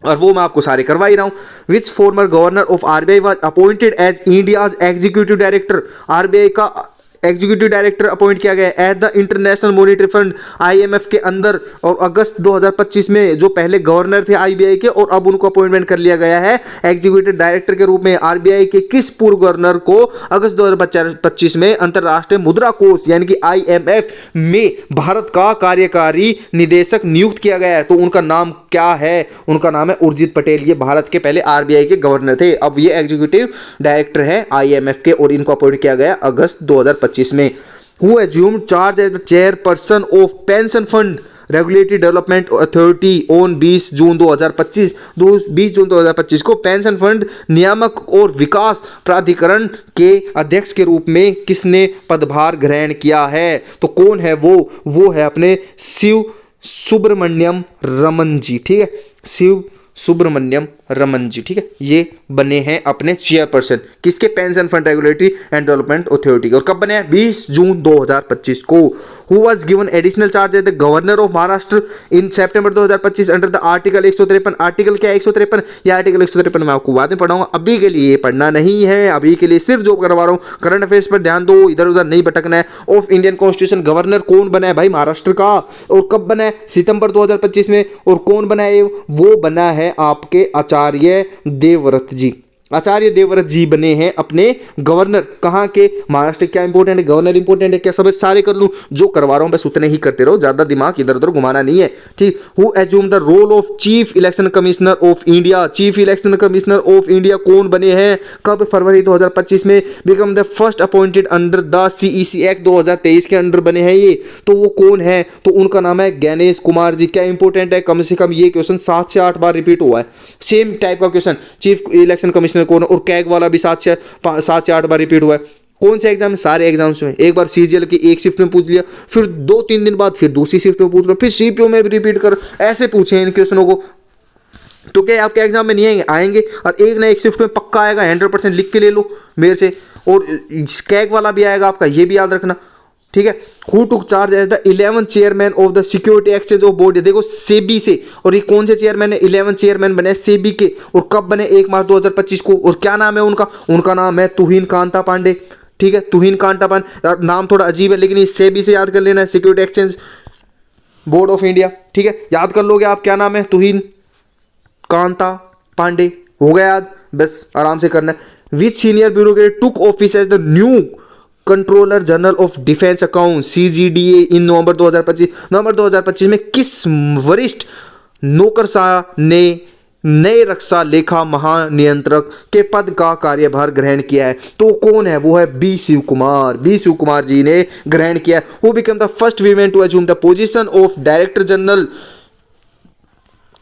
और वो मैं आपको सारे करवा ही रहा हूं। Which former governor of RBI was appointed as India's executive director. RBI का एग्जीक्यूटिव डायरेक्टर अपॉइंट किया गया at the international monetary fund IMF के अंदर, और अगस्त 2025 में जो पहले गवर्नर थे आरबीआई के, और अब उनको अपॉइंटमेंट कर लिया गया है एग्जीक्यूटिव डायरेक्टर के रूप में। आरबीआई के किस पूर्व गवर्नर को अगस्त 2025 में अंतरराष्ट्रीय मुद्रा कोष यानी कि आईएमएफ में भारत का कार्यकारी निदेशक नियुक्त किया गया है? तो उनका नाम क्या है? उनका नाम है उर्जित पटेल। ये भारत के पहले आरबीआई के गवर्नर थे, अब ये एग्जीक्यूटिव डायरेक्टर है आईएमएफ के, और इनको अपॉइंट किया गया अगस्त 2025 में। Who assumed charge as the chairperson of Pension Fund Regulatory Development Authority on 20 जून 2025। 20 जून 2025 को पेंशन फंड नियामक और विकास प्राधिकरण के अध्यक्ष के रूप में किसने पदभार ग्रहण किया है? तो कौन है वो है अपने शिव सुब्रमण्यम रमन जी, ठीक है, शिव सुब्रमण्यम रमन जी, ठीक है। ये बने हैं अपने चेयरपर्सन किसके? Pension fund regulatory and development authority के। और कब बने हैं? 20 जून 2025 को। Who was given additional charge as the governor of Maharashtra in सितंबर 2025 अंडर द आर्टिकल 153। आर्टिकल क्या है? 153। ये आर्टिकल 153 मैं आपको बाद में पढ़ाऊंगा, अभी के लिए पढ़ना नहीं है। अभी के लिए सिर्फ जो करवा रहा हूं करंट अफेयर्स पर ध्यान दो, इधर उधर नहीं भटकना है। ऑफ इंडियन कॉन्स्टिट्यूशन गवर्नर कौन बना है भाई? महाराष्ट्र का। और कब बना है? सितंबर 2025 में। और कौन बना है? वो बना है आपके आचार्य देवव्रत जी। आचार्य देवव्रत जी बने हैं अपने गवर्नर, कहां के? महाराष्ट्र। क्या इंपॉर्टेंट है? गवर्नर इंपॉर्टेंट है क्या? सब सारे कर लूं, जो करवा रहा हूं बस उतने ही करते रहो, ज्यादा दिमाग इधर उधर घुमाना नहीं है, ठीक। Who assume the role of chief election commissioner of India. Chief election commissioner of India कौन बने हैं? कब? फरवरी 2025 में। Become the first appointed under the CEC act 2023 के अंडर बने हैं ये। तो वो कौन है? तो उनका नाम है गणेश कुमार जी। क्या इंपॉर्टेंट है? कम से कम ये क्वेश्चन 7 से 8 बार रिपीट हुआ है, सेम टाइप का क्वेश्चन। चीफ इलेक्शन कमिश्नर कौन? और कैग वाला भी 7 से 8 बार रिपीट हुआ है। कौन से एग्जाम? सारे एग्जाम्स में। एक बार सीजीएल की एक शिफ्ट में पूछ लिया, फिर 2-3 दिन बाद फिर दूसरी शिफ्ट में पूछ लिया, फिर सीपीओ में भी रिपीट कर, ऐसे पूछे इन क्वेश्चनों को। तो क्या आपके एग्जाम में नहीं आएंगे? और एक ना एक शिफ्ट में पक्का आएगा, 100% लिख के ले लो मेरे से। और कैग वाला भी आएगा आपका, ये भी याद रखना, ठीक है। Who took charge as the 11th chairman of the security exchange of board, देखो सेबी से, और ये कौन से चेयरमैन है, 11 चेयरमैन बने सेबी के, और कब बने 1 मार्च 2025 को, और क्या नाम है उनका, उनका नाम है तुहिन कांता पांडे, ठीक है। तुहिन कांता पांडे, नाम थोड़ा अजीब है लेकिन ये सेबी से याद कर लेना है, security exchange board of India, ठीक है। याद कर लोगे आप, क्या नाम है, तुहिन कांता पांडे, हो गया याद, बस आराम से करना है। Which senior bureaucrat took office as the new controller general of defence account CGDA in November 2025, नवंबर 2025 में किस वरिष्ठ नौकरशाह ने नए रक्षा लेखा महानियंत्रक के पद का कार्यभार ग्रहण किया है, तो कौन है, वो है बी शिव कुमार, बी शिव कुमार जी ने ग्रहण किया। Who become the first women to assume the position of director general,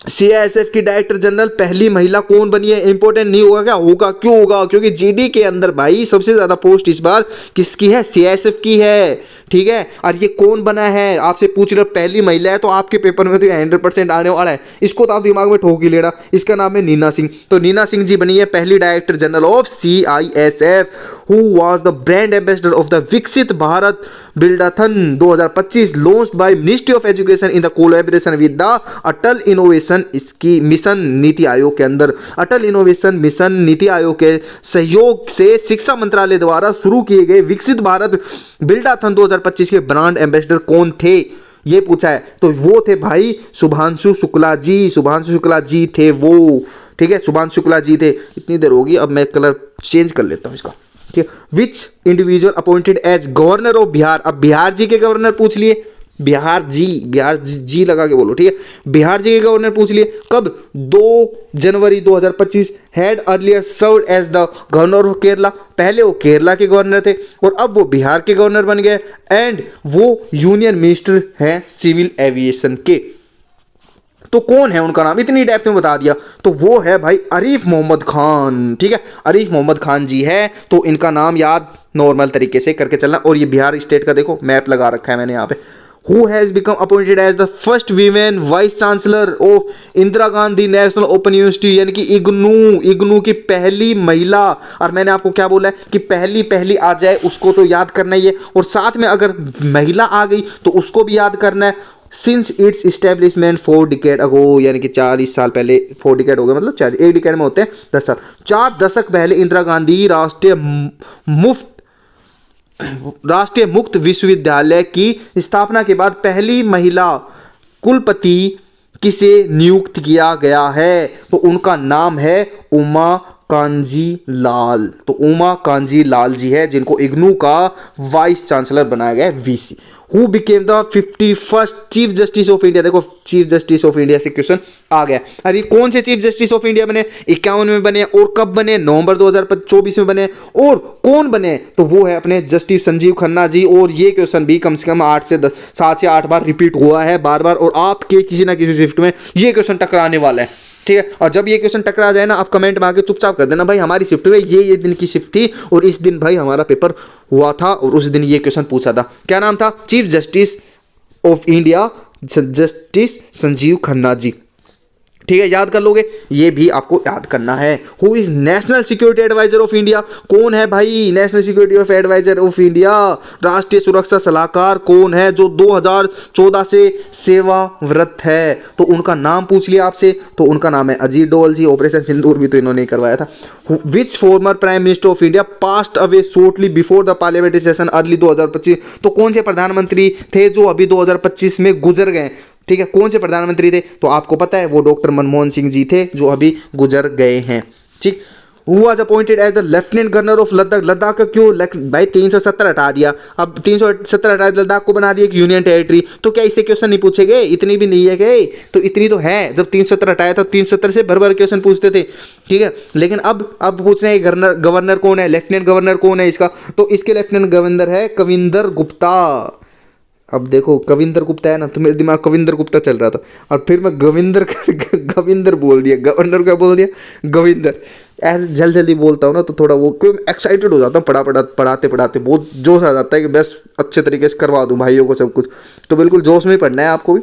CISF की डायरेक्टर जनरल पहली महिला कौन बनी है, इंपॉर्टेंट नहीं होगा क्या, होगा, क्यों होगा, क्योंकि जीडी के अंदर भाई सबसे ज्यादा पोस्ट इस बार किसकी है, सीआईएसएफ की है, ठीक है। और ये कौन बना है, आपसे पूछ रहे हो, पहली महिला है, तो आपके पेपर में तो 100% आने वाला है, इसको तो आप दिमाग में ठोक ही लेना। इसका नाम है नीना सिंह, तो नीना सिंह जी बनी है पहली director general of CISF. Who was the brand ambassador of the Viksit Bharat buildathon 2025 launched by ministry of education in the collaboration with the Atal innovation इसकी मिशन नीति आयोग के अंदर, अटल इनोवेशन मिशन नीति आयोग के सहयोग से शिक्षा मंत्रालय द्वारा शुरू किए गए विकसित भारत बिल्डाथन 2025 के ब्रांड एम्बेसडर कौन थे, ये पूछा है। तो वो थे भाई शुभांशु शुक्ला जी, शुभांशु शुक्ला जी थे वो, ठीक है, शुभांशु शुक्ला जी थे। इतनी देर होगी, अब मैं कलर चेंज कर लेता हूँ इसका, ठीक है। Which individual appointed as governor of Bihar, अब बिहार जी के गवर्नर पूछ लिए, बिहार जी लगा के बोलो, ठीक है। बिहार जी के गवर्नर पूछ लिए कब, 2 जनवरी 2025। Had earlier served as the governor of Kerala, पहले वो केरला के गवर्नर थे और अब वो बिहार के गवर्नर बन गए, एंड वो यूनियन मिनिस्टर हैं सिविल एविएशन के। तो कौन है उनका नाम, इतनी डेप्थ में बता दिया, तो वो है भाई आरिफ मोहम्मद खान, ठीक है, आरिफ मोहम्मद खान जी है। तो इनका नाम याद नॉर्मल तरीके से करके चलना। और ये बिहार स्टेट का देखो मैप लगा रखा है मैंने यहाँ पे। Who has become appointed as the first women vice chancellor of Indira Gandhi national open university, यानी कि इग्नू की पहली महिला। और मैंने आपको क्या बोला है कि पहली आ जाए उसको तो याद करना ही है, और साथ में अगर महिला आ गई तो उसको भी याद करना है। सिंस इट्स इस्टेब्लिशमेंट 4 डिकेड अगो, यानी कि 40 साल पहले, 4 डिकेड हो गए मतलब 4, एक डिकेड में होते हैं 10 साल, 4 दशक पहले इंदिरा गांधी राष्ट्रीय मुक्त विश्वविद्यालय की स्थापना के बाद पहली महिला कुलपति किसे नियुक्त किया गया है, तो उनका नाम है उमा कांजी लाल। तो उमा कांजी लाल जी है जिनको इग्नू का वाइस चांसलर बनाया गया है, VC. Who became the 51st chief justice of India, देखो चीफ जस्टिस ऑफ इंडिया से क्वेश्चन आ गया। अरे कौन से चीफ जस्टिस ऑफ इंडिया बने, 51 में बने, और कब बने, नवंबर 2024 में बने, और कौन बने, तो वो है अपने जस्टिस संजीव खन्ना जी। और ये क्वेश्चन भी कम से कम 7 से 8 बार रिपीट हुआ है बार, और आपके किसी ना किसी शिफ्ट में ये क्वेश्चन टकराने वाला है, ठीक है। और जब ये क्वेश्चन टकरा जाए ना, आप कमेंट में आके चुपचाप कर देना भाई हमारी शिफ्ट में ये दिन की शिफ्ट थी और इस दिन भाई हमारा पेपर हुआ था और उस दिन ये क्वेश्चन पूछा था। क्या नाम था, chief justice of India justice Sanjiv Khanna ji, ठीक है, याद कर लोगे, ये भी आपको याद करना है। Who is national security adviser of India, कौन है भाई national security of adviser of India, राष्ट्रीय सुरक्षा सलाहकार कौन है जो 2014 से सेवारत है, तो उनका नाम पूछ लिया आपसे, तो उनका नाम है अजीत डोवल जी। ऑपरेशन सिंदूर भी तो इन्होंने ही करवाया था। Which former prime minister of India passed away shortly before the parliamentary session early 2025, तो कौन से प्रधानमंत्री थे जो अभी 2025 में गुजर गए, ठीक है, कौन से प्रधानमंत्री थे, तो आपको पता है वो डॉक्टर मनमोहन सिंह जी थे जो अभी गुजर गए हैं, ठीक। Who was appointed as the lieutenant governor of Ladakh, Ladakh का क्यों भाई 370 हटा दिया, अब 370 हटा लद्दाख को बना दिया एक यूनियन टेरिटरी, तो क्या इससे क्वेश्चन नहीं पूछे गए, इतनी भी नहीं है गए, तो इतनी तो है, जब 370 हटाया था 370 से भर क्वेश्चन पूछते थे, ठीक है। लेकिन अब पूछ रहे हैं गवर्नर कौन है, लेफ्टिनेंट गवर्नर कौन है इसका, तो इसके लेफ्टिनेंट गवर्नर है कविंदर गुप्ता। अब देखो कविंदर गुप्ता है ना, तो मेरे दिमाग कविंदर गुप्ता चल रहा था और फिर मैं गविंदर बोल दिया, गवर्नर क्या बोल दिया, गविंदर। ऐसे जल्दी बोलता हूँ ना तो थोड़ा वो क्यों एक्साइटेड हो जाता हूँ, पढ़ाते बहुत जोश आ जाता है कि बस अच्छे तरीके से करवा दूँ भाइयों को सब कुछ, तो बिल्कुल जोश में ही पढ़ना है आपको भी।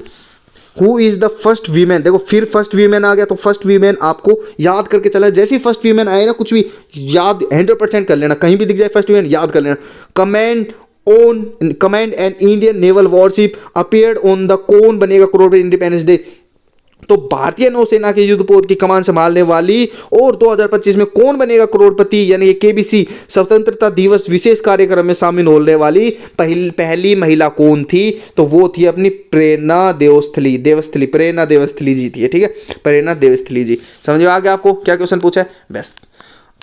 Who is the first women, देखो फिर फर्स्ट वीमेन आ गया, तो फर्स्ट वीमेन आपको याद करके चला, जैसे ही फर्स्ट वीमेन आए ना कुछ भी याद 100% कर लेना, कहीं भी दिख जाए फर्स्ट वीमेन याद कर लेना। Comment on command and Indian naval worship appeared on the कौन बनेगा करोड़पति इंडिपेंडेंस डे। तो भारतीय नौसेना के युद्धपोत की कमान संभालने वाली और 2025 में कौन बनेगा करोड़पति यानी कि केबीसी स्वतंत्रता दिवस विशेष कार्यक्रम में शामिल होने वाली पहली महिला कौन थी? तो वो थी अपनी प्रेरणा देवस्थली प्रेरणा देवस्थली जी थी, ठीक है, प्रेरणा देवस्थली जी। समझ में आ गया आपको क्या क्वेश्चन पूछा है? बेस्ट।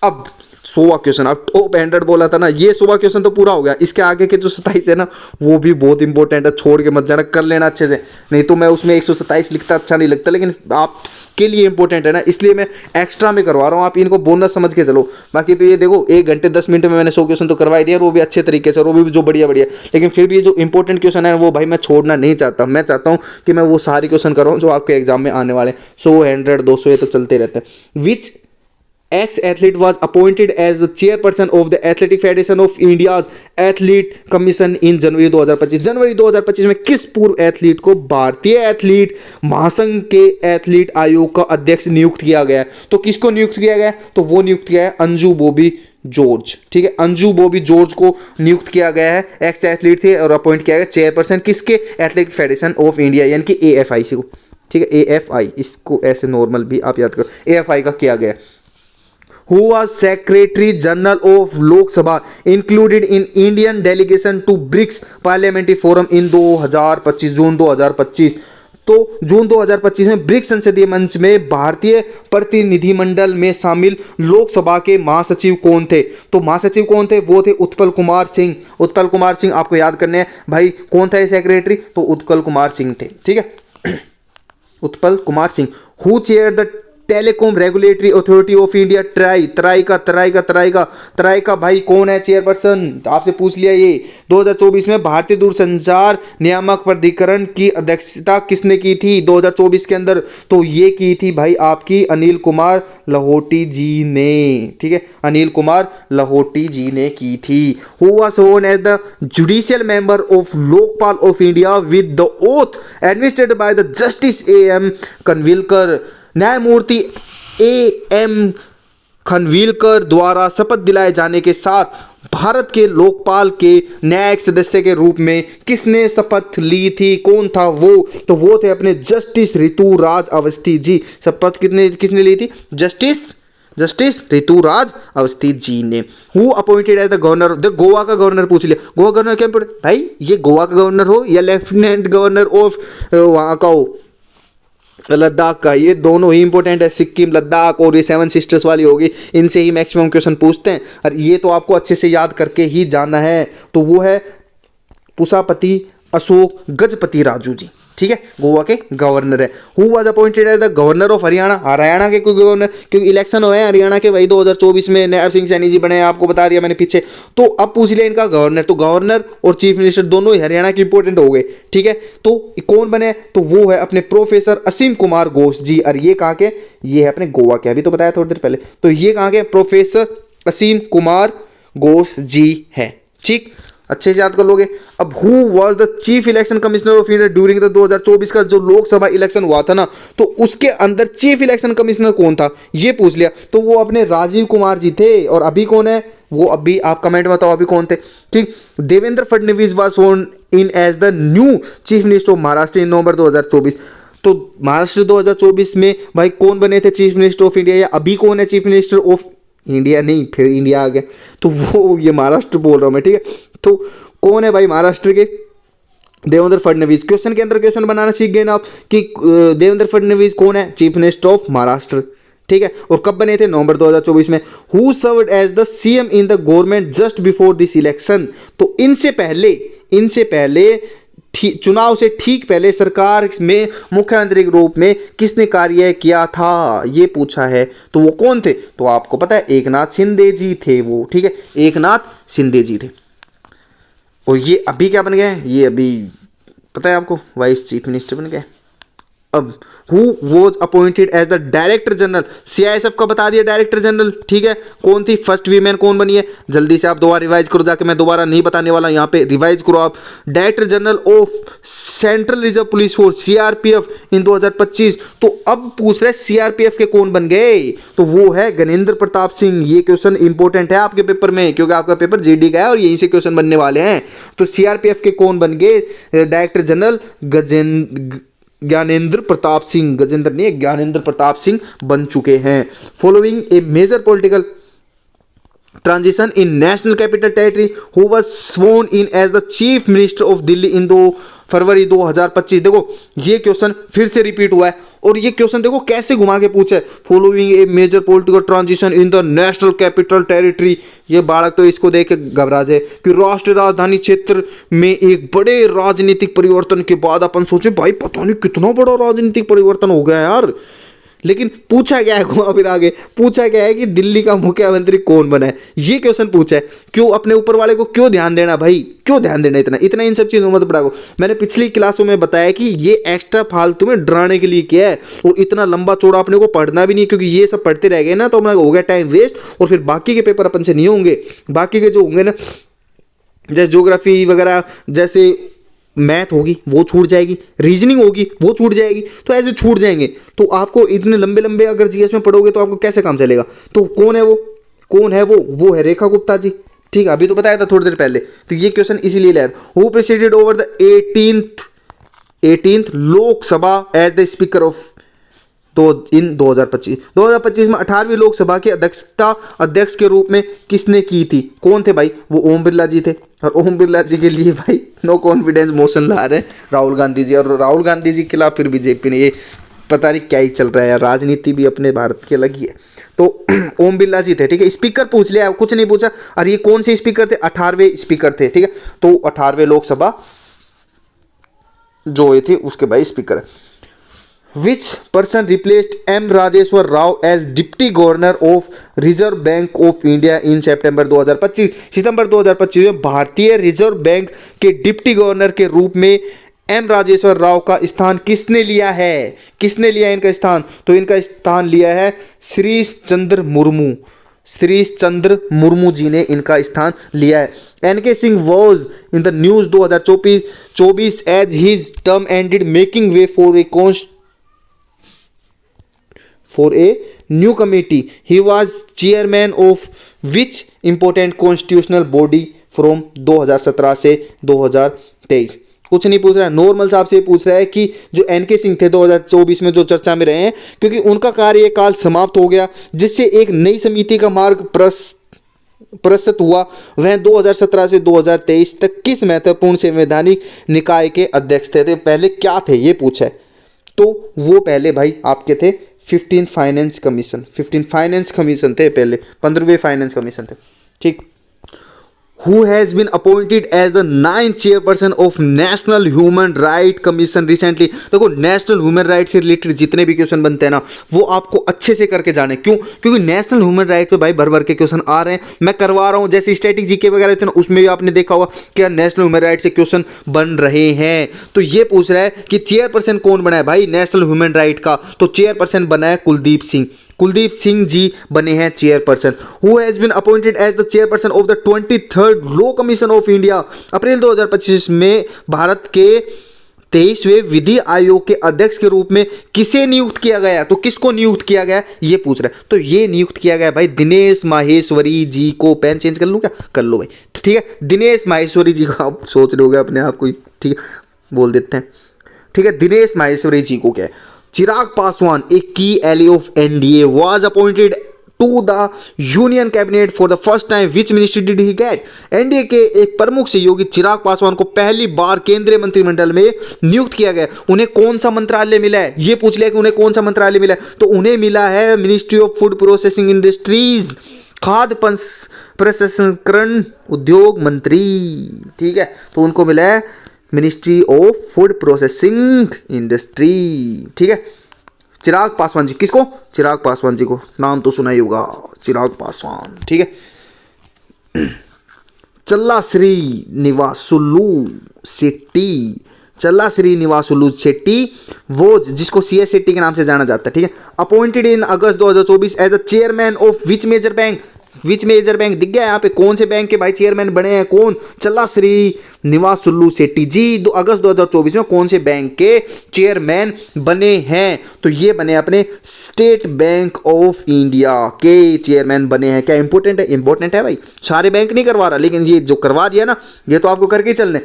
अब 100वां क्वेश्चन, अब टॉप 100 बोला था ना, ये 100वां क्वेश्चन तो पूरा हो गया। इसके आगे के जो 27 है ना वो भी बहुत इंपॉर्टेंट है, छोड़ के मत जाना, कर लेना अच्छे से, नहीं तो मैं उसमें 127 लिखता अच्छा नहीं लगता, लेकिन आपके लिए इंपॉर्टेंट है ना, इसलिए मैं एक्स्ट्रा में करवा रहा हूँ, आप इनको बोनस समझ के चलो। बाकी तो ये देखो 1 घंटे 10 मिनट में मैंने 100 क्वेश्चन तो करवा दिया, वो भी अच्छे तरीके से, और वो भी जो बढ़िया, लेकिन फिर भी जो इंपॉर्टेंट क्वेश्चन है वो भाई मैं छोड़ना नहीं चाहता। मैं चाहता हूँ कि मैं वो सारे क्वेश्चन कर रहा हूँ जो आपके एग्जाम में आने वाले 100 100 200 ये तो चलते रहते हैं। विच ex athlete was appointed as the chairperson of the Athletic Federation of India's Athlete Commission in जनवरी 2025। जनवरी 2025 में किस पूर्व एथलीट को भारतीय एथलीट महासंघ के एथलीट आयोग का अध्यक्ष नियुक्त किया गया है? तो किसको नियुक्त किया गया? तो वो नियुक्त किया है अंजू बॉबी जॉर्ज, ठीक है, अंजू बॉबी जॉर्ज को नियुक्त किया गया है। एक्स एथलीट थे और अपॉइंट किया गया चेयरपर्सन किसके? एथलेटिक फेडरेशन ऑफ इंडिया यानी कि AFI को, ठीक है, AFI, इसको ऐसे नॉर्मल भी आप याद करो, AFI का किया गया। Who was Secretary General of Lok Sabha included in Indian delegation to BRICS Parliamentary Forum in 2025 जून 2025। तो जून 2025 में ब्रिक्स संसदीय मंच में भारतीय प्रतिनिधिमंडल में शामिल लोकसभा के महासचिव कौन थे? तो महासचिव कौन थे? वो थे उत्पल कुमार सिंह। उत्पल कुमार सिंह आपको याद करने हैं भाई, कौन था ये सेक्रेटरी? तो उत्पल कुमार सिंह थे, ठीक है, Utpal Kumar Singh. Who chair the telecom regulatory authority of India try का भाई कौन है चेयरपर्सन? आपसे पूछ लिया ये। 2024 में भारतीय दूरसंचार नियामक प्राधिकरण की अध्यक्षता किसने की थी 2024 के अंदर? तो ये की थी भाई आपकी अनिल कुमार लाहोटी जी ने, ठीक है, अनिल कुमार लाहोटी जी ने की थी। Who was sworn as the judicial member of Lokpal of India with the oath administered by the justice AM Khanwilkar. न्यायमूर्ति AM खनविलकर द्वारा शपथ दिलाए जाने के साथ भारत के लोकपाल के न्यायिक सदस्य के रूप में किसने शपथ ली थी? कौन था वो? तो वो थे अपने जस्टिस ऋतुराज अवस्थी जी। शपथ किसने ली थी? जस्टिस ऋतुराज अवस्थी जी ने। Who appointed as the governor? The Goa का गवर्नर पूछ लिया, गोवा गवर्नर क्या पड़े भाई? ये गोवा का गवर्नर हो या लेफ्टिनेंट गवर्नर ऑफ वहां का हो लद्दाख का, ये दोनों ही इंपॉर्टेंट है। सिक्किम, लद्दाख और ये 7 सिस्टर्स वाली होगी, इनसे ही मैक्सिमम क्वेश्चन पूछते हैं, और ये तो आपको अच्छे से याद करके ही जाना है। तो वो है पुष्पापति अशोक गजपति राजू जी, ठीक है, गोवा के गवर्नर है। Who was appointed as the governor of Haryana? Haryana के कोई गवर्नर, क्योंकि इलेक्शन हुए हैं हरियाणा के, वही 2024 में नैब सिंह सैनी जी बने, आपको बता दिया मैंने पीछे। तो अब पूछ लिया इनका गवर्नर, तो गवर्नर और चीफ मिनिस्टर दोनों ही हरियाणा के इंपॉर्टेंट हो गए, ठीक है। तो कौन बने? तो वो है अपने प्रोफेसर असीम कुमार घोष जी, और ये कहाँ के? ये है अपने गोवा के, अभी तो बताया थोड़ी देर पहले। तो ये कहाँ के? प्रोफेसर असीम कुमार घोष जी है, ठीक, अच्छे से याद कर लोगे। अब who was the chief election commissioner of India during the 2024 का जो लोकसभा इलेक्शन हुआ था ना, तो उसके अंदर चीफ इलेक्शन कमिश्नर कौन था ये पूछ लिया। तो वो अपने राजीव कुमार जी थे, और अभी कौन है वो? अभी आप कमेंट में बताओ अभी कौन थे, ठीक। Devendra Fadnavis was sworn in as the new chief minister of Maharashtra in November 2024। तो महाराष्ट्र 2024 में भाई कौन बने थे चीफ मिनिस्टर ऑफ इंडिया, या अभी कौन है चीफ मिनिस्टर ऑफ इंडिया? नहीं, फिर इंडिया आ गया, तो वो ये महाराष्ट्र बोल रहा हूं मैं, ठीक है। तो कौन है भाई महाराष्ट्र के? देवेंद्र फडणवीस। क्वेश्चन के अंदर क्वेश्चन बनाना सीख गए ना आप कि देवेंद्र फडणवीस कौन है? चीफ मिनिस्टर ऑफ महाराष्ट्र, ठीक है। और कब बने थे? नवंबर 2024 में। Who served as the CM in the government just before this election? तो इनसे पहले चुनाव से ठीक पहले सरकार में मुख्यमंत्री के रूप में किसने कार्य किया था ये पूछा है। तो वो कौन थे? तो आपको पता है एकनाथ शिंदे जी थे वो, ठीक है, एकनाथ शिंदे जी थे। और ये अभी क्या बन गए? ये अभी पता है आपको वाइस चीफ मिनिस्टर बन गए। अब who was appointed as the director general, CISF का बता दिया डायरेक्टर जनरल, ठीक है। कौन थी फर्स्ट वीमेन, कौन बनी है, जल्दी से आप दोबारा रिवाइज करो जाके, मैं दोबारा नहीं बताने वाला, यहाँ पे रिवाइज करो आप। Director general of central reserve police force CRPF in 2025। तो अब पूछ रहे सीआरपीएफ के कौन बन गए, तो वो है गजेंद्र प्रताप सिंह। ये क्वेश्चन इंपॉर्टेंट है आपके पेपर में, क्योंकि आपका पेपर जीडी का है और यहीं से क्वेश्चन बनने वाले हैं। तो सीआरपीएफ के कौन बन गए डायरेक्टर जनरल, ज्ञानेंद्र प्रताप सिंह, गजेंद्र नहीं ज्ञानेंद्र प्रताप सिंह बन चुके हैं। Following a major political transition in national capital territory who was sworn in as the chief minister of Delhi in February 2025। देखो ये क्वेश्चन फिर से रिपीट हुआ है, और ये क्वेश्चन देखो कैसे घुमा के पूछा है, following a major political transition in the national capital territory. ये बालक तो इसको देख के घबरा जाए कि राष्ट्रीय राजधानी क्षेत्र में एक बड़े राजनीतिक परिवर्तन के बाद अपन सोचे भाई पता नहीं कितना बड़ा राजनीतिक परिवर्तन हो गया यार। लेकिन पूछा गया है, घुमा फिर आगे पूछा गया है कि दिल्ली का मुख्यमंत्री कौन बना है, ये क्वेश्चन पूछा है। क्यों अपने ऊपर वाले को क्यों ध्यान देना भाई, क्यों ध्यान देना इतना इतना इन सब चीजों मत पढ़ाओ। मैंने पिछली क्लासों में बताया कि ये एक्स्ट्रा फालतू में डराने के लिए किया है, और इतना लंबा चौड़ा अपने को पढ़ना भी नहीं, क्योंकि ये सब पढ़ते रह गए ना तो अपना हो गया टाइम वेस्ट, और फिर बाकी के पेपर अपन से नहीं होंगे। बाकी के जो होंगे ना जैसे ज्योग्राफी वगैरह, जैसे मैथ होगी वो छूट जाएगी, रीजनिंग होगी वो छूट जाएगी, तो ऐसे छूट जाएंगे। तो आपको इतने लंबे लंबे अगर जीएस में पढ़ोगे तो आपको कैसे काम चलेगा। तो कौन है वो, कौन है वो है रेखा गुप्ता जी, ठीक है, अभी तो बताया था थोड़ी देर पहले। तो ये क्वेश्चन इसीलिए लाया था। Who presided over the 18th Lok Sabha as the speaker of in 2025 में 18वीं लोकसभा की अध्यक्ष के रूप में किसने की थी, कौन थे भाई, वो ओम बिरला जी थे। और ओम बिरला जी के लिए भाई नो कॉन्फिडेंस मोशन ला रहे हैं राहुल गांधी जी, और राहुल गांधी जी के खिलाफ फिर बीजेपी ने, ये पता नहीं क्या ही चल रहा है यार, राजनीति भी अपने भारत की अलग ही है। तो ओम बिरला जी थे, ठीक है। स्पीकर पूछ लिया, कुछ नहीं पूछा। और ये कौन से स्पीकर थे, 18वें स्पीकर थे, ठीक है। तो 18वें लोकसभा जो ये थे उसके भाई स्पीकर है। Which person replaced M. Rajeshwar Rao as Deputy Governor of Reserve Bank of India in September 2025? सितंबर 2025 में भारतीय रिजर्व बैंक के डिप्टी गवर्नर के रूप में एम राजेश्वर राव का स्थान किसने लिया है, किसने लिया इनका स्थान, तो इनका स्थान लिया है श्रीश चंद्र मुर्मू, श्रीश चंद्र मुर्मू जी ने इनका स्थान लिया है। NK Singh was in the news 2024 as his term ended making way for a new committee. He was chairman of which important constitutional body from 2017 से 2023? कुछ नहीं पूछ रहा है, नॉर्मल साहब से पूछ रहा है कि जो एनके सिंह थे 2024 में जो चर्चा में रहे हैं, क्योंकि उनका कार्यकाल समाप्त हो गया, जिससे एक नई समिति का मार्ग प्रस्तुत हुआ। वह 2017 से 2023 तक किस महत्वपूर्ण संवैधानिक निकाय के अध्यक्ष थे। पहले क्या थे ये पूछा है, तो वो पहले भाई आपके थे 15 फाइनेंस कमीशन थे, पहले 15वें फाइनेंस कमीशन थे, ठीक। Who has been appointed as the 9th chairperson of National Human Rights Commission recently? देखो नेशनल ह्यूमन राइट से रिलेटेड जितने भी क्वेश्चन बनते हैं ना वो आपको अच्छे से करके जाने, क्यों, क्योंकि नेशनल ह्यूमन राइट पे भाई भर भर के क्वेश्चन आ रहे हैं, मैं करवा रहा हूँ। जैसे स्टैटिक जीके वगैरह थे ना उसमें भी आपने देखा होगा क्या नेशनल ह्यूमन राइट से क्वेश्चन बन रहे हैं। तो ये पूछ रहा है कि चेयरपर्सन कौन बना है भाई नेशनल ह्यूमन राइट का, तो चेयरपर्सन बना है कुलदीप सिंह जी बने हैं chairperson. Who has been appointed as the chairperson of the 23rd law commission of India? अप्रैल 2025 में भारत के 23वें विधि आयोग के अध्यक्ष के रूप में किसे नियुक्त किया गया, तो किसको नियुक्त किया गया ये पूछ रहा है। तो ये नियुक्त किया गया भाई दिनेश माहेश्वरी जी को। पेन चेंज कर लूँ क्या, कर लो भाई, ठीक है। दिनेश माहेश्वरी जी को आप सोच रहे होगे अपने आप को, ठीक है, बोल देते हैं, ठीक है। दिनेश माहेश्वरी जी को क्या है, Chirag Paswan, a key ally of NDA, was appointed to the Union Cabinet for the first time. Which ministry did he get? NDA के एक प्रमुख सहयोगी चिराग पासवान को पहली बार केंद्रीय मंत्रिमंडल में नियुक्त किया गया। उन्हें कौन सा मंत्रालय मिला है ये पूछ लिया कि उन्हें कौन सा मंत्रालय मिला है, तो उन्हें मिला है ministry of food processing industries, खाद्य प्रसंस्करण उद्योग मंत्री, ठीक है। तो उनको मिला है ministry of food processing industry, ठीक है। चिराग पासवान जी, किसको, चिराग पासवान जी को, नाम तो सुना ही होगा चिराग पासवान, ठीक है। चल्ला श्री निवासुलू शेट्टी चल्ला श्रीनिवासुलु शेट्टी, वो जिसको CS शेट्टी के नाम से जाना जाता है, ठीक है, appointed in August 2024 as a chairman of which major bank. Which major bank दिख गया यहाँ पे, कौन से बैंक के भाई चेयरमैन बने हैं, कौन, चल्ला श्रीनिवासुलु शेट्टी जी अगस्त 2024 में कौन से बैंक के चेयरमैन बने हैं, तो ये बने अपने स्टेट बैंक ऑफ इंडिया के चेयरमैन बने हैं। क्या इंपॉर्टेंट है? इंपॉर्टेंट है भाई, सारे बैंक नहीं करवा रहा, लेकिन ये जो करवा दिया ना, ये तो आपको करके ही चलने।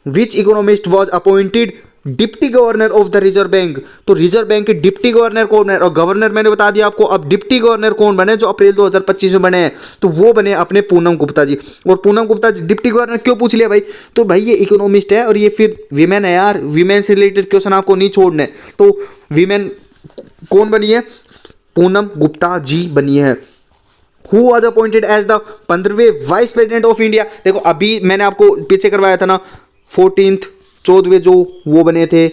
Which economist was appointed deputy governor of the reserve bank, तो रिजर्व बैंक के डिप्टी गवर्नर कौन है, और गवर्नर मैंने बता दिया आपको। अब डिप्टी गवर्नर कौन बने जो अप्रैल 2025 में बने हैं, तो वो बने अपने पूनम गुप्ता जी। और पूनम गुप्ता जी डिप्टी गवर्नर क्यों पूछ लिया भाई, तो भाई ये इकोनॉमिस्ट है और ये फिर वीमेन है यार, वीमेन से रिलेटेड क्वेश्चन आपको नहीं छोड़ने। तो वीमेन कौन बनी है, पूनम गुप्ता जी बनी है। Who was appointed as the 15वें वाइस प्रेसिडेंट ऑफ इंडिया, देखो अभी मैंने आपको पीछे करवाया था ना, 14वें जो वो बने थे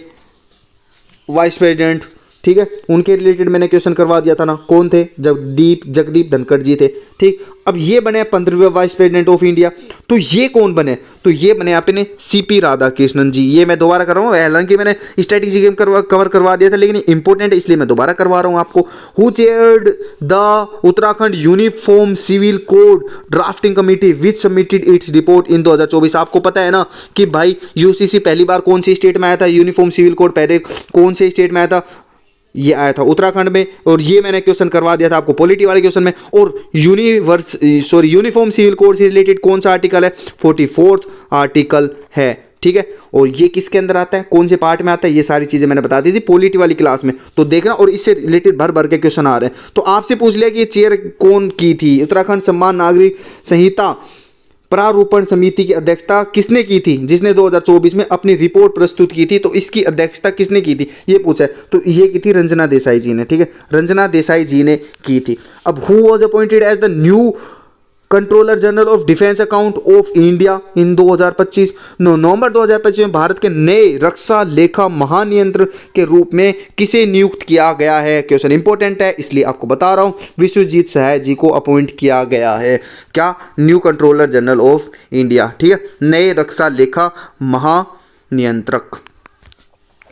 वाइस प्रेसिडेंट, ठीक है, उनके रिलेटेड मैंने क्वेश्चन करवा दिया था ना, कौन थे, जगदीप धनखड़ जी थे, ठीक। अब ये बने 15वें वाइस प्रेसिडेंट ऑफ इंडिया, तो ये कौन बने, तो ये बने अपने CP राधाकृष्णन जी। ये मैं दोबारा कर रहा हूँ, हालांकि मैंने स्ट्रेटेजी गेम कवर करवा दिया था, लेकिन इंपॉर्टेंट है इसलिए मैं दोबारा करवा रहा हूँ आपको। Who chaired the Uttarakhand uniform civil code drafting committee which submitted its report in 2024। आपको पता है ना कि भाई UCC पहली बार कौन सी स्टेट में आया था, यूनिफॉर्म सिविल कोड पहले कौन से स्टेट में आया था, ये आया था उत्तराखंड में। और ये मैंने क्वेश्चन करवा दिया था आपको पॉलिटी वाले क्वेश्चन में। और यूनिफॉर्म सिविल कोड से रिलेटेड कौन सा आर्टिकल है, 44th आर्टिकल है, ठीक है। और ये किसके अंदर आता है, कौन से पार्ट में आता है, ये सारी चीजें मैंने बता दी थी पॉलिटी वाली क्लास में, तो देखना। और इससे रिलेटेड भर भर के क्वेश्चन आ रहे हैं। तो आपसे पूछ लिया कि ये चेयर कौन की थी, उत्तराखंड सम्मान नागरिक संहिता प्रारूपण समिति की अध्यक्षता किसने की थी, जिसने 2024 में अपनी रिपोर्ट प्रस्तुत की थी, तो इसकी अध्यक्षता किसने की थी, ये पूछा है। तो ये की थी रंजना देसाई जी ने, ठीक है, रंजना देसाई जी ने की थी। अब who was appointed as the new controller general of defence account of India in 2025, नवंबर 2025 में भारत के नए रक्षा लेखा महानियंत्रक के रूप में किसे नियुक्त किया गया है। क्वेश्चन इंपॉर्टेंट है इसलिए आपको बता रहा हूं, विश्वजीत सहाय जी को अपॉइंट किया गया है, क्या, new controller general of India, ठीक है, नए रक्षा लेखा महानियंत्रक।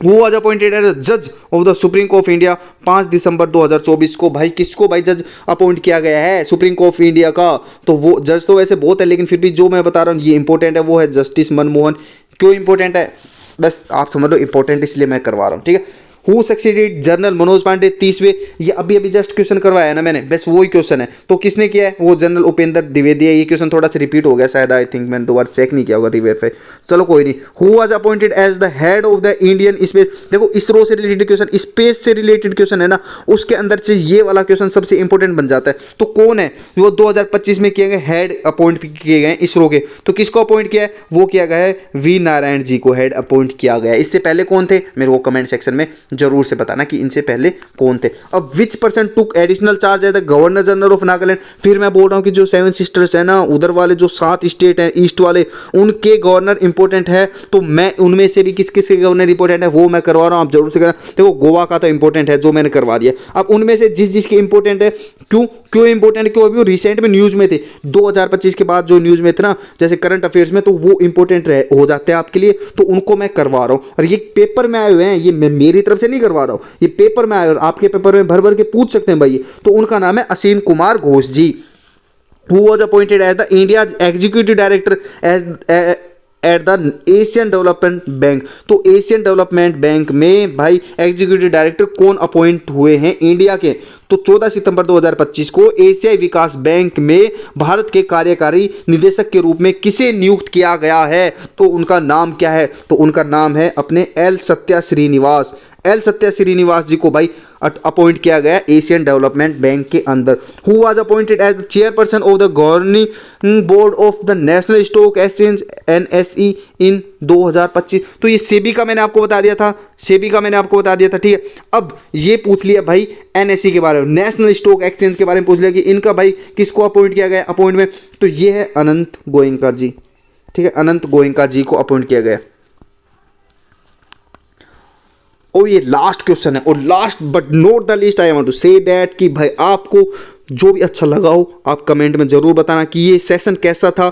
Who was appointed as जज of the supreme court of India 5 दिसंबर 2024 को, भाई किसको भाई जज अपॉइंट किया गया है सुप्रीम कोर्ट ऑफ इंडिया का, तो वो जज तो वैसे बहुत है, लेकिन फिर भी जो मैं बता रहा हूँ ये इंपॉर्टेंट है, वो है जस्टिस मनमोहन। क्यों इंपॉर्टेंट है, बस आप समझ लो, इंपॉर्टेंट इसलिए मैं करवा रहा हूँ, ठीक है। Who succeeded general Manoj Pande 30वें, ये अभी जस्ट क्वेश्चन करवाया है ना मैंने, बस वही क्वेश्चन है, तो किसने किया है, वो जनरल उपेंद्र द्विवेदी है। ये क्वेश्चन थोड़ा सा रिपीट हो गया शायद, आई थिंक मैंने दोबारा चेक नहीं किया होगा, रिवेरीफाई, चलो कोई नहीं। Who was appointed as the head of the Indian space, देखो इसरो से रिलेटेड क्वेश्चन, स्पेस से रिलेटेड क्वेश्चन है ना, उसके अंदर से ये वाला क्वेश्चन सबसे इंपॉर्टेंट बन जाता है। तो कौन है वो 2025 में किए गए हेड अपॉइंट किए गए इसरो के, तो किसको अपॉइंट किया है, वो किया गया है वी नारायण जी को हेड अपॉइंट किया गया है। इससे पहले कौन थे मेरे को कमेंट सेक्शन में जरूर से बताना कि इनसे पहले कौन थे। अब which person took additional charge as the governor general of Nagaland, फिर मैं बोल रहा हूं कि जो 7 सिस्टर्स है ना, उधर वाले जो 7 स्टेट हैं ईस्ट वाले, उनके गवर्नर इंपॉर्टेंट है, तो मैं उनमें से भी किस किस के गवर्नर इंपॉर्टेंट है वो मैं करवा रहा हूं, आप जरूर से करना। देखो गोवा का तो इंपॉर्टेंट है जो मैंने करवा दिया। अब उनमें से जिस जिसके इंपॉर्टेंट है, क्यों इंपॉर्टेंट, क्यों अभी वो रिसेंट में न्यूज में थे, 2025 के बाद जो न्यूज में थे ना, जैसे करंट अफेयर्स में, तो वो इंपॉर्टेंट हो जाते हैं आपके लिए, तो उनको मैं करवा रहा हूं। और ये पेपर में आए हुए हैं, ये मैं मेरी तरफ से नहीं करवा रहा हूं, ये पेपर में आए और आपके पेपर में भर भर के पूछ सकते हैं भाई। तो उनका नाम है असीम कुमार घोष जी। Who was appointed as the India's executive director at the Asian development bank, तो एशियन डेवलपमेंट बैंक में भाई एग्जीक्यूटिव डायरेक्टर कौन अपॉइंट हुए हैं इंडिया के, तो 14 सितंबर 2025 को एशियाई विकास बैंक में भारत के कार्यकारी निदेशक के रूप में किसे नियुक्त किया गया है, तो उनका नाम क्या है, तो उनका नाम है अपने एल सत्या श्रीनिवास जी को भाई अपॉइंट किया गया एशियन डेवलपमेंट बैंक के अंदर। Who was appointed as the chairperson of the governing board of the National Stock Exchange NSE in 2025, तो ये सेबी का मैंने आपको बता दिया था, ठीक है। अब ये पूछ लिया भाई NSE के बारे में, नेशनल स्टॉक एक्सचेंज के बारे में पूछ लिया कि इनका भाई किसको अपॉइंट किया गया अपॉइंटमेंट, तो ये है अनंत गोयनका जी, ठीक है, अनंत गोयनका जी को अपॉइंट किया गया। और ये लास्ट क्वेश्चन है, और last but not the least I want to say that कि भाई आपको जो भी अच्छा लगा हो आप कमेंट में जरूर बताना कि ये सेशन कैसा था।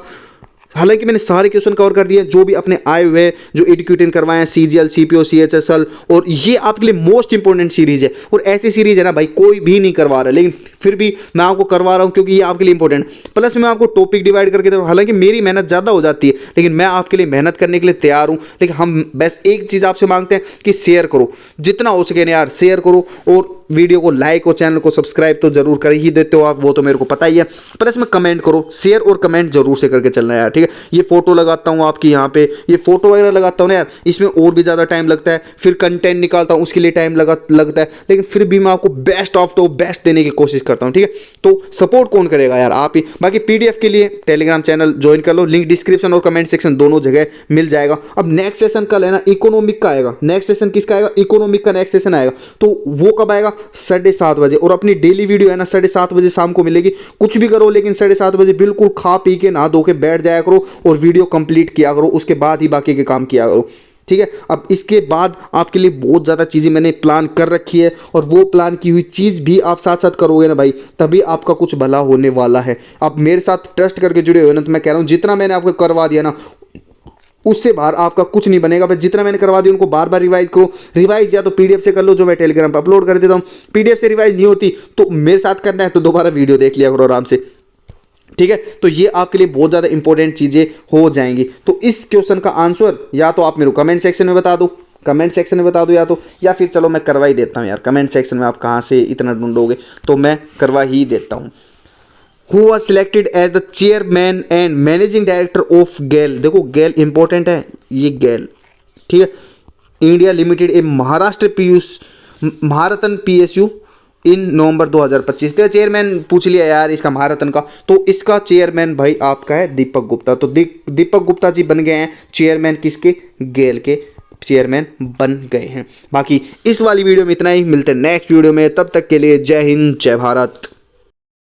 हालांकि मैंने सारे क्वेश्चन कवर कर दिए जो भी अपने आए हुए हैं, जो एडक्यूटिन करवाए हैं, CGL, CPO, CHSL, और ये आपके लिए मोस्ट इंपॉर्टेंट सीरीज है। और ऐसी सीरीज है ना भाई कोई भी नहीं करवा रहा, लेकिन फिर भी मैं आपको करवा रहा हूं क्योंकि ये आपके लिए इंपॉर्टेंट। प्लस मैं आपको टॉपिक डिवाइड करके दे रहा हूं, हालांकि मेरी मेहनत ज़्यादा हो जाती है, लेकिन मैं आपके लिए मेहनत करने के लिए तैयार हूं। लेकिन हम बस एक चीज़ आपसे मांगते हैं कि शेयर करो, जितना हो सके ना यार शेयर करो, और वीडियो को लाइक और चैनल को सब्सक्राइब तो जरूर कर ही देते हो आप, वो तो मेरे को पता ही है। प्लस में कमेंट करो, शेयर और कमेंट जरूर से करके चलना यार, ठीक है। ये फोटो लगाता हूँ आपकी यहाँ पे, ये फोटो वगैरह लगाता हूँ ना यार, इसमें और भी ज़्यादा टाइम लगता है, फिर कंटेंट निकालता हूँ उसके लिए टाइम लगता है, लेकिन फिर भी मैं आपको बेस्ट ऑफ द बेस्ट देने की कोशिश करता हूँ, ठीक है। तो सपोर्ट कौन करेगा यार, आप ही। बाकी PDF के लिए टेलीग्राम चैनल ज्वाइन कर लो, लिंक डिस्क्रिप्शन और कमेंट सेक्शन दोनों जगह मिल जाएगा। अब नेक्स्ट सेशन कल है ना, इकोनॉमिक का आएगा। नेक्स्ट सेशन किसका आएगा? इकोनॉमिक का नेक्स्ट सेशन आएगा। तो वो कब आएगा? 7:30 बजे। और अपनी डेली वीडियो है ना 7:30 बजे शाम को मिलेगी। कुछ भी करो लेकिन 7:30 बजे बिल्कुल खा पी के नहा धो के बैठ जाया करो और वीडियो कंप्लीट किया करो, उसके बाद ही बाकी के काम किया करो, ठीक है। अब इसके बाद आपके लिए बहुत ज़्यादा चीज़ें मैंने प्लान कर रखी है, और वो प्लान की हुई चीज़ भी आप साथ साथ करोगे ना भाई, तभी आपका कुछ भला होने वाला है। आप मेरे साथ ट्रस्ट करके जुड़े हुए ना, तो मैं कह रहा हूँ जितना मैंने आपको करवा दिया ना, उससे बाहर आपका कुछ नहीं बनेगा। बस जितना मैंने करवा दिया उनको बार बार रिवाइज करो। रिवाइज या तो PDF से कर लो, जो मैं टेलीग्राम पर अपलोड कर देता हूँ। PDF से रिवाइज नहीं होती तो मेरे साथ करना है तो दोबारा वीडियो देख लिया करो आराम से, ठीक है। तो ये आपके लिए बहुत ज़्यादा इंपॉर्टेंट चीज़ें हो जाएंगी। तो इस क्वेश्चन का आंसर या तो आप मेरे को कमेंट सेक्शन में बता दो, या फिर चलो मैं करवा ही देता हूँ यार। कमेंट सेक्शन में आप कहाँ से इतना ढूंढोगे, तो मैं करवा ही देता हूँ। Who was selected as the chairman and managing director of GAIL? देखो GAIL इंपॉर्टेंट है, ये GAIL, ठीक है, इंडिया लिमिटेड, ए महारत्न PSU इन नवंबर 2025। तो चेयरमैन पूछ लिया यार इसका महारत्न का, तो इसका चेयरमैन भाई आपका है दीपक गुप्ता। तो दीपक गुप्ता जी बन गए हैं चेयरमैन, किसके? GAIL के चेयरमैन बन गए हैं। बाकी इस वाली वीडियो में इतना ही, मिलते हैं नेक्स्ट वीडियो में, तब तक के लिए जय हिंद जय भारत।